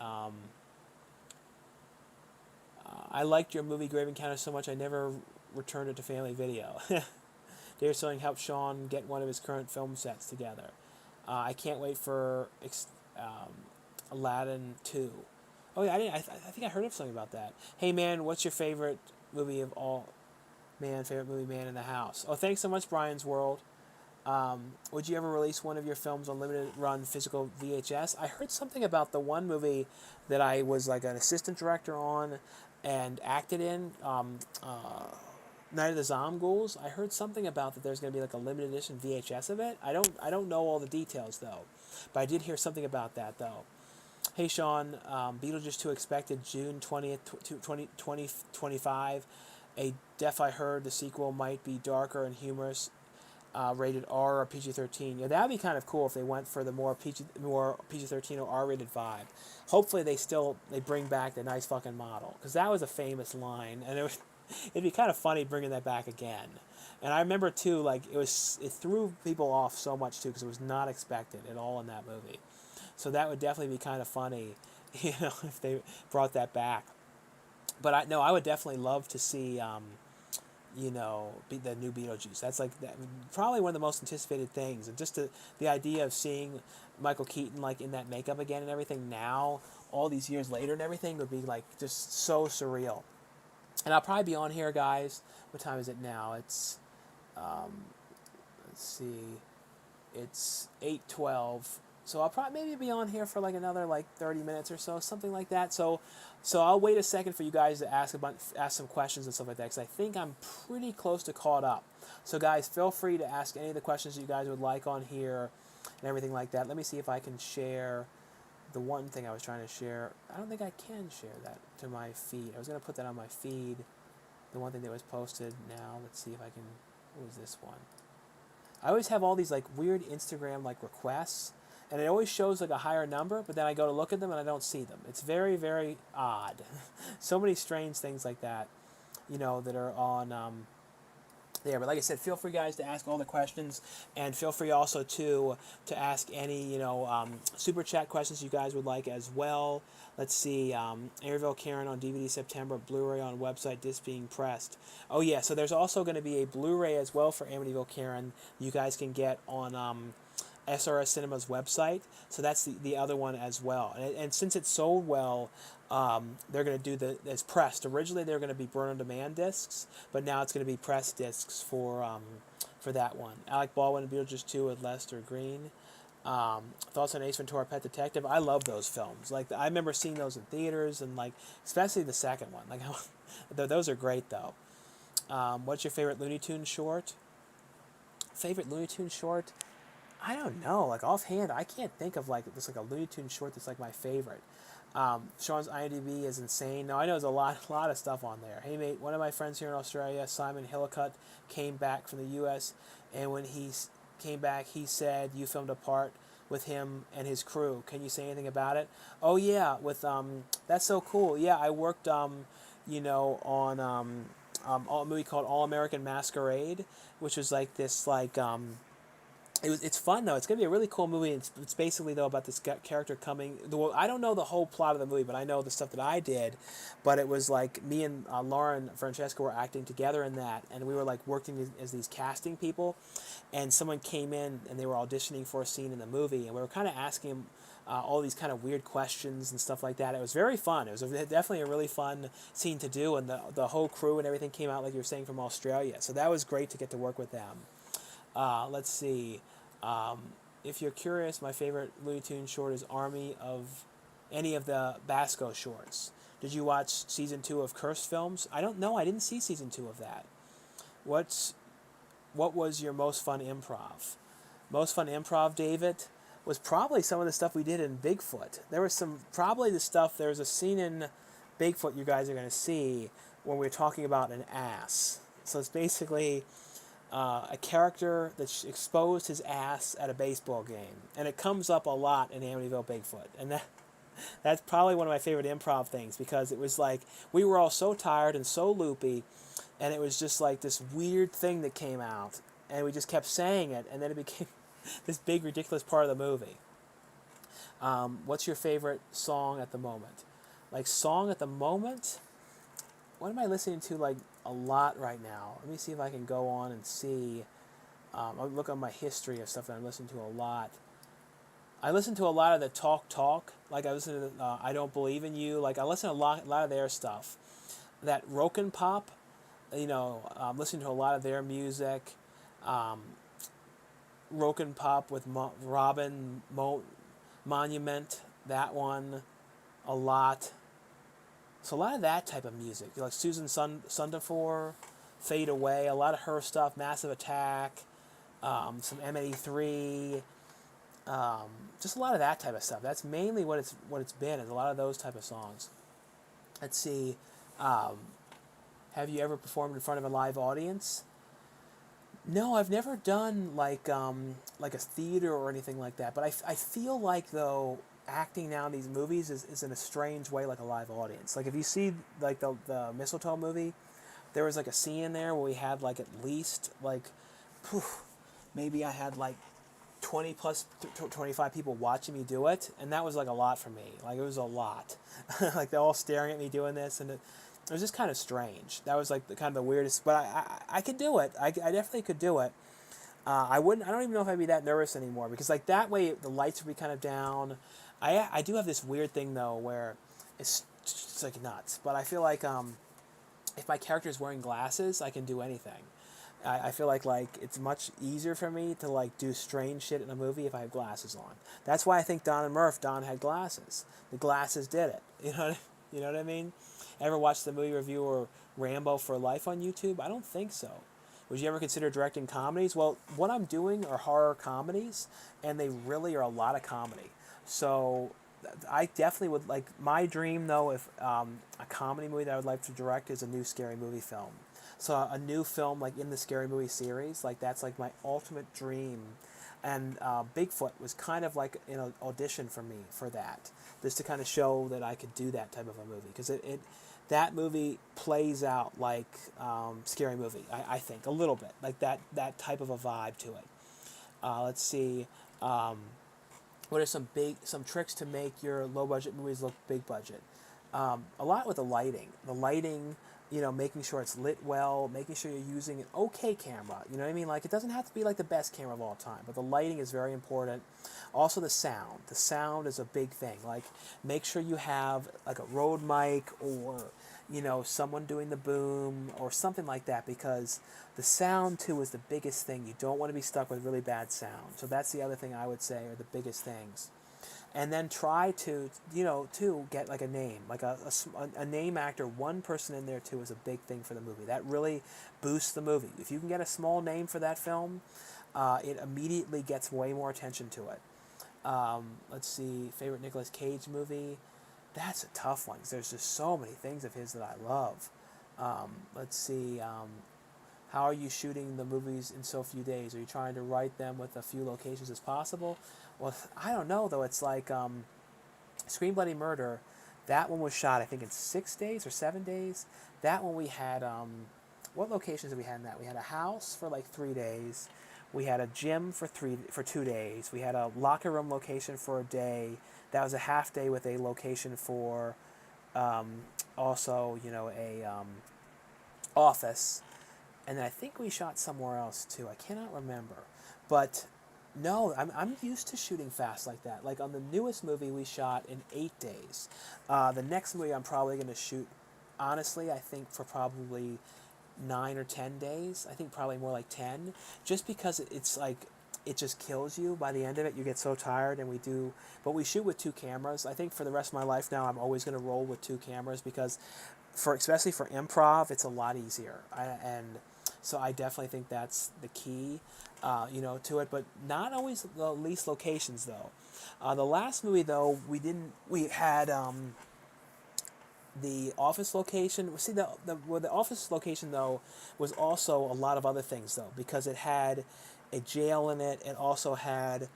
I liked your movie Grave Encounter so much I never returned it to Family Video. David Sterling helped Sean get one of his current film sets together. I can't wait for Aladdin 2. Oh yeah, I think I heard of something about that. Hey man, what's your favorite movie of all? Favorite movie, Man in the House. Oh, thanks so much, Brian's World. Would you ever release one of your films on limited run physical VHS? I heard something about the one movie that I was like an assistant director on and acted in, Night of the Zomghouls. I heard something about that there's going to be like a limited edition VHS of it. I don't know all the details though, but I did hear something about that though. Hey Sean, Beetlejuice 2 expected June 20th, 2025. A Deaf I Heard the sequel might be darker and humorous, rated R or PG-13. Yeah, that'd be kind of cool if they went for the more PG-13 or R-rated vibe. Hopefully they bring back the nice fucking model, because that was a famous line, and it'd be kind of funny bringing that back again. And I remember too, like it threw people off so much too, because it was not expected at all in that movie. So that would definitely be kind of funny, if they brought that back. But I would definitely love to see, the new Beetlejuice. That's like probably one of the most anticipated things, and just the idea of seeing Michael Keaton like in that makeup again and everything now, all these years later and everything, would be like just so surreal. And I'll probably be on here, guys. What time is it now? It's, let's see, it's 8:12. So I'll probably maybe be on here for like another like 30 minutes or so, something like that. So I'll wait a second for you guys to ask some questions and stuff like that, because I think I'm pretty close to caught up. So guys, feel free to ask any of the questions you guys would like on here and everything like that. Let me see if I can share the one thing I was trying to share. I don't think I can share that to my feed. I was going to put that on my feed, the one thing that was posted now. Let's see if I can. What was this one? I always have all these like weird Instagram like requests, and it always shows like a higher number, but then I go to look at them and I don't see them. It's very, very odd. So many strange things like that, that are on there. But like I said, feel free, guys, to ask all the questions, and feel free also to ask any super chat questions you guys would like as well. Let's see, Airville Karen on DVD September, Blu-ray on website, disc being pressed. Oh yeah, so there's also going to be a Blu-ray as well for Amityville Karen. You guys can get on SRS Cinema's website. So that's the other one as well. And since it sold well, they're going to do it's pressed. Originally, they were going to be burn-on-demand discs, but now it's going to be pressed discs for that one. Alec Baldwin and Beetlejuice 2 with Lester Green. Thoughts on Ace Ventura: Pet Detective? I love those films. Like, I remember seeing those in theaters, and like especially the second one. Like, those are great though. What's your favorite Looney Tunes short? Favorite Looney Tunes short? I don't know. Like, offhand, I can't think of like a Looney Tunes short that's like my favorite. Sean's IMDb is insane. No, I know there's a lot of stuff on there. Hey mate, one of my friends here in Australia, Simon Hillicutt, came back from the U.S. and when he came back, he said you filmed a part with him and his crew. Can you say anything about it? Oh yeah, with that's so cool. Yeah, I worked on a movie called All American Masquerade, which was like this it's fun though. It's gonna be a really cool movie. It's basically though about this character coming. I don't know the whole plot of the movie, but I know the stuff that I did. But it was like me and Lauren Francesca were acting together in that, and we were like working as these casting people. And someone came in and they were auditioning for a scene in the movie, and we were kind of asking him all these kind of weird questions and stuff like that. It was very fun. It was definitely a really fun scene to do, and the whole crew and everything came out like you were saying from Australia. So that was great to get to work with them. Let's see. If you're curious, my favorite Looney Tunes short is Army of any of the Basco shorts. Did you watch season 2 of Cursed Films? I don't know. I didn't see season 2 of that. What was your most fun improv? Most fun improv, David, was probably some of the stuff we did in Bigfoot. There was there's a scene in Bigfoot you guys are going to see when we're talking about an ass. So it's basically a character that exposed his ass at a baseball game, and it comes up a lot in Amityville Bigfoot, and that's probably one of my favorite improv things, because it was like we were all so tired and so loopy, and it was just like this weird thing that came out, and we just kept saying it, and then it became this big ridiculous part of the movie. What's your favorite song at the moment? Like, song at the moment? What am I listening to like a lot right now? Let me see if I can go on and see. I'll look on my history of stuff that I'm listening to a lot. I listen to a lot of the Talk. Like, I listen to I Don't Believe in You. Like, I listen to a lot of their stuff. That Roken Pop, I'm listening to a lot of their music. Roken Pop with Robin Monument, that one, a lot. So a lot of that type of music, like Susan Sundafor, Fade Away, a lot of her stuff, Massive Attack, some M83, just a lot of that type of stuff. That's mainly what it's been, is a lot of those type of songs. Let's see, have you ever performed in front of a live audience? No, I've never done like a theater or anything like that. But I feel like though, acting now in these movies is in a strange way like a live audience. Like, if you see like the Mistletoe movie, there was like a scene in there where we had like at least maybe I had like 20 plus 25 people watching me do it, and that was like a lot for me. Like, it was a lot. Like, they're all staring at me doing this, and it was just kind of strange. That was like the weirdest, but I could do it. I definitely could do it. I don't even know if I'd be that nervous anymore, because like that way the lights would be kind of down. I do have this weird thing though where it's like nuts, but I feel like if my character is wearing glasses, I can do anything. I feel like it's much easier for me to like do strange shit in a movie if I have glasses on. That's why I think Donn had glasses. The glasses did it. You know what I mean? Ever watch the movie review or Rambo for Life on YouTube? I don't think so. Would you ever consider directing comedies? Well, what I'm doing are horror comedies, and they really are a lot of comedy. So I definitely would like, my dream though, if a comedy movie that I would like to direct is a new scary movie film. So a new film like in the scary movie series, like that's like my ultimate dream. And Bigfoot was kind of like an audition for me for that, just to kind of show that I could do that type of a movie, because that movie plays out like Scary Movie, I think, a little bit like that type of a vibe to it. Let's see. What are some tricks to make your low budget movies look big budget? A lot with the lighting. The lighting, making sure it's lit well, making sure you're using an okay camera. You know what I mean? Like, it doesn't have to be like the best camera of all time, but the lighting is very important. Also, the sound. The sound is a big thing. Like, make sure you have like a Rode mic, or someone doing the boom or something like that, because the sound too is the biggest thing. You don't want to be stuck with really bad sound. So that's the other thing I would say are the biggest things. And then try to get like a name, like a name actor. One person in there too is a big thing for the movie. That really boosts the movie. If you can get a small name for that film, it immediately gets way more attention to it. Let's see, favorite Nicolas Cage movie. That's a tough one, because there's just so many things of his that I love. Let's see, how are you shooting the movies in so few days? Are you trying to write them with a few locations as possible? Well, I don't know, though. It's like Scream Bloody Murder. That one was shot, I think, in 6 days or 7 days. That one we had, what locations did we have in that? We had a house for like 3 days. We had a gym for 2 days. We had a locker room location for a day. That was a half day with a location for also, a office. And then I think we shot somewhere else too. I cannot remember. But no, I'm used to shooting fast like that. Like on the newest movie, we shot in 8 days. The next movie I'm probably going to shoot, honestly, I think for probably 9 or 10 days. I think probably more like 10. Just because it's like, it just kills you by the end of it. You get so tired, and but we shoot with 2 cameras. I think for the rest of my life now, I'm always going to roll with 2 cameras, because especially for improv, it's a lot easier. And so I definitely think that's the key, to it. But not always the least locations, though. The last movie, though, we had the office location. See, the office location, though, was also a lot of other things, though, because it had a jail in it. It also had,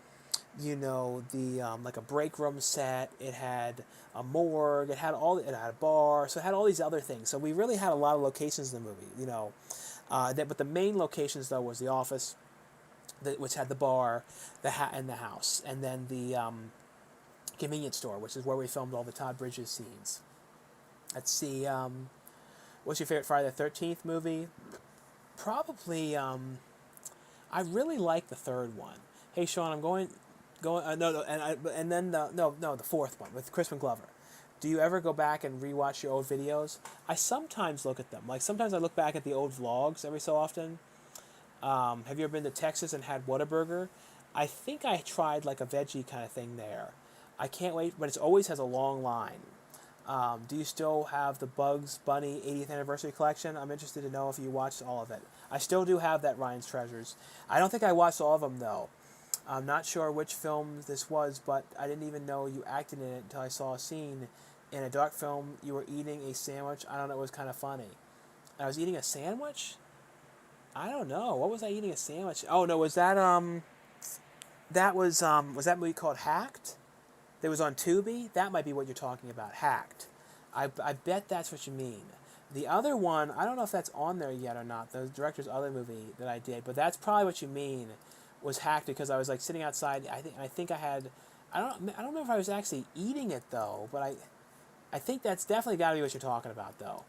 the like a break room set. It had a morgue. It had a bar. So it had all these other things. So we really had a lot of locations in the movie, but the main locations, though, was the office, which had the bar, and the house, and then the convenience store, which is where we filmed all the Todd Bridges scenes. Let's see, what's your favorite Friday the 13th movie? Probably, I really like the third one. Hey, Sean, I'm going, no, and then the fourth one with Crispin Glover. Do you ever go back and rewatch your old videos? I sometimes look at them. Like, sometimes I look back at the old vlogs every so often. Have you ever been to Texas and had Whataburger? I think I tried like a veggie kind of thing there. I can't wait, but it always has a long line. Do you still have the Bugs Bunny 80th anniversary collection? I'm interested to know if you watched all of it. I still do have that, Ryan's Treasures. I don't think I watched all of them, though. I'm not sure which film this was, but I didn't even know you acted in it until I saw a scene in a dark film. You were eating a sandwich. I don't know, it was kind of funny. I was eating a sandwich? I don't know. What was I eating a sandwich? Oh, no, was that was that movie called Hacked? That was on Tubi? That might be what you're talking about, Hacked. I bet that's what you mean. The other one, I don't know if that's on there yet or not, the director's other movie that I did, but that's probably what you mean, was Hacked, because I was like sitting outside. I think I had, I don't know if I was actually eating it though, but I think that's definitely got to be what you're talking about though.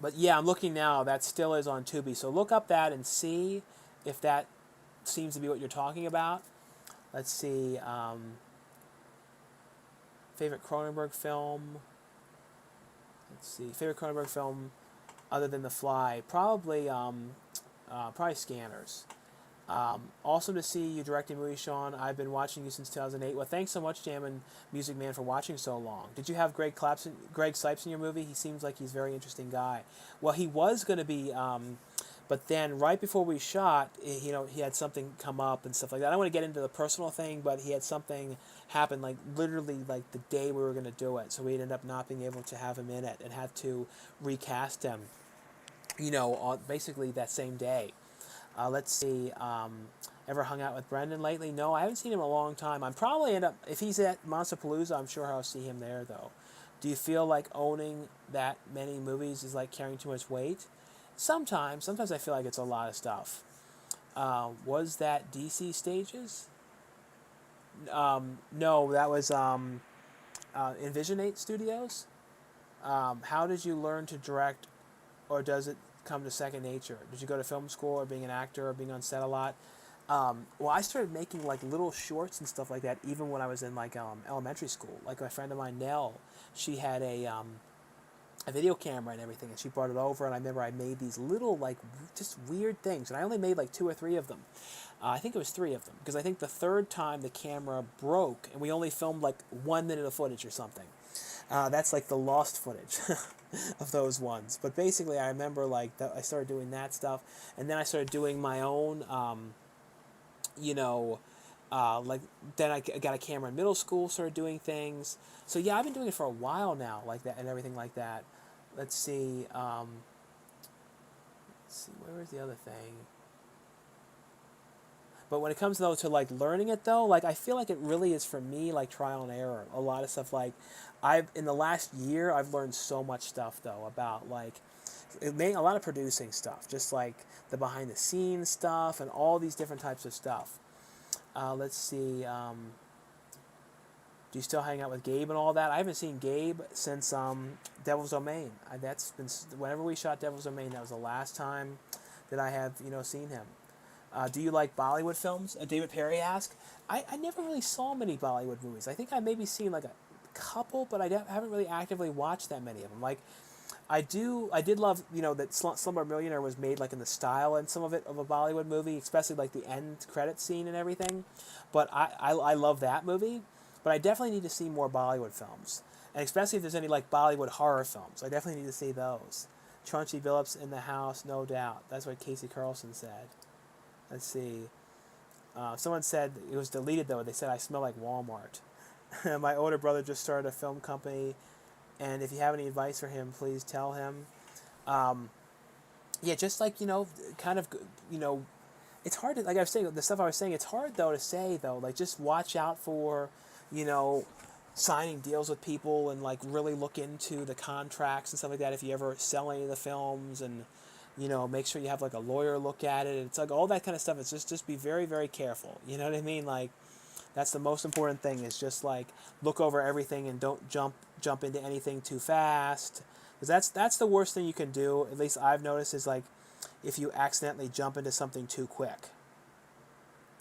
But yeah, I'm looking now, that still is on Tubi, so look up that and see if that seems to be what you're talking about. Let's see, favorite Cronenberg film. Let's see, favorite Cronenberg film other than The Fly. Probably Scanners. Awesome to see you directing movies, Sean. I've been watching you since 2008. Well, thanks so much, Jam and Music Man, for watching so long. Did you have Greg Sipes in your movie? He seems like he's a very interesting guy. Well, he was going to be, but then right before we shot, he had something come up and stuff like that. I don't want to get into the personal thing, but he had something happen, like literally like the day we were going to do it. So we ended up not being able to have him in it and had to recast him, on basically that same day. Let's see. Ever hung out with Brendan lately? No, I haven't seen him in a long time. I'm probably end up, if he's at Monsterpalooza, I'm sure I'll see him there though. Do you feel like owning that many movies is like carrying too much weight? Sometimes. Sometimes I feel like it's a lot of stuff. Was that DC Stages? No, that was Envisionate Studios. How did you learn to direct, or does it come to second nature? Did you go to film school, or being an actor, or being on set a lot? Well, I started making like little shorts and stuff like that even when I was in like elementary school. Like my friend of mine, Nell, she had a video camera and everything, and she brought it over, and I remember I made these little like just weird things, and I only made like 2 or 3 of them. I think it was 3 of them, because I think the third time the camera broke, and we only filmed like 1 minute of footage or something. That's like the lost footage of those ones. But basically, I remember like I started doing that stuff, and then I started doing my own, like then I got a camera in middle school, started doing things. So yeah, I've been doing it for a while now, like that and everything like that. Let's see. Where was the other thing? But when it comes though to like learning it though, like I feel like it really is for me like trial and error. A lot of stuff like in the last year I've learned so much stuff though about like a lot of producing stuff, just like the behind the scenes stuff and all these different types of stuff. Let's see. Do you still hang out with Gabe and all that? I haven't seen Gabe since Devil's Domain. That's been whenever we shot Devil's Domain. That was the last time that I have seen him. Do you like Bollywood films? David Perry asked. I never really saw many Bollywood movies. I think I maybe seen like a couple, but I haven't really actively watched that many of them. Like, I did love, that Slumber Millionaire was made like in the style and some of it of a Bollywood movie, especially like the end credit scene and everything. But I love that movie. But I definitely need to see more Bollywood films, and especially if there's any like Bollywood horror films. I definitely need to see those. Chauncey Billups in the house, no doubt. That's what Casey Carlson said. Let's see. Someone said it was deleted though. They said I smell like Walmart. My older brother just started a film company, and if you have any advice for him, please tell him. Yeah, just like kind of it's hard to, like I was saying, the stuff I was saying. It's hard though to say though. Like just watch out for signing deals with people and like really look into the contracts and stuff like that. If you ever sell any of the films and make sure you have like a lawyer look at it. It's like all that kind of stuff. It's just be very, very careful. You know what I mean? Like that's the most important thing is just like look over everything and don't jump into anything too fast. Because that's the worst thing you can do. At least I've noticed is like if you accidentally jump into something too quick.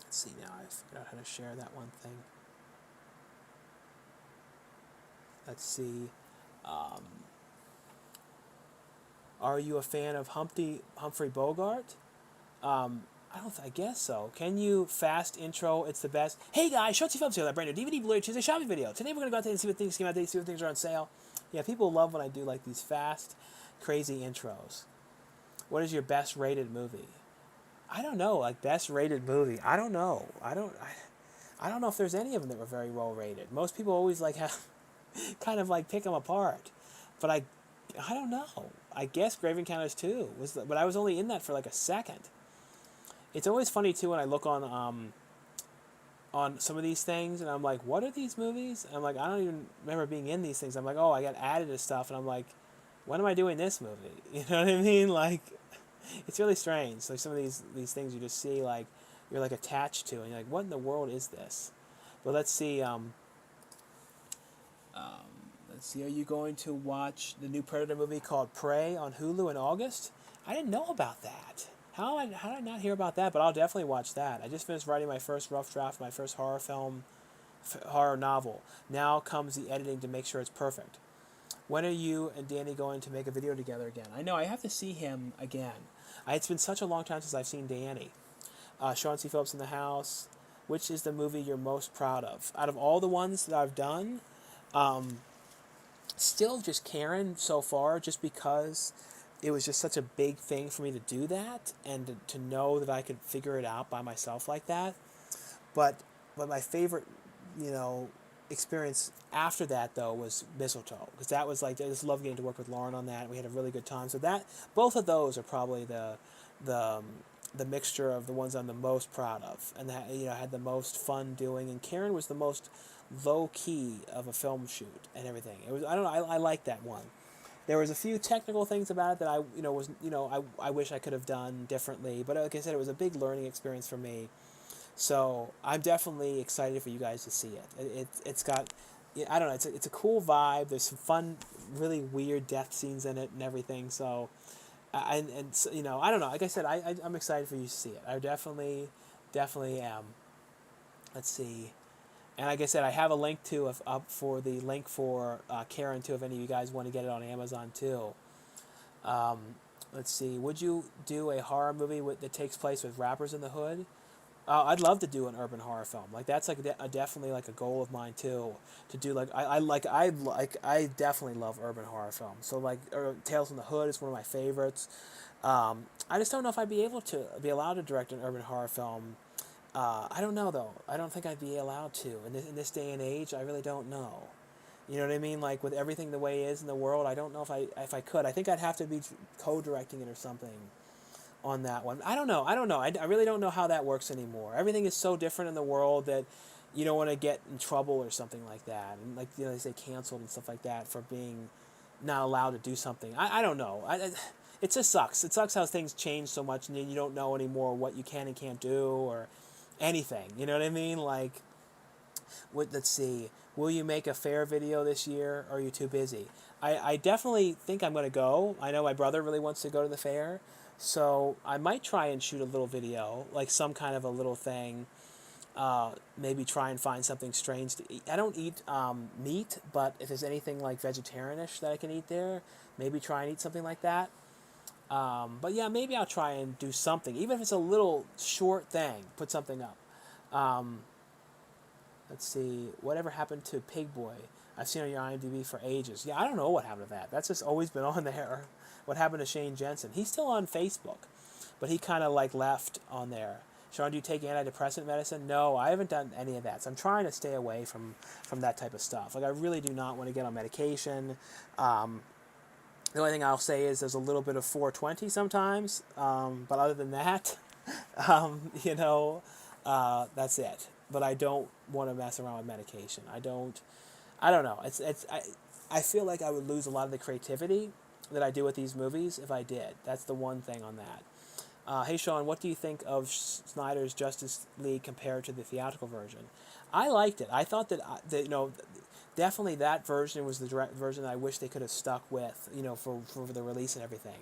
Let's see now. I figured out how to share that one thing. Let's see. Are you a fan of Humphrey Bogart? I guess so. Can you fast intro? It's the best. Hey guys, Shotzi Films here. That brand new DVD Blu-ray Tuesday shopping video. Today we're gonna go out there and see what things came out today, see what things are on sale. Yeah, people love when I do like these fast, crazy intros. What is your best rated movie? I don't know. Like best rated movie. I don't know. I don't know if there's any of them that were very well rated. Most people always like have kind of like pick them apart, but I don't know. I guess Grave Encounters 2 but I was only in that for like a second. It's always funny too when I look on some of these things and I'm like, what are these movies? And I'm like, I don't even remember being in these things. I'm like, oh, I got added to stuff, and I'm like, when am I doing this movie? You know what I mean? Like, it's really strange. Like some of these things you just see like you're like attached to, and you're like, what in the world is this? But let's see. Let's see. Are you going to watch the new Predator movie called Prey on Hulu in August? I didn't know about that. How did I not hear about that? But I'll definitely watch that. I just finished writing my first rough draft, my first horror novel. Now comes the editing to make sure it's perfect. When are you and Danny going to make a video together again? I know, I have to see him again. It's been such a long time since I've seen Danny. Sean C. Phillips in the house. Which is the movie you're most proud of? Out of all the ones that I've done, still just Karen so far, just because it was just such a big thing for me to do that and to know that I could figure it out by myself like that. But my favorite, experience after that though was Mistletoe, because that was like I just love getting to work with Lauren on that. We had a really good time. So that both of those are probably the the mixture of the ones I'm the most proud of, and that had the most fun doing. And Karen was the most low key of a film shoot and everything. It was I don't know I like that one. There was a few technical things about it that I wish I could have done differently, but like I said, it was a big learning experience for me. So I'm definitely excited for you guys to see it. It's got, I don't know, it's a cool vibe. There's some fun, really weird death scenes in it and everything. So, I don't know. Like I said, I'm excited for you to see it. I definitely am. Let's see. And like I said, I have a link up for the link for Karen too. If any of you guys want to get it on Amazon too. Um, let's see. Would you do a horror movie that takes place with rappers in the hood? I'd love to do an urban horror film. Like that's like definitely like a goal of mine too. To do like I definitely love urban horror films. So like Tales from the Hood is one of my favorites. I just don't know if I'd be allowed to direct an urban horror film. I don't know though. I don't think I'd be allowed to in this day and age. I really don't know. You know what I mean? Like with everything the way it is in the world, I don't know if I could. I think I'd have to be co-directing it or something on that one. I don't know. I really don't know how that works anymore. Everything is so different in the world that you don't want to get in trouble or something like that. And like they say canceled and stuff like that for being not allowed to do something. I don't know. It just sucks. It sucks how things change so much and you don't know anymore what you can and can't do or anything. You know what I mean? Like, let's see. Will you make a fair video this year or are you too busy? I definitely think I'm going to go. I know my brother really wants to go to the fair. So I might try and shoot a little video, like some kind of a little thing. Maybe try and find something strange to eat. I don't eat meat, but if there's anything like vegetarianish that I can eat there, maybe try and eat something like that. But yeah, maybe I'll try and do something, even if it's a little short thing. Put something up. Let's see. Whatever happened to Pig Boy? I've seen on your IMDb for ages. Yeah, I don't know what happened to that. That's just always been on there. What happened to Shane Jensen? He's still on Facebook, but he kind of like left on there. Sean, do you take antidepressant medicine? No, I haven't done any of that. So I'm trying to stay away from that type of stuff. Like I really do not want to get on medication. The only thing I'll say is there's a little bit of 420 sometimes, but other than that, that's it. But I don't want to mess around with medication. I don't know. I feel like I would lose a lot of the creativity that I do with these movies if I did. That's the one thing on that. Hey Sean, what do you think of Snyder's Justice League compared to the theatrical version? I liked it. I thought that definitely that version was the direct version that I wish they could have stuck with, for the release and everything.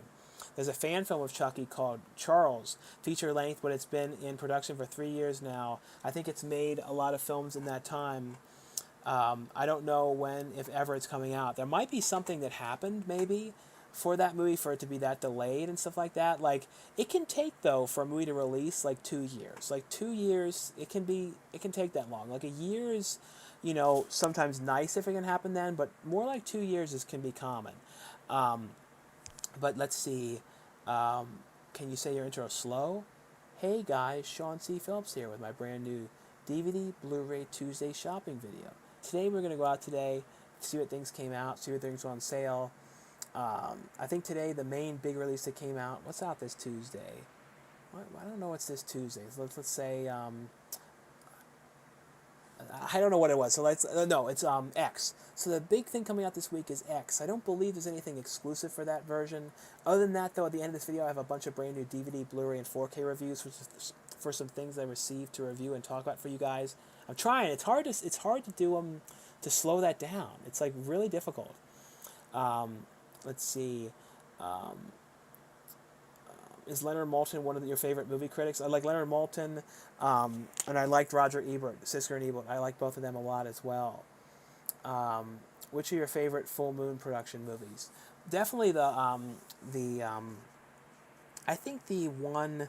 There's a fan film of Chucky called Charles, feature length, but it's been in production for 3 years now. I think it's made a lot of films in that time. I don't know when, if ever, it's coming out. There might be something that happened, maybe, for that movie, for it to be that delayed and stuff like that. Like, it can take, though, for a movie to release, like, 2 years. Like, 2 years, it can take that long. Like, a year is, sometimes nice if it can happen then, but more like 2 years can be common. But let's see. Can you say your intro slow? Hey guys, Sean C. Phillips here with my brand new DVD Blu-ray Tuesday shopping video. Today we're going to go out today, see what things came out, see what things are on sale. I think today the main big release that came out, what's out this Tuesday? I don't know what's this Tuesday. Let's say, I don't know what it was. So it's X. So the big thing coming out this week is X. I don't believe there's anything exclusive for that version. Other than that, though, at the end of this video, I have a bunch of brand new DVD, Blu-ray, and 4K reviews for some things I received to review and talk about for you guys. I'm trying. It's hard to do them to slow that down. It's like really difficult. Let's see. Is Leonard Maltin one of your favorite movie critics? I like Leonard Maltin, and I liked Roger Ebert, Sisker and Ebert. I like both of them a lot as well. Which are your favorite full moon production movies? Definitely I think the one,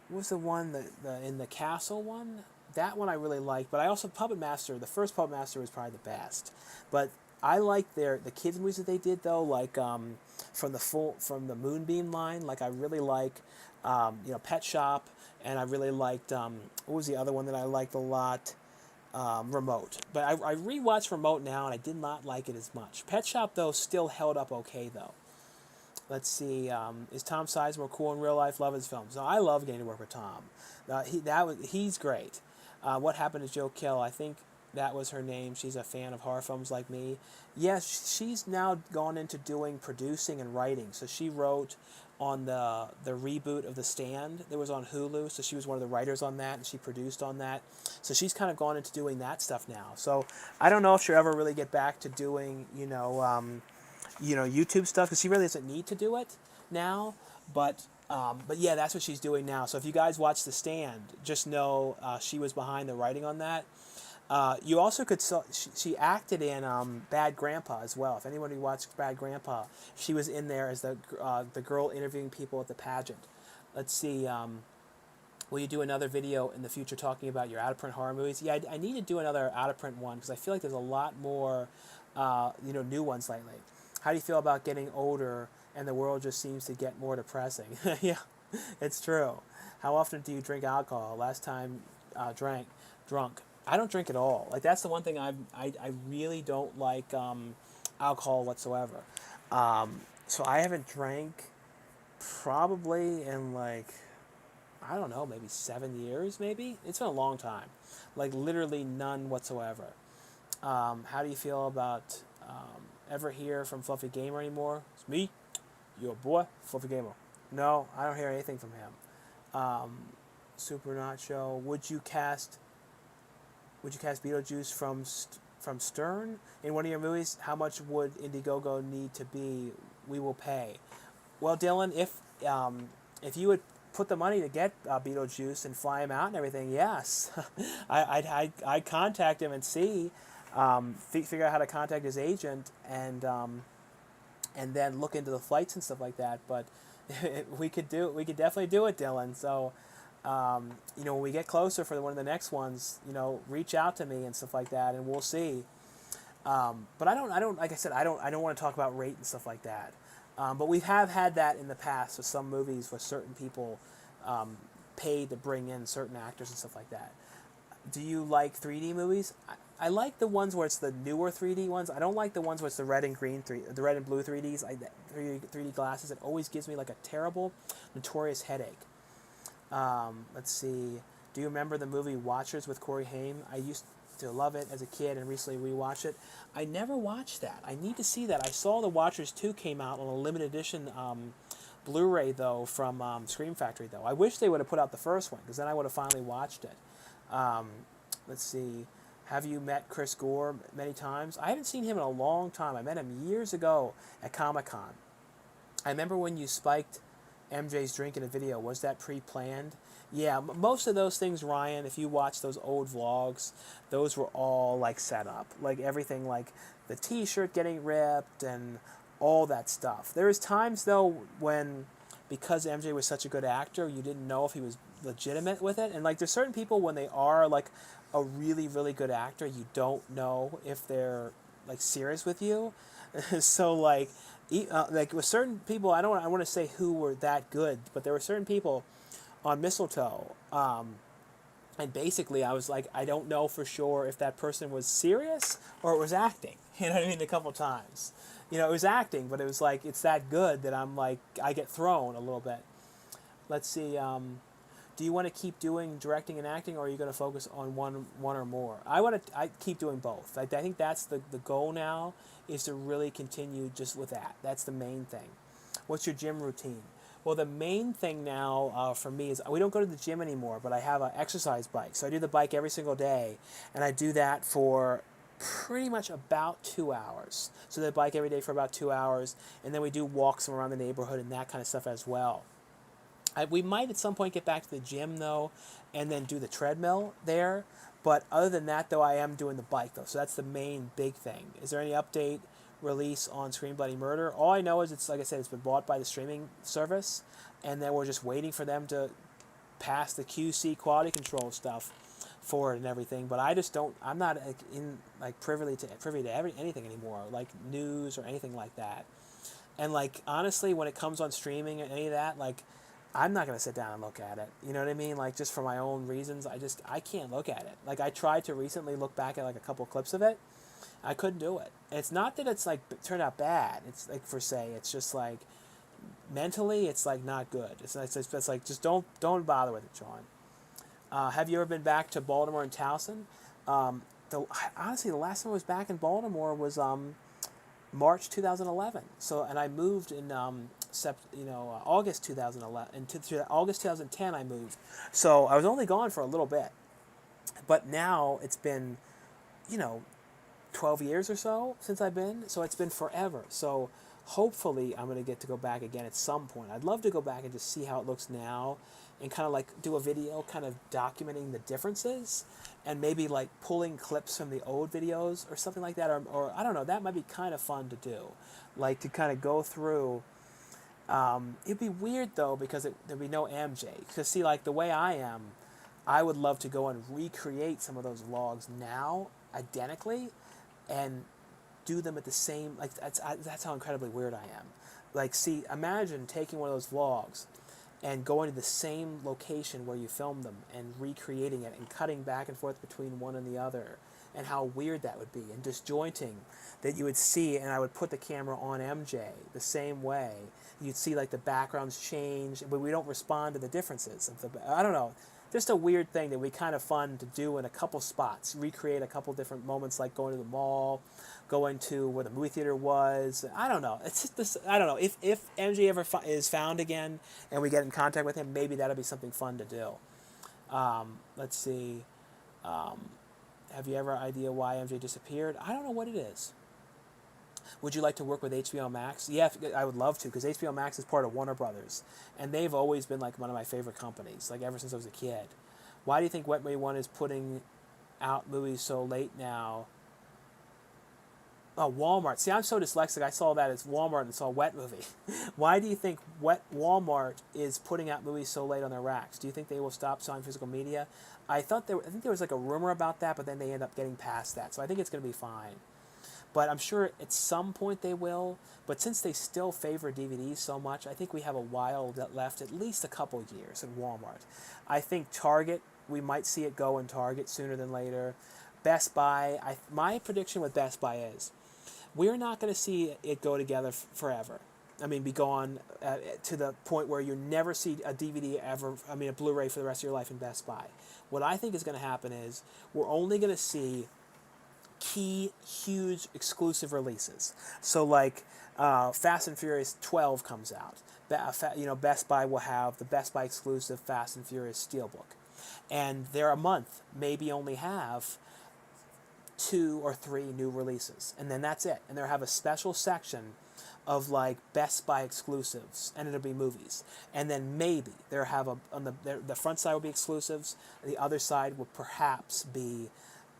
what was the one, the in the castle one? That one I really liked, but I also, Puppet Master, the first Puppet Master was probably the best. But I like the kids movies that they did though, like from the Moonbeam line. Like I really like Pet Shop, and I really liked what was the other one that I liked a lot? Remote. But I rewatched Remote now, and I did not like it as much. Pet Shop though still held up okay though. Let's see. Is Tom Sizemore cool in real life? Love his films. No, I love getting to work with Tom. He's great. What Happened to Joe Kill? I think that was her name. She's a fan of horror films like me. Yes, she's now gone into doing producing and writing. So she wrote on the reboot of The Stand that was on Hulu. So she was one of the writers on that, and she produced on that. So she's kind of gone into doing that stuff now. So I don't know if she'll ever really get back to doing, YouTube stuff, because she really doesn't need to do it now. But yeah, that's what she's doing now. So if you guys watch The Stand, just know she was behind the writing on that. You also could she acted in Bad Grandpa as well. If anyone who watched Bad Grandpa, she was in there as the girl interviewing people at the pageant. Let's see. Will you do another video in the future talking about your out-of-print horror movies? Yeah, I need to do another out-of-print one because I feel like there's a lot more new ones lately. How do you feel about getting older and the world just seems to get more depressing? Yeah, it's true. How often do you drink alcohol? Last time drunk. I don't drink at all. Like, that's the one thing I really don't like alcohol whatsoever. So I haven't drank probably in I don't know, maybe 7 years, maybe? It's been a long time. Like, literally none whatsoever. How do you feel about ever hear from Fluffy Gamer anymore? It's me, your boy, Fluffy Gamer. No, I don't hear anything from him. Super Not Show. Would you cast Beetlejuice from Stern in one of your movies? How much would Indiegogo need to be? We will pay. Well, Dylan, if you would put the money to get Beetlejuice and fly him out and everything, yes, I'd contact him and see, figure out how to contact his agent and then look into the flights and stuff like that. But we could definitely do it, Dylan. So. When we get closer for one of the next ones, reach out to me and stuff like that, and we'll see. But I don't, like I said, I don't want to talk about rate and stuff like that. But we have had that in the past with some movies where certain people pay to bring in certain actors and stuff like that. Do you like 3D movies? I like the ones where it's the newer 3D ones. I don't like the ones where it's the red and green the red and blue 3Ds. 3D glasses. It always gives me like a terrible, notorious headache. Let's see. Do you remember the movie Watchers with Corey Haim? I used to love it as a kid and recently rewatched it. I never watched that. I need to see that. I saw the Watchers 2 came out on a limited edition Blu-ray, though, from Scream Factory, though. I wish they would have put out the first one, because then I would have finally watched it. Let's see. Have you met Chris Gore many times? I haven't seen him in a long time. I met him years ago at Comic-Con. I remember when you spiked MJ's drink in a video. Was that pre-planned? Yeah, most of those things, Ryan, if you watch those old vlogs, those were all set up. Everything, the t-shirt getting ripped and all that stuff. There was times though when, because MJ was such a good actor, you didn't know if he was legitimate with it. And there's certain people, when they are a really, really good actor, you don't know if they're serious with you. So with certain people, I want to say who were that good, but there were certain people on Mistletoe, and basically I was I don't know for sure if that person was serious or it was acting. You know what I mean? A couple times, it was acting, but it was it's that good that I'm I get thrown a little bit. Let's see. Do you want to keep doing directing and acting, or are you going to focus on one or more? I keep doing both. I think that's the goal now, is to really continue just with that. That's the main thing. What's your gym routine? Well, the main thing now for me is we don't go to the gym anymore, but I have an exercise bike. So I do the bike every single day, and I do that for pretty much about 2 hours. So the bike every day for about 2 hours, and then we do walks around the neighborhood and that kind of stuff as well. We might at some point get back to the gym, though, and then do the treadmill there. But other than that, though, I am doing the bike, though. So that's the main big thing. Is there any update release on Scream Bloody Murder? All I know is it's, like I said, it's been bought by the streaming service, and then we're just waiting for them to pass the QC quality control stuff for it and everything. But I just don't. I'm not privy to anything anymore, news or anything like that. And honestly, when it comes on streaming or any of that, I'm not going to sit down and look at it. You know what I mean? Just for my own reasons, I can't look at it. I tried to recently look back at a couple clips of it. I couldn't do it. And it's not that it's turned out bad. It's per se. It's just mentally, it's like not good. It's like just don't bother with it, Sean. Have you ever been back to Baltimore and Towson? Honestly, the last time I was back in Baltimore was March 2011. So, and I moved in August 2011. August 2010, I moved. So I was only gone for a little bit, but now it's been, you know, 12 years or so since I've been. So it's been forever. So hopefully I'm going to get to go back again at some point. I'd love to go back and just see how it looks now and kind of like do a video kind of documenting the differences and maybe like pulling clips from the old videos or something like that. Or I don't know, that might be kind of fun to do. Like to kind of go through. It'd be weird though because there'd be no MJ. Because see, like the way I am, I would love to go and recreate some of those vlogs now identically and do them at the same, like that's how incredibly weird I am. Like, see, imagine taking one of those vlogs and going to the same location where you filmed them and recreating it and cutting back and forth between one and the other, and how weird that would be, and disjointing that you would see. And I would put the camera on MJ the same way. You'd see like the backgrounds change, but we don't respond to the differences of the, I don't know, just a weird thing that would be kind of fun to do in a couple spots, recreate a couple different moments, like going to the mall, going to where the movie theater was. I don't know. It's just this. I don't know. If MJ ever is found again and we get in contact with him, maybe that'll be something fun to do. Let's see. Have you ever idea why MJ disappeared? I don't know what it is. Would you like to work with HBO Max? Yeah, I would love to, because HBO Max is part of Warner Brothers, and they've always been like one of my favorite companies, like ever since I was a kid. Why do you think Wet Movie 1 is putting out movies so late now? Oh, Walmart. See, I'm so dyslexic. I saw that as Walmart and saw Wet Movie. Why do you think Walmart is putting out movies so late on their racks? Do you think they will stop selling physical media? I think there was like a rumor about that, but then they end up getting past that. So I think it's going to be fine. But I'm sure at some point they will. But since they still favor DVDs so much, I think we have a while left, at least a couple years at Walmart. I think Target, we might see it go in Target sooner than later. Best Buy, my prediction with Best Buy is we're not going to see it go together forever. I mean, be gone to the point where you never see a DVD ever, a Blu-ray for the rest of your life in Best Buy. What I think is going to happen is we're only going to see key, huge, exclusive releases. So like Fast and Furious 12 comes out. Best Buy will have the Best Buy exclusive Fast and Furious Steelbook. And they're a month, maybe only have 2 or 3 new releases. And then that's it. And they'll have a special section of like Best Buy exclusives, and it'll be movies. And then maybe they'll have the front side will be exclusives, the other side will perhaps be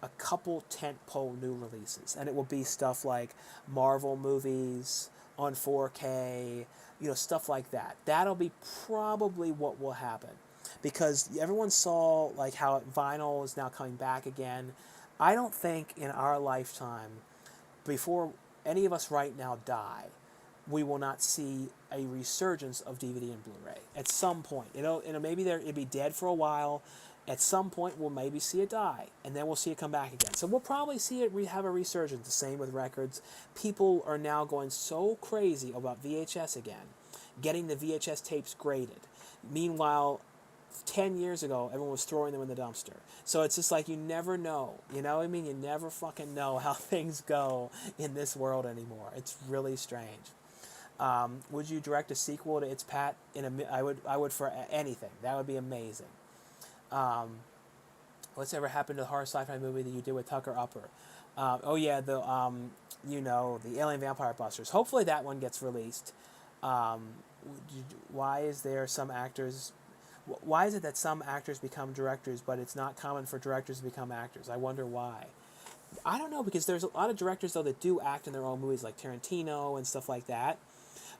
a couple tentpole new releases, and it will be stuff like Marvel movies on 4K, stuff like that. That'll be probably what will happen, because everyone saw like how vinyl is now coming back again. I don't think in our lifetime, before any of us right now die, we will not see a resurgence of DVD and Blu-ray at some point. Maybe it'll be dead for a while. At some point, we'll maybe see it die, and then we'll see it come back again. So we'll probably see it have a resurgence. The same with records. People are now going so crazy about VHS again, getting the VHS tapes graded. Meanwhile, 10 years ago, everyone was throwing them in the dumpster. So it's just like you never know. You know what I mean? You never fucking know how things go in this world anymore. It's really strange. Would you direct a sequel to It's Pat? I would for anything. That would be amazing. What's ever happened to the horror sci-fi movie that you did with Tucker Upper? The Alien Vampire Busters. Hopefully that one gets released. Why is it that some actors become directors, but it's not common for directors to become actors? I wonder why. I don't know, because there's a lot of directors though that do act in their own movies, like Tarantino and stuff like that.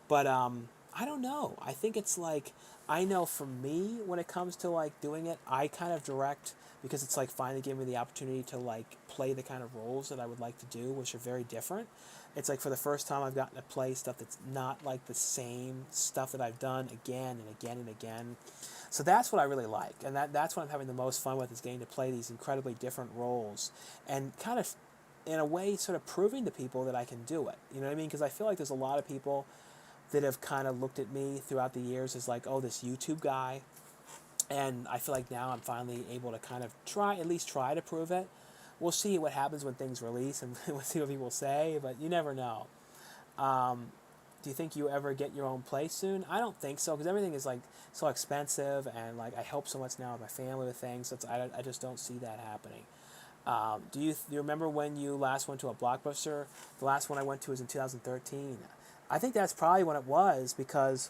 But I don't know. I think it's like, I know for me, when it comes to like doing it, I kind of direct because it's like finally giving me the opportunity to like play the kind of roles that I would like to do, which are very different. It's like for the first time I've gotten to play stuff that's not like the same stuff that I've done again and again and again. So that's what I really like, and that's what I'm having the most fun with, is getting to play these incredibly different roles and kind of, in a way, sort of proving to people that I can do it. You know what I mean? Because I feel like there's a lot of people that have kind of looked at me throughout the years as like, oh, this YouTube guy. And I feel like now I'm finally able to kind of at least try to prove it. We'll see what happens when things release, and we'll see what people say, but you never know. Do you think you ever get your own place soon? I don't think so, because everything is like so expensive, and like I help so much now with my family with things. So I just don't see that happening. Do you remember when you last went to a Blockbuster? The last one I went to was in 2013. I think that's probably when it was, because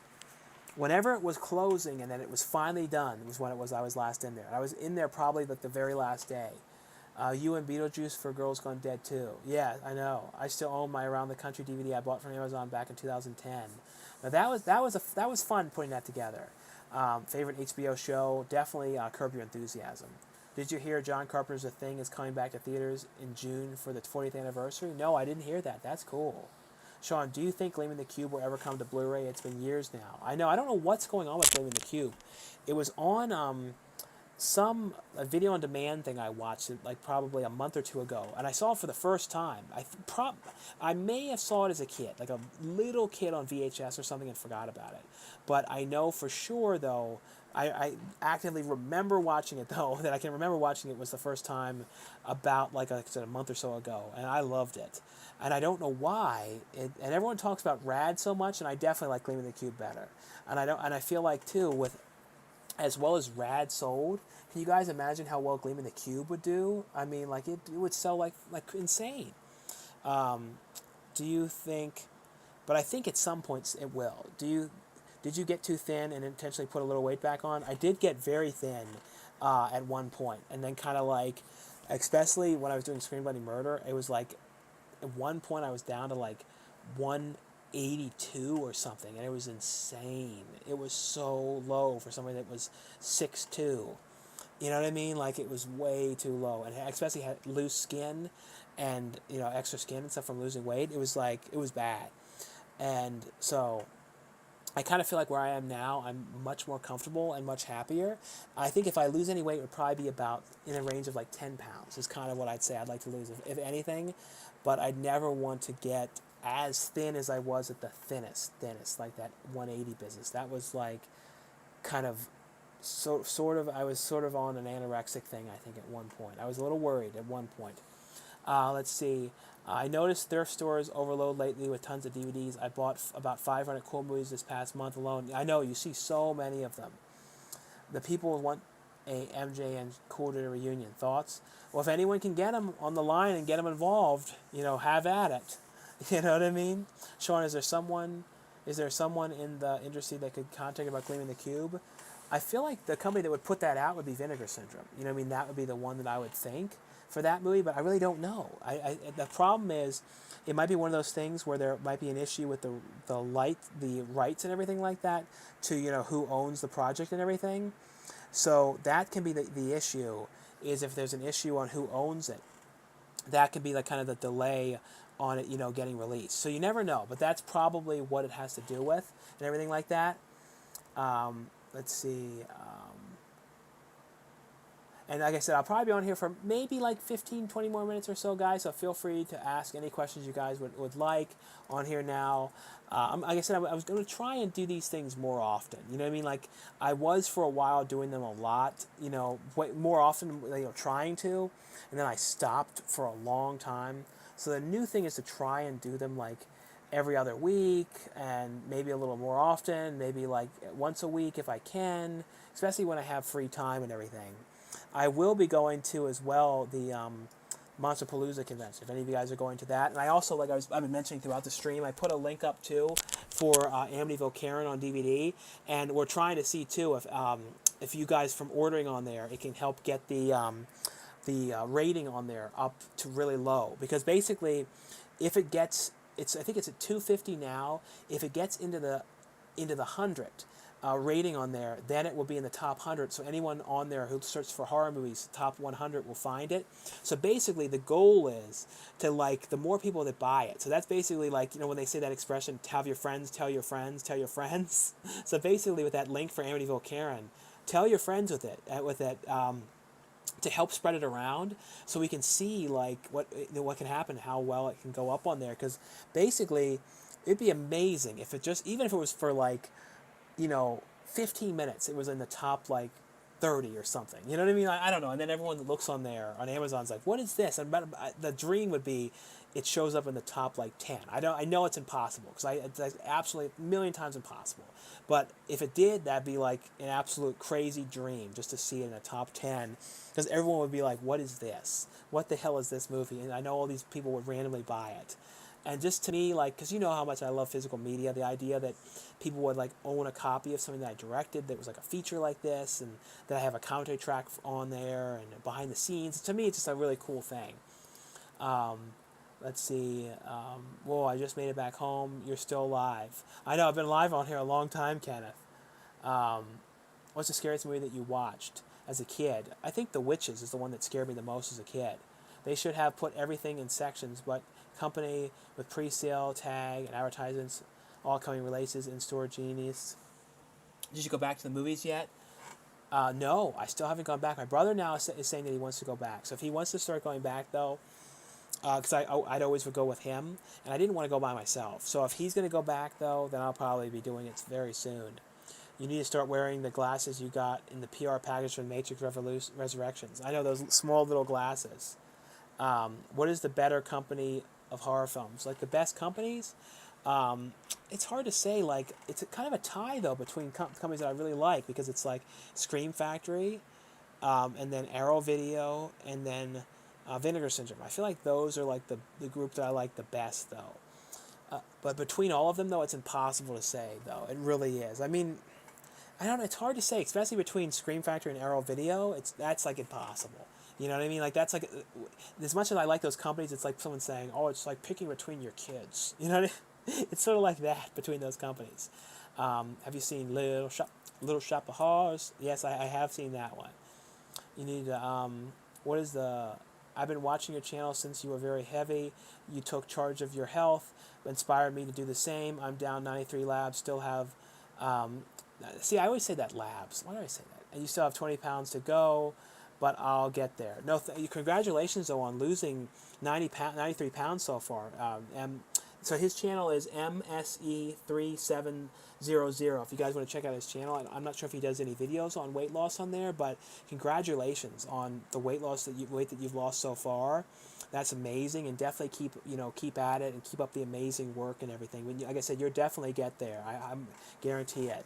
whenever it was closing and then it was finally done was when I was last in there. I was in there probably like the very last day. You and Beetlejuice for Girls Gone Dead too. Yeah, I know. I still own my Around the Country DVD I bought from Amazon back in 2010. Now that was fun putting that together. Favorite HBO show, definitely Curb Your Enthusiasm. Did you hear John Carpenter's The Thing is coming back to theaters in June for the 40th anniversary? No, I didn't hear that. That's cool. Sean, do you think Gleaming the Cube will ever come to Blu-ray? It's been years now. I know. I don't know what's going on with Gleaming the Cube. It was on a video on demand thing I watched like probably a month or two ago, and I saw it for the first time. I may have saw it as a kid, like a little kid on VHS or something, and forgot about it. But I know for sure though, I actively remember watching it though. That I can remember watching it was the first time about like I said a month or so ago, and I loved it. And I don't know why. And everyone talks about Rad so much, and I definitely like Gleaming the Cube better. And I feel like too with as well as Rad sold. Can you guys imagine how well Gleaming the Cube would do? I mean, like it would sell like insane. Do you think? But I think at some points it will. Did you get too thin and intentionally put a little weight back on? I did get very thin at one point, and then kind of like, especially when I was doing Scream Bloody Murder, it was like at one point I was down to like 182 or something, and it was insane. It was so low for somebody that was 6'2". You know what I mean? Like it was way too low, and I especially had loose skin, and extra skin and stuff from losing weight. It was bad, and so I kind of feel like where I am now, I'm much more comfortable and much happier. I think if I lose any weight, it would probably be about in a range of like 10 pounds is kind of what I'd say I'd like to lose, if anything. But I'd never want to get as thin as I was at the thinnest, like that 180 business. That was like kind of I was sort of on an anorexic thing, I think, at one point. I was a little worried at one point. Let's see. I noticed thrift stores overload lately with tons of DVDs. I bought about 500 cool movies this past month alone. I know, you see so many of them. The people want a MJ and Cool Dinner reunion. Thoughts? Well, if anyone can get them on the line and get them involved, have at it. You know what I mean? Sean, is there someone in the industry that could contact about Gleaming the Cube? I feel like the company that would put that out would be Vinegar Syndrome. You know what I mean? That would be the one that I would think for that movie, but I really don't know. The problem is, it might be one of those things where there might be an issue with the rights and everything like that to who owns the project and everything. So that can be the issue, is if there's an issue on who owns it. That could be like kind of the delay on it, getting released. So you never know, but that's probably what it has to do with and everything like that. Let's see. And like I said, I'll probably be on here for maybe like 15, 20 more minutes or so, guys. So feel free to ask any questions you guys would like on here now. Like I said, I was going to try and do these things more often. You know what I mean? Like I was for a while doing them a lot, way more often, trying to. And then I stopped for a long time. So the new thing is to try and do them like every other week, and maybe a little more often, maybe like once a week if I can, especially when I have free time and everything. I will be going to as well the Monsterpalooza convention, if any of you guys are going to that. And I also, like I've been mentioning throughout the stream, I put a link up too for Amityville Karen on DVD, and we're trying to see too if you guys from ordering on there, it can help get the rating on there up to really low, because basically if it gets I think it's at 250 now. If it gets into the 100 rating on there, then it will be in the top 100. So anyone on there who searches for horror movies, top 100 will find it. So basically, the goal is to the more people that buy it. So that's basically when they say that expression, "Have your friends tell your friends tell your friends." So basically, with that link for Amityville Karen, tell your friends with it to help spread it around, so we can see what can happen, how well it can go up on there. Because basically, It'd be amazing if it just, even if it was for like, 15 minutes, it was in the top like 30 or something. You know what I mean? I don't know. And then everyone that looks on there on Amazon's like, what is this? And the dream would be it shows up in the top like 10. I know it's impossible because it's absolutely a million times impossible. But if it did, that'd be like an absolute crazy dream just to see it in the top 10 because everyone would be like, what is this? What the hell is this movie? And I know all these people would randomly buy it. And just to me, like, because you know how much I love physical media, the idea that people would like own a copy of something that I directed that was like a feature like this, and that I have a commentary track on there and behind the scenes. To me, it's just a really cool thing. Let's see. Whoa, I just made it back home. You're still alive. I know, I've been live on here a long time, Kenneth. What's the scariest movie that you watched as a kid? I think The Witches is the one that scared me the most as a kid. They should have put everything in sections, but company with pre-sale, tag, and advertisements, all coming releases, in-store genius. Did you go back to the movies yet? No, I still haven't gone back. My brother now is saying that he wants to go back. So if he wants to start going back, though, because I'd always would go with him, and I didn't want to go by myself. So if he's going to go back, though, then I'll probably be doing it very soon. You need to start wearing the glasses you got in the PR package from Matrix Resurrections. I know those small little glasses. What is the better company of horror films? Like the best companies? It's hard to say. Like it's kind of a tie though between companies that I really like because it's like Scream Factory, and then Arrow Video, and then Vinegar Syndrome. I feel like those are like the group that I like the best though. But between all of them though, it's impossible to say though. It really is. I mean, I don't know. It's hard to say, especially between Scream Factory and Arrow Video. That's like impossible. You know what I mean? Like that's like, as much as I like those companies, it's like someone saying, "Oh, it's like picking between your kids." You know what I mean? It's sort of like that between those companies. Have you seen Little Shop of Horrors? Yes, I have seen that one. You need to. What is the? I've been watching your channel since you were very heavy. You took charge of your health, inspired me to do the same. I'm down 93 labs. Still have. See, I always say that labs. Why do I say that? And you still have 20 pounds to go, but I'll get there. No, congratulations though on losing 93 pounds so far. So his channel is MSE3700. If you guys want to check out his channel, I'm not sure if he does any videos on weight loss on there, but congratulations on the weight that you've lost so far. That's amazing, and definitely keep at it and keep up the amazing work and everything. Like I said, you'll definitely get there. I'm guarantee it.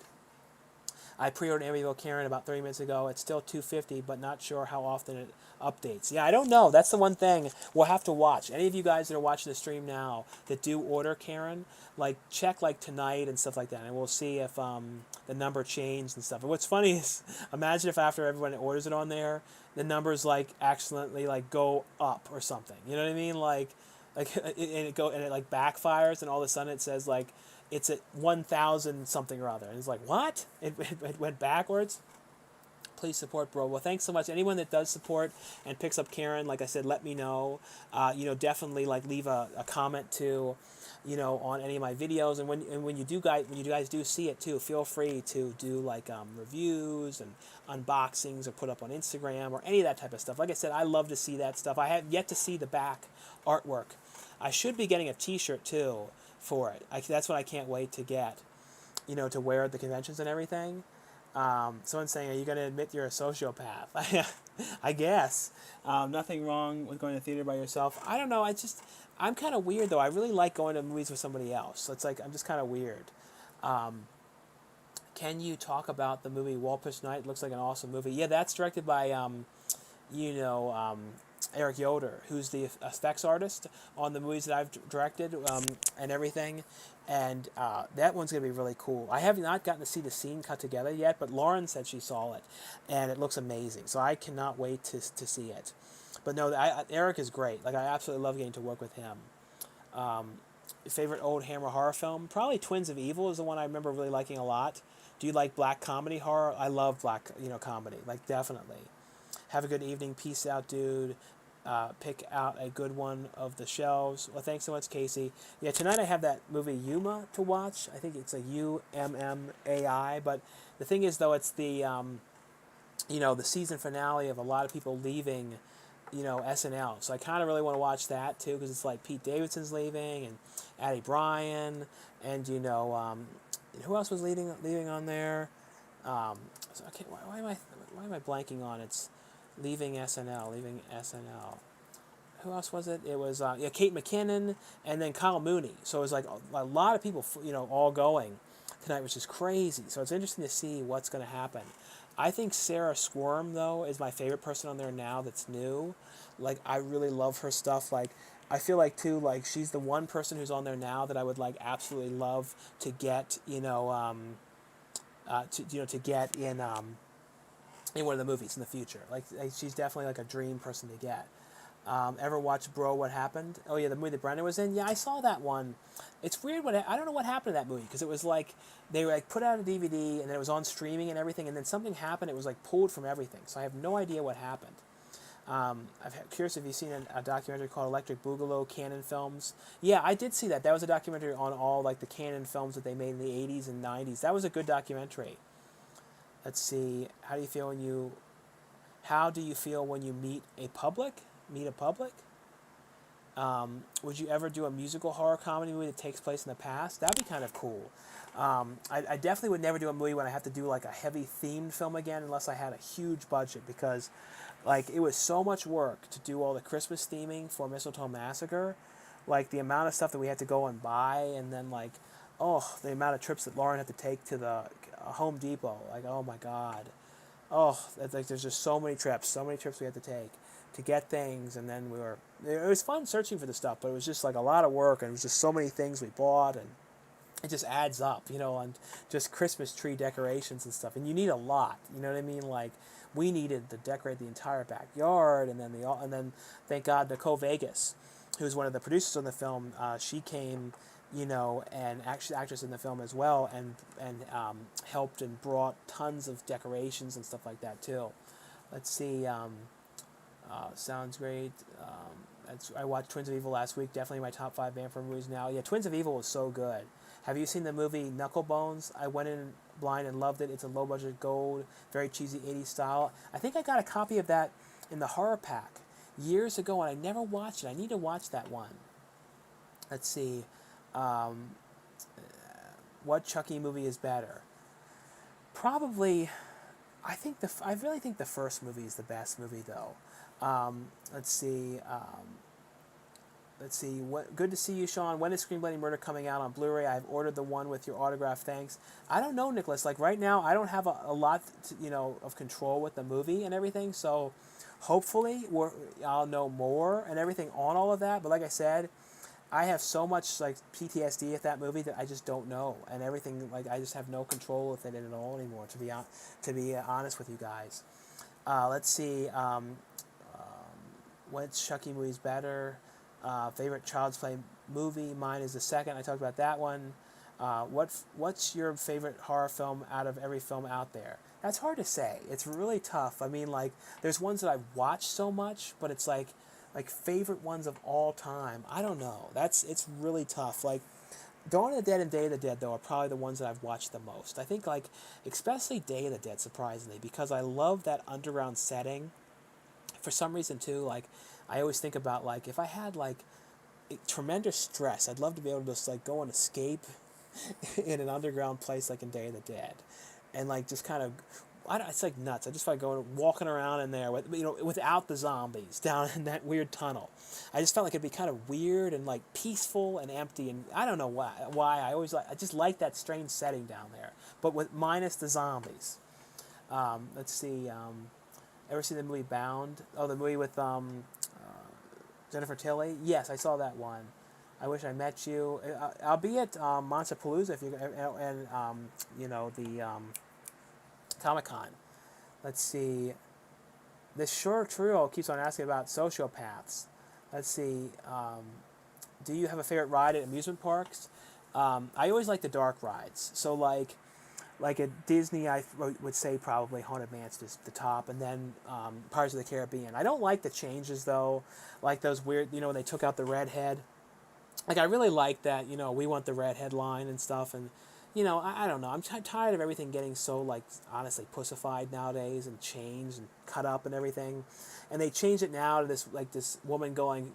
I pre-ordered Amityville Karen about 30 minutes ago. It's still $250, but not sure how often it updates. Yeah, I don't know. That's the one thing we'll have to watch. Any of you guys that are watching the stream now that do order Karen, like check like tonight and stuff like that, and we'll see if the number changed and stuff. And what's funny is, imagine if after everyone orders it on there, the numbers like accidentally like go up or something. You know what I mean? Like it like backfires, and all of a sudden it says like, it's at 1,000 something or other. And it's like, what? It went backwards? Please support, bro. Well, thanks so much. Anyone that does support and picks up Karen, like I said, let me know. Definitely like leave a comment too, on any of my videos. And when you guys do see it too, feel free to do like reviews and unboxings or put up on Instagram or any of that type of stuff. Like I said, I love to see that stuff. I have yet to see the back artwork. I should be getting a T-shirt too for it. That's what I can't wait to get, to wear at the conventions and everything. Someone's saying, are you going to admit you're a sociopath? I guess. Nothing wrong with going to theater by yourself. I don't know. I'm kind of weird, though. I really like going to movies with somebody else. So it's like, I'm just kind of weird. Can you talk about the movie Walpurgis Night? It looks like an awesome movie. Yeah, that's directed by, Eric Yoder, who's the effects artist on the movies that I've directed and everything. And that one's going to be really cool. I have not gotten to see the scene cut together yet, but Lauren said she saw it, and it looks amazing. So I cannot wait to see it. But no, Eric is great. Like, I absolutely love getting to work with him. Favorite old Hammer horror film? Probably Twins of Evil is the one I remember really liking a lot. Do you like black comedy horror? I love black comedy. Like, definitely. Have a good evening. Peace out, dude. Pick out a good one of the shelves. Well, thanks so much, Casey. Yeah, tonight I have that movie Yuma to watch. I think it's a UMMAI. But the thing is, though, it's the the season finale of a lot of people leaving SNL. So I kind of really want to watch that too, because it's like Pete Davidson's leaving, and Addie Bryan, and who else was leaving on there? So okay, why am I blanking on it's leaving SNL. Who else was it? It was Kate McKinnon, and then Kyle Mooney. So it was like a lot of people, all going tonight, which is crazy. So it's interesting to see what's going to happen. I think Sarah Squirm, though, is my favorite person on there now that's new. Like, I really love her stuff. Like, I feel like, too, like, she's the one person who's on there now that I would, like, absolutely love to get, to get in one of the movies in the future. Like, she's definitely, like, a dream person to get. Ever watch Bro, What Happened? Oh, yeah, the movie that Brenda was in? Yeah, I saw that one. It's weird. I don't know what happened to that movie, because it was like they were like put out a DVD, and then it was on streaming and everything, and then something happened. It was like pulled from everything. So I have no idea what happened. I'm curious if you've seen a documentary called Electric Boogaloo, Canon Films. Yeah, I did see that. That was a documentary on all like the Canon films that they made in the 80s and 90s. That was a good documentary. Let's see. How do you feel when you meet a public? Would you ever do a musical horror comedy movie that takes place in the past? That'd be kind of cool. I definitely would never do a movie when I have to do like a heavy themed film again, unless I had a huge budget, because like it was so much work to do all the Christmas theming for Mistletoe Massacre. Like the amount of stuff that we had to go and buy, and then like, the amount of trips that Lauren had to take to the Home Depot. Like, oh my God. Like there's just so many trips we had to take to get things, and then it was fun searching for the stuff, but it was just like a lot of work, and it was just so many things we bought, and it just adds up, and just Christmas tree decorations and stuff, and you need a lot, you know what I mean? Like we needed to decorate the entire backyard, and then thank God Nicole Vegas, who's one of the producers on the film, she came, and actually actress in the film as well, and helped and brought tons of decorations and stuff like that too. Let's see. Sounds great. I watched Twins of Evil last week. Definitely my top 5 Vampire movies now. Yeah, Twins of Evil was so good. Have you seen the movie Knucklebones? I went in blind and loved it. It's a low-budget gold, very cheesy 80s style. I think I got a copy of that in the horror pack years ago, and I never watched it. I need to watch that one. Let's see. What Chucky movie is better? Probably, I really think the first movie is the best movie, though. Let's see. Good to see you, Sean. When is Screen Bloody Murder coming out on Blu-ray? I've ordered the one with your autograph. Thanks. I don't know, Nicholas. Like right now, I don't have a lot, of control with the movie and everything. So, hopefully, I'll know more and everything on all of that. But like I said, I have so much like PTSD at that movie that I just don't know, and everything. Like I just have no control with it at all anymore. To be honest with you guys. Let's see. Which Chucky movie's better? Favorite Child's Play movie? Mine is the second. I talked about that one. What's your favorite horror film out of every film out there? That's hard to say. It's really tough. I mean, like, there's ones that I've watched so much, but it's like favorite ones of all time. I don't know. It's really tough. Like, Dawn of the Dead and Day of the Dead, though, are probably the ones that I've watched the most. I think, like, especially Day of the Dead, surprisingly, because I love that underground setting. For some reason, too, like, I always think about, like, if I had, like, tremendous stress, I'd love to be able to just, like, go and escape in an underground place like in Day of the Dead. And, like, just kind of, it's like nuts. I just like going walking around in there with, without the zombies down in that weird tunnel. I just felt like it'd be kind of weird and like peaceful and empty, and I don't know why. I just like that strange setting down there, but with minus the zombies. Let's see. Ever seen the movie Bound? Oh, the movie with Jennifer Tilly. Yes, I saw that one. I Wish I Met You. I'll be at Monstapalooza if you and the Comic-Con. Let's see. This short trio keeps on asking about sociopaths. Let's see. Do you have a favorite ride at amusement parks? I always like the dark rides. So like at Disney, I would say probably Haunted Mansion is the top, and then Pirates of the Caribbean. I don't like the changes though, like those weird, when they took out the redhead. Like I really like that, we want the redhead line and stuff, and I don't know. I'm tired of everything getting so, like, honestly, pussified nowadays and changed and cut up and everything. And they changed it now to this woman going,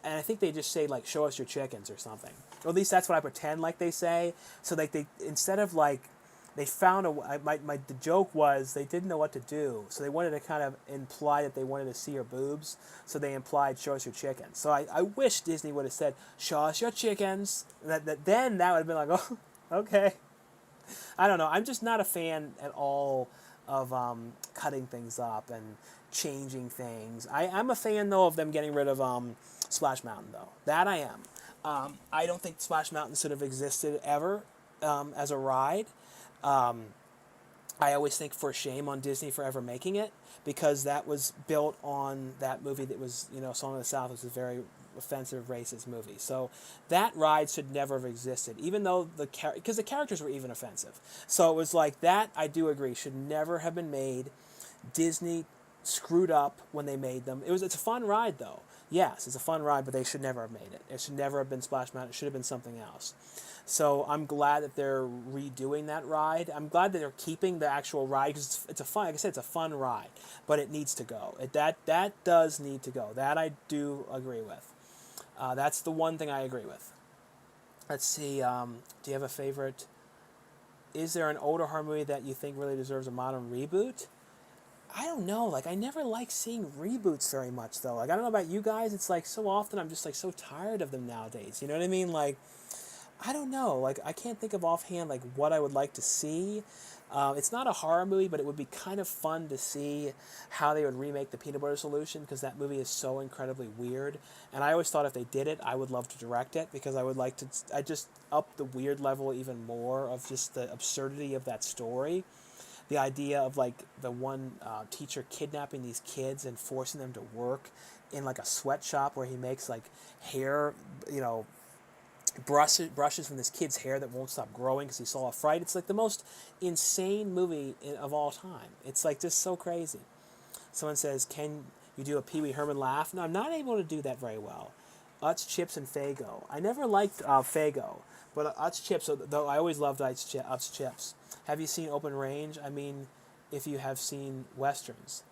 and I think they just say, like, show us your chickens or something. Or at least that's what I pretend like they say. So, like, they, instead of, like, they found the joke was they didn't know what to do. So they wanted to kind of imply that they wanted to see her boobs. So they implied, show us your chickens. So I wish Disney would have said, show us your chickens. Then that would have been like, oh, okay. I don't know. I'm just not a fan at all of cutting things up and changing things. I'm a fan, though, of them getting rid of Splash Mountain, though. That I am. I don't think Splash Mountain should have existed ever as a ride. I always think for shame on Disney for ever making it, because that was built on that movie that was, Song of the South was a very offensive, racist movie. So that ride should never have existed, even though because the characters were even offensive. So it was like that, I do agree, should never have been made. Disney screwed up when they made them. It's a fun ride, though. Yes, it's a fun ride, but they should never have made it. It should never have been Splash Mountain. It should have been something else. So I'm glad that they're redoing that ride. I'm glad that they're keeping the actual ride, because it's a fun, like I said, it's a fun ride, but it needs to go. That does need to go. That I do agree with. That's the one thing I agree with. Let's see. Do you have a favorite? Is there an older horror movie that you think really deserves a modern reboot? I don't know. Like, I never like seeing reboots very much, though. Like, I don't know about you guys. It's like so often I'm just like so tired of them nowadays. You know what I mean? Like, I don't know. Like, I can't think of offhand like what I would like to see. It's not a horror movie, but it would be kind of fun to see how they would remake The Peanut Butter Solution, because that movie is so incredibly weird. And I always thought if they did it, I would love to direct it, because I would like to. I just up the weird level even more of just the absurdity of that story. The idea of like the one teacher kidnapping these kids and forcing them to work in like a sweatshop where he makes like hair, brushes from this kid's hair that won't stop growing because he saw a fright. It's like the most insane movie of all time. It's like just so crazy. Someone says, can you do a Pee Wee Herman laugh? No, I'm not able to do that very well. Utz, Chips, and Faygo. I never liked Faygo, but Utz Chips, though I always loved Utz Chips. Have you seen Open Range? I mean, if you have seen Westerns.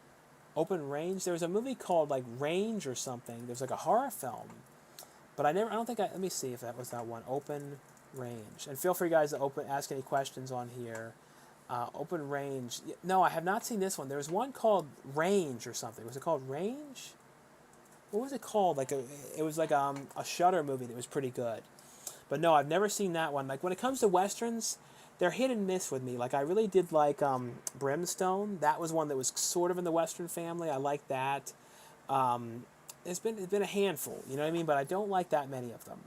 Open Range? There was a movie called like Range or something. There's like a horror film. But let me see if that was that one. Open Range. And feel free, guys, to ask any questions on here. Open Range. No, I have not seen this one. There was one called Range or something. Was it called Range? What was it called? It was like a Shudder movie that was pretty good. But no, I've never seen that one. Like, when it comes to Westerns, they're hit and miss with me. Like, I really did like Brimstone. That was one that was sort of in the Western family. I like that. It's been a handful, you know what I mean? But I don't like that many of them.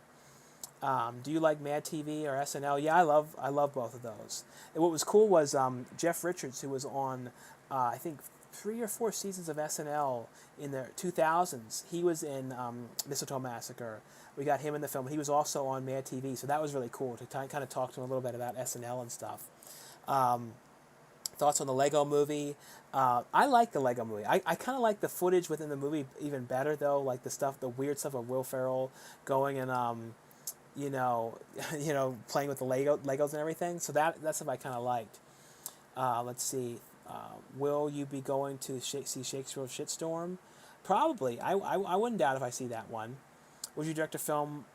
Do you like Mad TV or SNL? Yeah, I love both of those. And what was cool was Jeff Richards, who was on I think 3 or 4 seasons of SNL in the 2000s. He was in Mistletoe Massacre. We got him in the film. He was also on Mad TV, so that was really cool to kind of talk to him a little bit about SNL and stuff. Thoughts on the Lego movie? I like the Lego movie. I kind of like the footage within the movie even better, though. Like the weird stuff of Will Ferrell going and playing with the Legos and everything. So that stuff I kind of liked. Let's see. Will you be going to see Shakespeare's Shitstorm? Probably. I wouldn't doubt if I see that one. Would you direct a film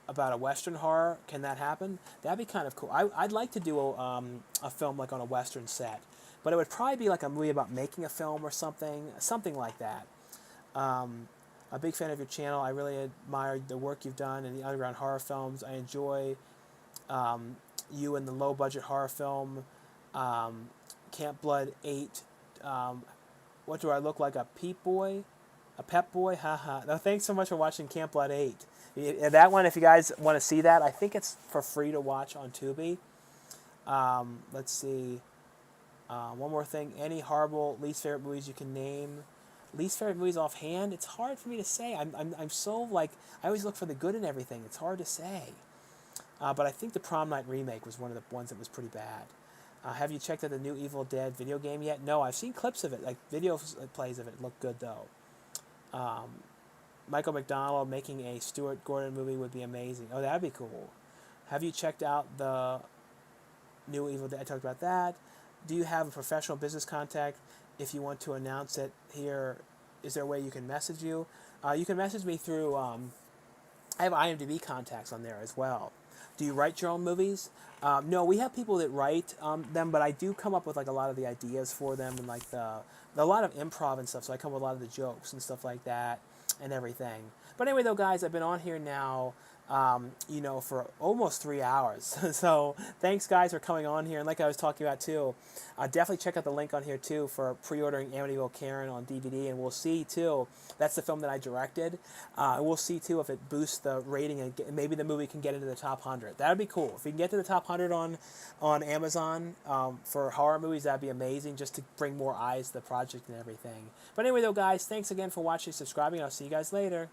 about a Western horror? Can that happen? That'd be kind of cool. I'd like to do a film like on a Western set, but it would probably be like a movie about making a film or something like that. A big fan of your channel. I really admire the work you've done in the underground horror films. I enjoy you in the low budget horror film Camp Blood 8. What do I look like? A peep boy? A pep boy? Haha. No, thanks so much for watching Camp Blood 8. That one, if you guys want to see that, I think it's for free to watch on Tubi. Let's see. One more thing. Any horrible least favorite movies you can name? Least favorite movies offhand? It's hard for me to say. I'm so like, I always look for the good in everything. It's hard to say. But I think the Prom Night remake was one of the ones that was pretty bad. Have you checked out the new Evil Dead video game yet? No, I've seen clips of it. Like video plays of it look good though. Michael McDonald making a Stuart Gordon movie would be amazing. Oh, that'd be cool. Have you checked out the New Evil Dead. I talked about that. Do you have a professional business contact? If you want to announce it here, is there a way you can message you? You can message me through. I have IMDb contacts on there as well. Do you write your own movies? No, we have people that write them, but I do come up with like a lot of the ideas for them and like a lot of improv and stuff. So I come up with a lot of the jokes and stuff like that and everything. But anyway, though, guys, I've been on here now, for almost 3 hours. So thanks, guys, for coming on here. And like I was talking about too, definitely check out the link on here too for pre-ordering Amityville Karen on DVD, and we'll see too. That's the film that I directed. We'll see too if it boosts the rating and maybe the movie can get into the top 100. That'd be cool. If we can get to the top 100 on Amazon for horror movies, that'd be amazing. Just to bring more eyes to the project and everything. But anyway, though, guys, thanks again for watching, subscribing. I'll see you guys later.